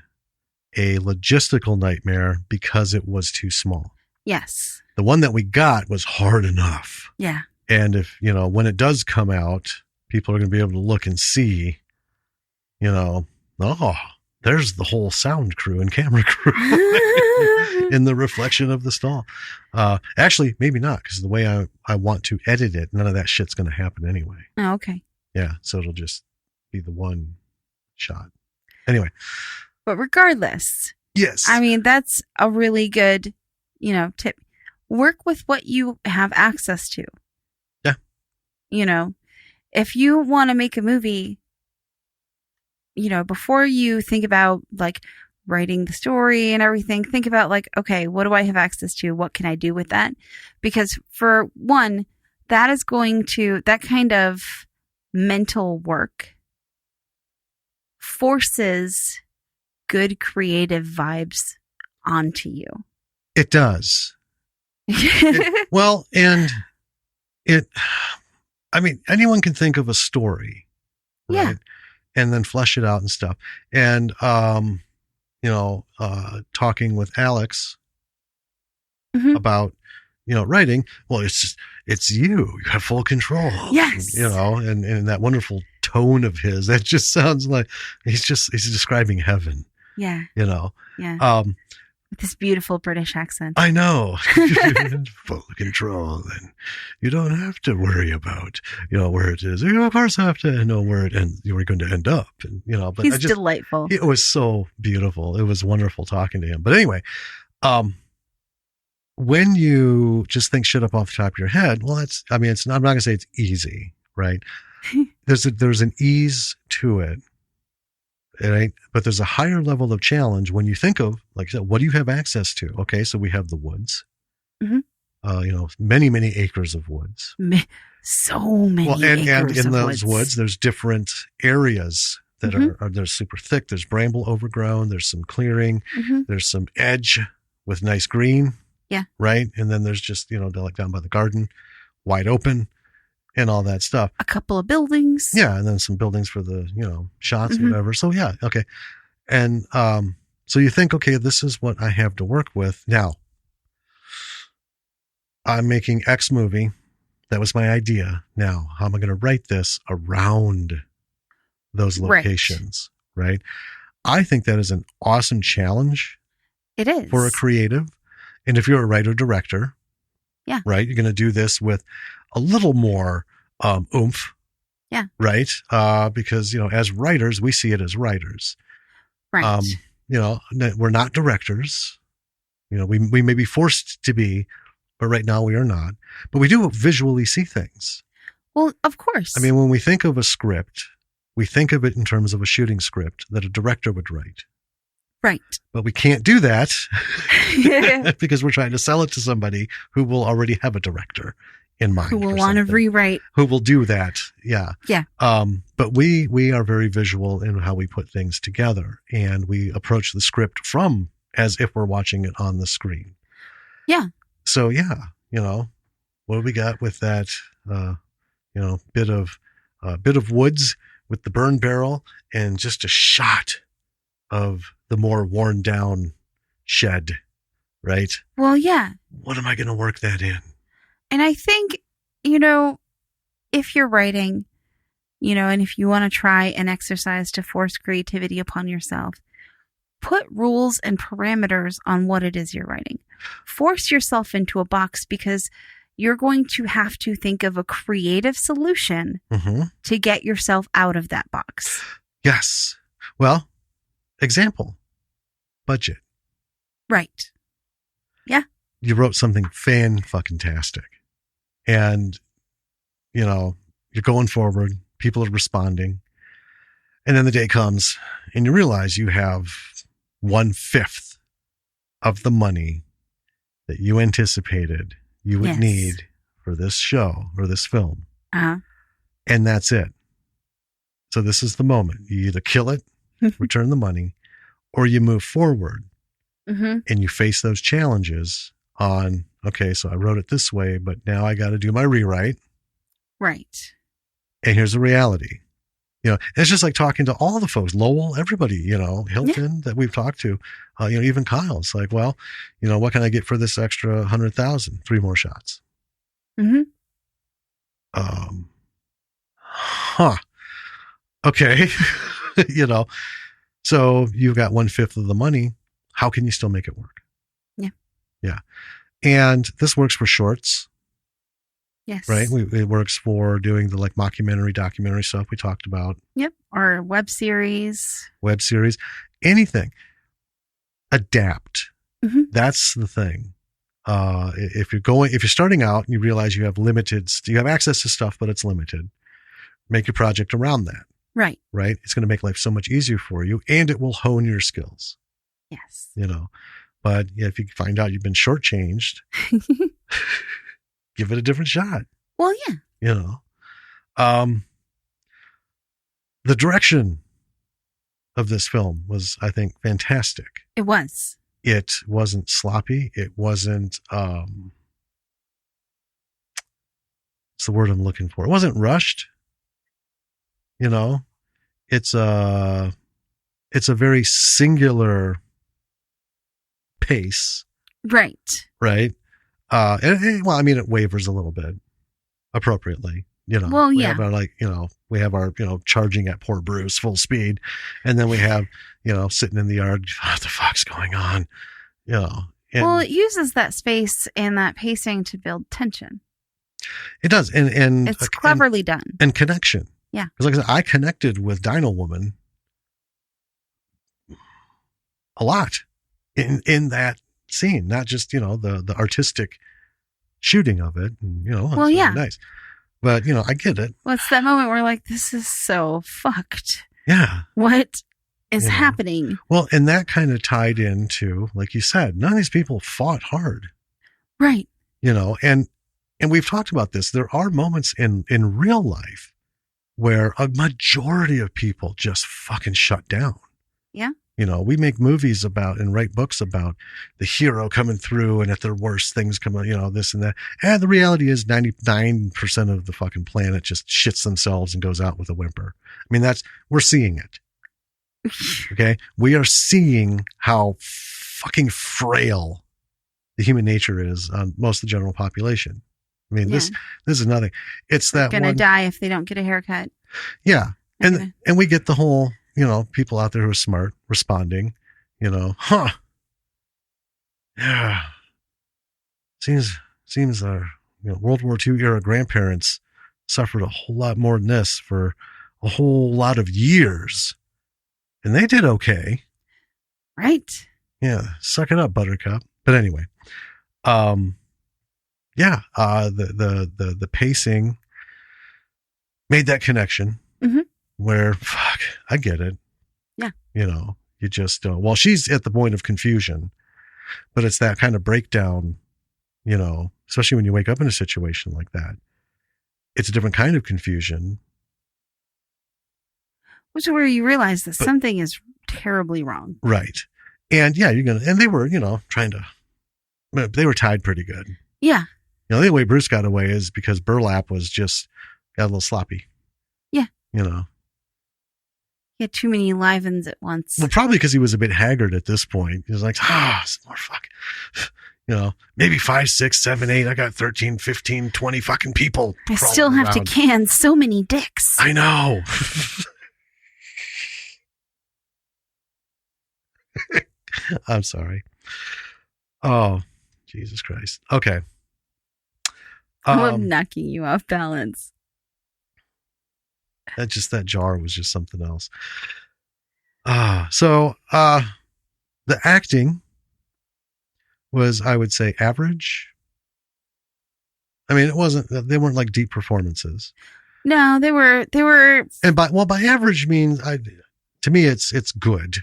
Speaker 1: a logistical nightmare because it was too small.
Speaker 2: Yes.
Speaker 1: The one that we got was hard enough.
Speaker 2: Yeah.
Speaker 1: And if, when it does come out, people are going to be able to look and see, there's the whole sound crew and camera crew in the reflection of the stall. Actually, maybe not, because the way I want to edit it, none of that shit's going to happen anyway.
Speaker 2: Oh, okay.
Speaker 1: Yeah. So it'll just be the one shot. Anyway.
Speaker 2: But regardless.
Speaker 1: Yes.
Speaker 2: That's a really good, tip. Work with what you have access to.
Speaker 1: Yeah.
Speaker 2: If you want to make a movie, before you think about like writing the story and everything, think about like, okay, what do I have access to? What can I do with that? Because for one, that kind of mental work forces good creative vibes onto you.
Speaker 1: It does. Anyone can think of a story, right?
Speaker 2: Yeah.
Speaker 1: And then flesh it out and stuff. And, talking with Alex about, writing, well, it's you have full control.
Speaker 2: Yes.
Speaker 1: And that wonderful tone of his, that just sounds like he's describing heaven.
Speaker 2: Yeah.
Speaker 1: Yeah.
Speaker 2: With this beautiful British accent.
Speaker 1: I know. Full control. And you don't have to worry about, where it is. You, of course, have to know where you're going to end up. And, but
Speaker 2: he's delightful.
Speaker 1: It was so beautiful. It was wonderful talking to him. But anyway, when you just think shit up off the top of your head, well, I'm not going to say it's easy, right? There's an ease to it. Right? But there's a higher level of challenge when you think of, like I said, what do you have access to? Okay, so we have the woods. Many, many acres of woods.
Speaker 2: So many acres
Speaker 1: and in
Speaker 2: of
Speaker 1: those woods, there's different areas that they're super thick. There's bramble overgrown. There's some clearing. There's some edge with nice green.
Speaker 2: Yeah.
Speaker 1: Right? And then there's just, like down by the garden, wide open. And all that stuff.
Speaker 2: A couple of buildings.
Speaker 1: Yeah, and then some buildings for the, shots, whatever. So yeah, okay. And so you think, okay, this is what I have to work with. Now, I'm making X movie. That was my idea. Now, how am I going to write this around those locations? Right? I think that is an awesome challenge.
Speaker 2: It is.
Speaker 1: For a creative. And if you're a writer-director, right, you're going to do this with a little more oomph.
Speaker 2: Yeah.
Speaker 1: Right? Because, as writers, we see it as writers.
Speaker 2: Right.
Speaker 1: We're not directors. We may be forced to be, but right now we are not. But we do visually see things.
Speaker 2: Well, of course.
Speaker 1: I mean, when we think of a script, we think of it in terms of a shooting script that a director would write.
Speaker 2: Right.
Speaker 1: But we can't do that because we're trying to sell it to somebody who will already have a director in mind.
Speaker 2: Who will want to rewrite.
Speaker 1: Who will do that. Yeah.
Speaker 2: Yeah.
Speaker 1: But we are very visual in how we put things together, and we approach the script as if we're watching it on the screen.
Speaker 2: Yeah.
Speaker 1: So yeah, what do we got with that, bit of woods with the burn barrel and just a shot of the more worn down shed, right?
Speaker 2: Well, yeah.
Speaker 1: What am I going to work that in?
Speaker 2: And I think, if you're writing, and if you want to try an exercise to force creativity upon yourself, put rules and parameters on what it is you're writing. Force yourself into a box because you're going to have to think of a creative solution to get yourself out of that box.
Speaker 1: Yes. Well, example, budget.
Speaker 2: Right. Yeah.
Speaker 1: You wrote something fan-fucking-tastic. And, you're going forward. People are responding. And then the day comes and you realize you have 1/5 of the money that you anticipated you would need for this show or this film.
Speaker 2: Uh-huh.
Speaker 1: And that's it. So this is the moment. You either kill it, return the money, or you move forward and you face those challenges on, okay, so I wrote it this way, but now I got to do my rewrite.
Speaker 2: Right.
Speaker 1: And here's the reality. It's just like talking to all the folks, Lowell, everybody, Hilton that we've talked to, even Kyle. It's like, well, what can I get for this extra 100,000? 3 more shots. Okay. So you've got 1/5 of the money. How can you still make it work?
Speaker 2: Yeah.
Speaker 1: Yeah. And this works for shorts.
Speaker 2: Yes.
Speaker 1: Right. It works for doing the mockumentary, documentary stuff we talked about.
Speaker 2: Yep. Or web series,
Speaker 1: anything. Adapt. That's the thing. If you're starting out and you realize you have access to stuff, but it's limited, make your project around that.
Speaker 2: Right.
Speaker 1: Right. It's going to make life so much easier for you, and it will hone your skills.
Speaker 2: Yes.
Speaker 1: But if you find out you've been shortchanged, give it a different shot.
Speaker 2: Well, yeah.
Speaker 1: You know, the direction of this film was, I think, fantastic.
Speaker 2: It was.
Speaker 1: It wasn't sloppy. It wasn't, what's the word I'm looking for? It wasn't rushed. You know, it's a very singular pace.
Speaker 2: Right.
Speaker 1: Right. Well, I mean, it wavers a little bit appropriately. You know,
Speaker 2: well,
Speaker 1: we
Speaker 2: yeah.
Speaker 1: have our, we have our, charging at poor Bruce full speed. And then we have, sitting in the yard, what the fuck's going on? And
Speaker 2: well, it uses that space and that pacing to build tension.
Speaker 1: It does. And
Speaker 2: it's cleverly done. And
Speaker 1: connection.
Speaker 2: Yeah.
Speaker 1: Because like I said, I connected with Dino Woman a lot in that scene, not just, the artistic shooting of it. And,
Speaker 2: well, yeah.
Speaker 1: Really nice. But, I get it.
Speaker 2: Well, it's that moment where like, this is so fucked.
Speaker 1: Yeah.
Speaker 2: What is happening?
Speaker 1: Well, and that kind of tied into, like you said, none of these people fought hard.
Speaker 2: Right.
Speaker 1: And we've talked about this. There are moments in real life where a majority of people just fucking shut down.
Speaker 2: Yeah.
Speaker 1: We make movies about and write books about the hero coming through and at their worst things come out, this and that. And the reality is 99% of the fucking planet just shits themselves and goes out with a whimper. I mean, we're seeing it. Okay. We are seeing how fucking frail the human nature is on most of the general population. I mean, this is nothing. It's that
Speaker 2: going to die if they don't get a haircut.
Speaker 1: Yeah. And we get the whole, people out there who are smart responding, yeah. Seems our, World War II era grandparents suffered a whole lot more than this for a whole lot of years. And they did okay.
Speaker 2: Right.
Speaker 1: Yeah. Suck it up, Buttercup. But anyway, the pacing made that connection where, fuck, I get it.
Speaker 2: Yeah.
Speaker 1: You just, well, she's at the point of confusion, but it's that kind of breakdown, especially when you wake up in a situation like that. It's a different kind of confusion.
Speaker 2: Which is where you realize that something is terribly wrong.
Speaker 1: Right. And yeah, and they were, they were tied pretty good.
Speaker 2: Yeah.
Speaker 1: The only way Bruce got away is because Burlap got a little sloppy.
Speaker 2: Yeah.
Speaker 1: He
Speaker 2: had too many live-ins at once.
Speaker 1: Well, probably because he was a bit haggard at this point. He was like, some more fuck. Maybe 5, 6, 7, 8. I got 13, 15, 20 fucking people.
Speaker 2: I still have to can so many dicks.
Speaker 1: I know. I'm sorry. Oh, Jesus Christ. Okay.
Speaker 2: I'm knocking you off balance.
Speaker 1: That jar was just something else. So the acting was, I would say, average. I mean, they weren't like deep performances.
Speaker 2: No, they were.
Speaker 1: And by average means, to me, it's good.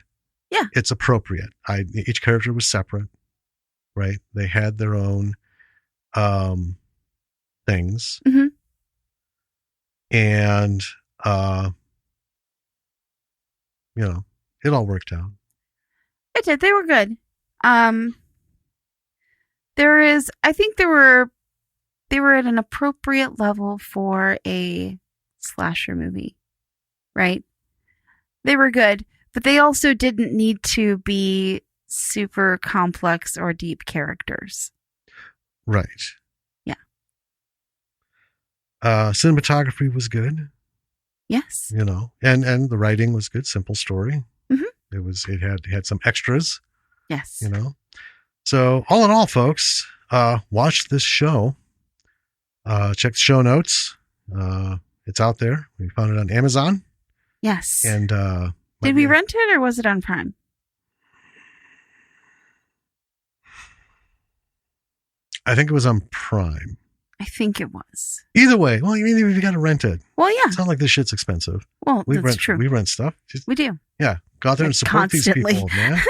Speaker 2: Yeah.
Speaker 1: It's appropriate. Each character was separate, right? They had their own things.
Speaker 2: Mm-hmm.
Speaker 1: And it all worked out.
Speaker 2: It did. They were good. I think they were at an appropriate level for a slasher movie, right? They were good, but they also didn't need to be super complex or deep characters.
Speaker 1: Right.
Speaker 2: Yeah.
Speaker 1: Cinematography was good.
Speaker 2: Yes.
Speaker 1: And the writing was good. Simple story.
Speaker 2: Mm-hmm.
Speaker 1: It had some extras.
Speaker 2: Yes.
Speaker 1: So all in all, folks, watch this show. Check the show notes. It's out there. We found it on Amazon.
Speaker 2: Yes.
Speaker 1: And
Speaker 2: did we rent it or was it on Prime?
Speaker 1: I think it was on Prime.
Speaker 2: I think it was.
Speaker 1: Either way, well, even if you got to rent it.
Speaker 2: Well, yeah.
Speaker 1: It's not like this shit's expensive.
Speaker 2: Well, that's true.
Speaker 1: We rent stuff.
Speaker 2: We do.
Speaker 1: Yeah. Go out there and support
Speaker 2: constantly.
Speaker 1: These people, man.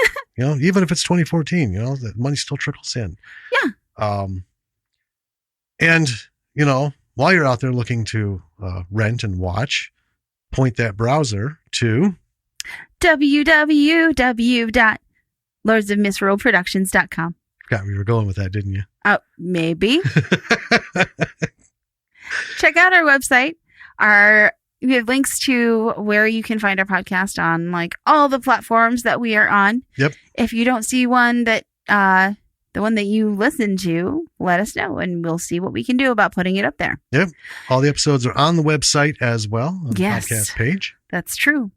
Speaker 1: Even if it's 2014, the money still trickles in.
Speaker 2: Yeah.
Speaker 1: And, while you're out there looking to rent and watch, point that browser to
Speaker 2: www.lordsofmisrule.productions.com.
Speaker 1: Forgot where you were going with that, didn't you?
Speaker 2: Maybe. Check out our website. We have links to where you can find our podcast on like all the platforms that we are on.
Speaker 1: Yep.
Speaker 2: If you don't see one that the one that you listen to, let us know and we'll see what we can do about putting it up there.
Speaker 1: Yep. All the episodes are on the website as well, on the
Speaker 2: Yes.
Speaker 1: podcast page.
Speaker 2: That's true.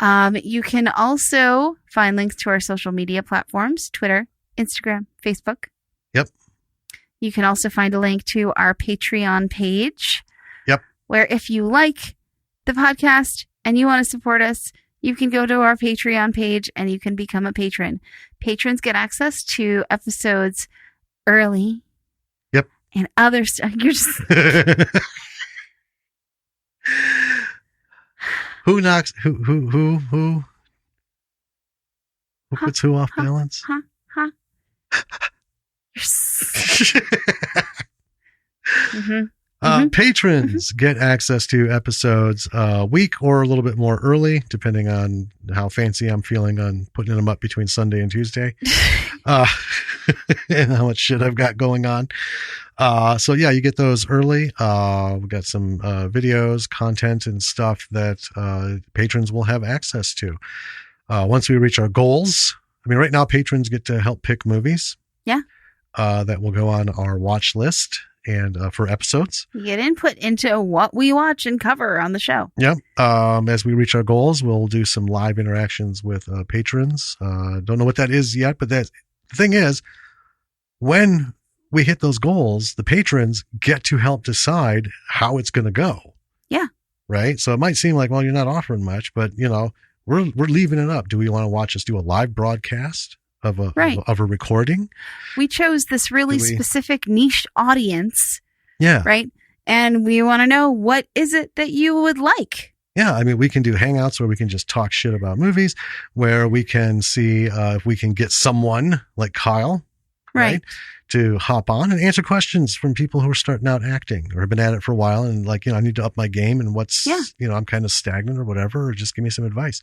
Speaker 2: You can also find links to our social media platforms, Twitter, Instagram, Facebook.
Speaker 1: Yep.
Speaker 2: You can also find a link to our Patreon page.
Speaker 1: Yep.
Speaker 2: Where if you like the podcast and you want to support us, you can go to our Patreon page and you can become a patron. Patrons get access to episodes early.
Speaker 1: Yep.
Speaker 2: And other stuff. You're just...
Speaker 1: Who puts who off balance? Patrons get access to episodes a week or a little bit more early, depending on how fancy I'm feeling on putting them up between Sunday and Tuesday, and how much shit I've got going on. So yeah, you get those early. We got some videos, content, and stuff that patrons will have access to. Once we reach our goals, I mean, right now patrons get to help pick movies.
Speaker 2: Yeah.
Speaker 1: That will go on our watch list and for episodes.
Speaker 2: You get input into what we watch and cover on the show.
Speaker 1: Yep. As we reach our goals, we'll do some live interactions with patrons. Don't know what that is yet, but the thing is, when we hit those goals, the patrons get to help decide how it's going to go.
Speaker 2: Yeah.
Speaker 1: Right. So it might seem like, well, you're not offering much, but you know, we're leaving it up. Do we want to watch us do a live broadcast of a recording?
Speaker 2: We chose this really specific niche audience.
Speaker 1: Yeah.
Speaker 2: Right. And we want to know, what is it that you would like?
Speaker 1: Yeah. I mean, we can do hangouts where we can just talk shit about movies, where we can see if we can get someone like Kyle, right, to hop on and answer questions from people who are starting out acting or have been at it for a while. And like, you know, I need to up my game and you know, I'm kind of stagnant or whatever, or just give me some advice.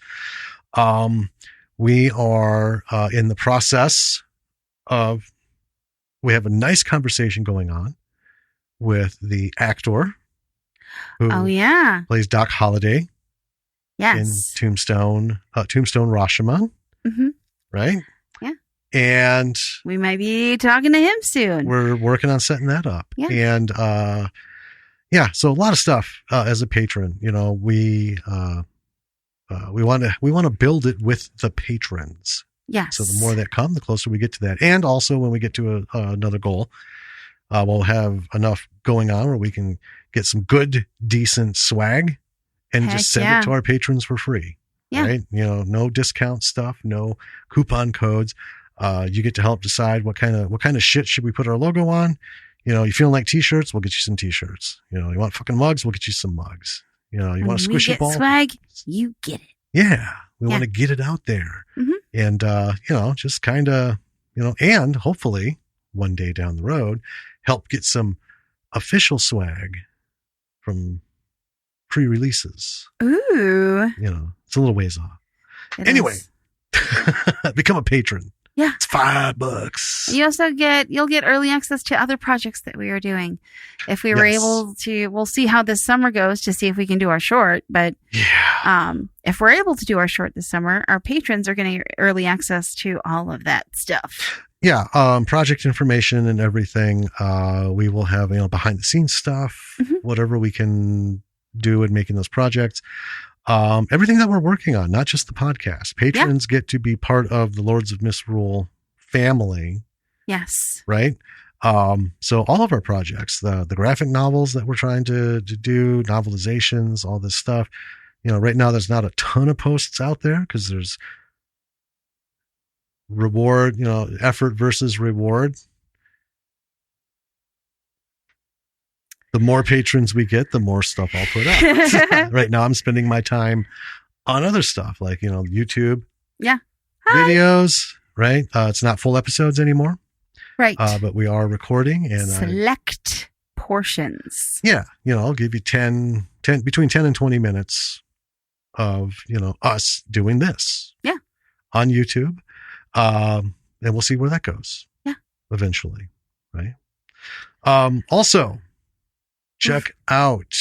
Speaker 1: We are in the process of, we have a nice conversation going on with the actor who plays Doc Holliday in Tombstone Rashomon.
Speaker 2: Mm-hmm.
Speaker 1: Right?
Speaker 2: Yeah.
Speaker 1: And
Speaker 2: we might be talking to him soon.
Speaker 1: We're working on setting that up.
Speaker 2: Yeah.
Speaker 1: And so a lot of stuff as a patron. You know, we want to build it with the patrons.
Speaker 2: Yes.
Speaker 1: So the more that come, the closer we get to that. And also when we get to another goal, we'll have enough going on where we can get some good, decent swag and just send it to our patrons for free.
Speaker 2: Yeah.
Speaker 1: Right? You know, no discount stuff, no coupon codes. You get to help decide what kind of shit should we put our logo on. You know, you feeling like t-shirts, we'll get you some t-shirts. You know, you want fucking mugs, we'll get you some mugs. You know, you want a squishy ball
Speaker 2: swag, you get it.
Speaker 1: Yeah. We want to get it out there.
Speaker 2: Mm-hmm.
Speaker 1: And, you know, just kind of, you know, and hopefully one day down the road, help get some official swag from pre-releases.
Speaker 2: Ooh.
Speaker 1: You know, it's a little ways off. Anyway, become a patron.
Speaker 2: Yeah.
Speaker 1: It's $5.
Speaker 2: You also you'll get early access to other projects that we are doing. If we were able to, we'll see how this summer goes to see if we can do our short. But if we're able to do our short this summer, our patrons are going to get early access to all of that stuff.
Speaker 1: Yeah. Project information and everything. We will have, you know, behind the scenes stuff, whatever we can do in making those projects. Everything that we're working on, not just the podcast. Patrons get to be part of the Lords of Misrule family.
Speaker 2: Yes.
Speaker 1: Right? So all of our projects, the graphic novels that we're trying to do, novelizations, all this stuff. You know, right now there's not a ton of posts out there because there's reward, you know, effort versus reward. The more patrons we get, the more stuff I'll put up. Right now I'm spending my time on other stuff like, you know, YouTube videos, right? It's not full episodes anymore.
Speaker 2: Right.
Speaker 1: But we are recording and
Speaker 2: select portions.
Speaker 1: Yeah. I'll give you 10, between 10 and 20 minutes of, us doing this.
Speaker 2: Yeah.
Speaker 1: On YouTube. And we'll see where that goes.
Speaker 2: Yeah.
Speaker 1: Eventually. Right. Also, check out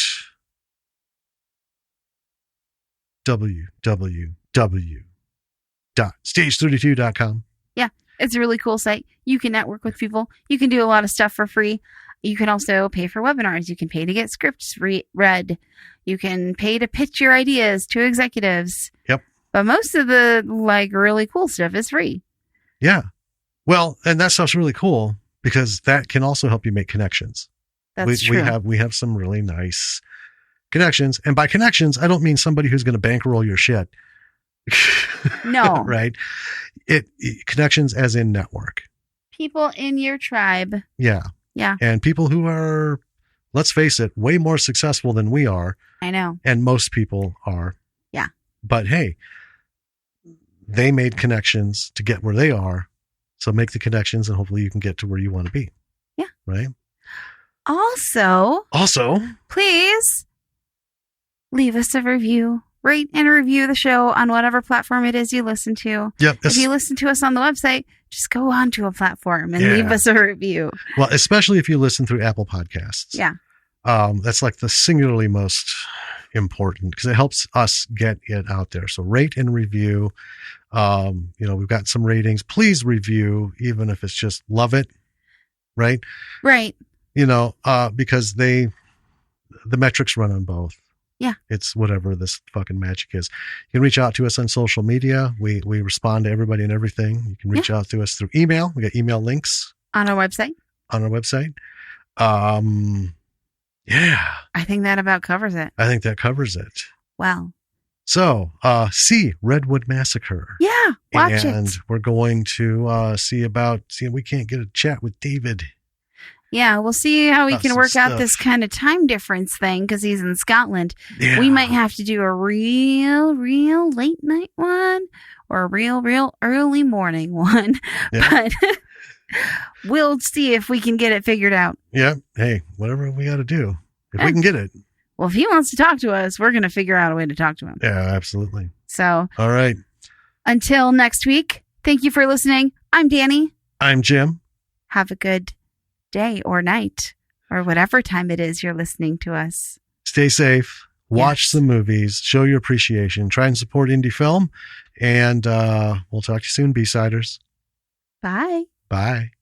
Speaker 1: www.stage32.com.
Speaker 2: Yeah. It's a really cool site. You can network with people. You can do a lot of stuff for free. You can also pay for webinars. You can pay to get scripts read. You can pay to pitch your ideas to executives.
Speaker 1: Yep.
Speaker 2: But most of the really cool stuff is free.
Speaker 1: Yeah. Well, and that stuff's really cool because that can also help you make connections.
Speaker 2: That's true.
Speaker 1: We have some really nice connections. And by connections, I don't mean somebody who's going to bankroll your shit.
Speaker 2: No.
Speaker 1: Right. Connections as in network.
Speaker 2: People in your tribe.
Speaker 1: Yeah.
Speaker 2: Yeah.
Speaker 1: And people who are, let's face it, way more successful than we are.
Speaker 2: I know.
Speaker 1: And most people are.
Speaker 2: Yeah.
Speaker 1: But hey, they made connections to get where they are. So make the connections and hopefully you can get to where you want to be.
Speaker 2: Yeah.
Speaker 1: Right.
Speaker 2: Also, please leave us a review. Rate and review the show on whatever platform it is you listen to.
Speaker 1: Yep.
Speaker 2: If you listen to us on the website, just go on to a platform and leave us a review.
Speaker 1: Well, especially if you listen through Apple Podcasts.
Speaker 2: Yeah.
Speaker 1: That's like the singularly most important because it helps us get it out there. So rate and review. We've got some ratings. Please review, even if it's just love it. Right.
Speaker 2: Right.
Speaker 1: Because the metrics run on both.
Speaker 2: Yeah.
Speaker 1: It's whatever this fucking magic is. You can reach out to us on social media. We respond to everybody and everything. You can reach out to us through email. We got email links
Speaker 2: on our website.
Speaker 1: Yeah.
Speaker 2: I think that about covers it.
Speaker 1: I think that covers it.
Speaker 2: Wow.
Speaker 1: So, see Redwood Massacre.
Speaker 2: Yeah. Watch it.
Speaker 1: And we're going to see if we can't get a chat with David.
Speaker 2: Yeah, we'll see how we can work out this kind of time difference thing because he's in Scotland.
Speaker 1: Yeah.
Speaker 2: We might have to do a real late night one or a real early morning one. Yeah. But we'll see if we can get it figured out.
Speaker 1: Yeah. Hey, whatever we got to do. If we can get it.
Speaker 2: Well, if he wants to talk to us, we're going to figure out a way to talk to him.
Speaker 1: Yeah, absolutely.
Speaker 2: So.
Speaker 1: All right.
Speaker 2: Until next week, thank you for listening. I'm Danny.
Speaker 1: I'm Jim.
Speaker 2: Have a good day or night or whatever time it is you're listening to us.
Speaker 1: Stay safe. Watch some movies. Show your appreciation. Try and support indie film. And we'll talk to you soon, B-Siders.
Speaker 2: Bye.
Speaker 1: Bye.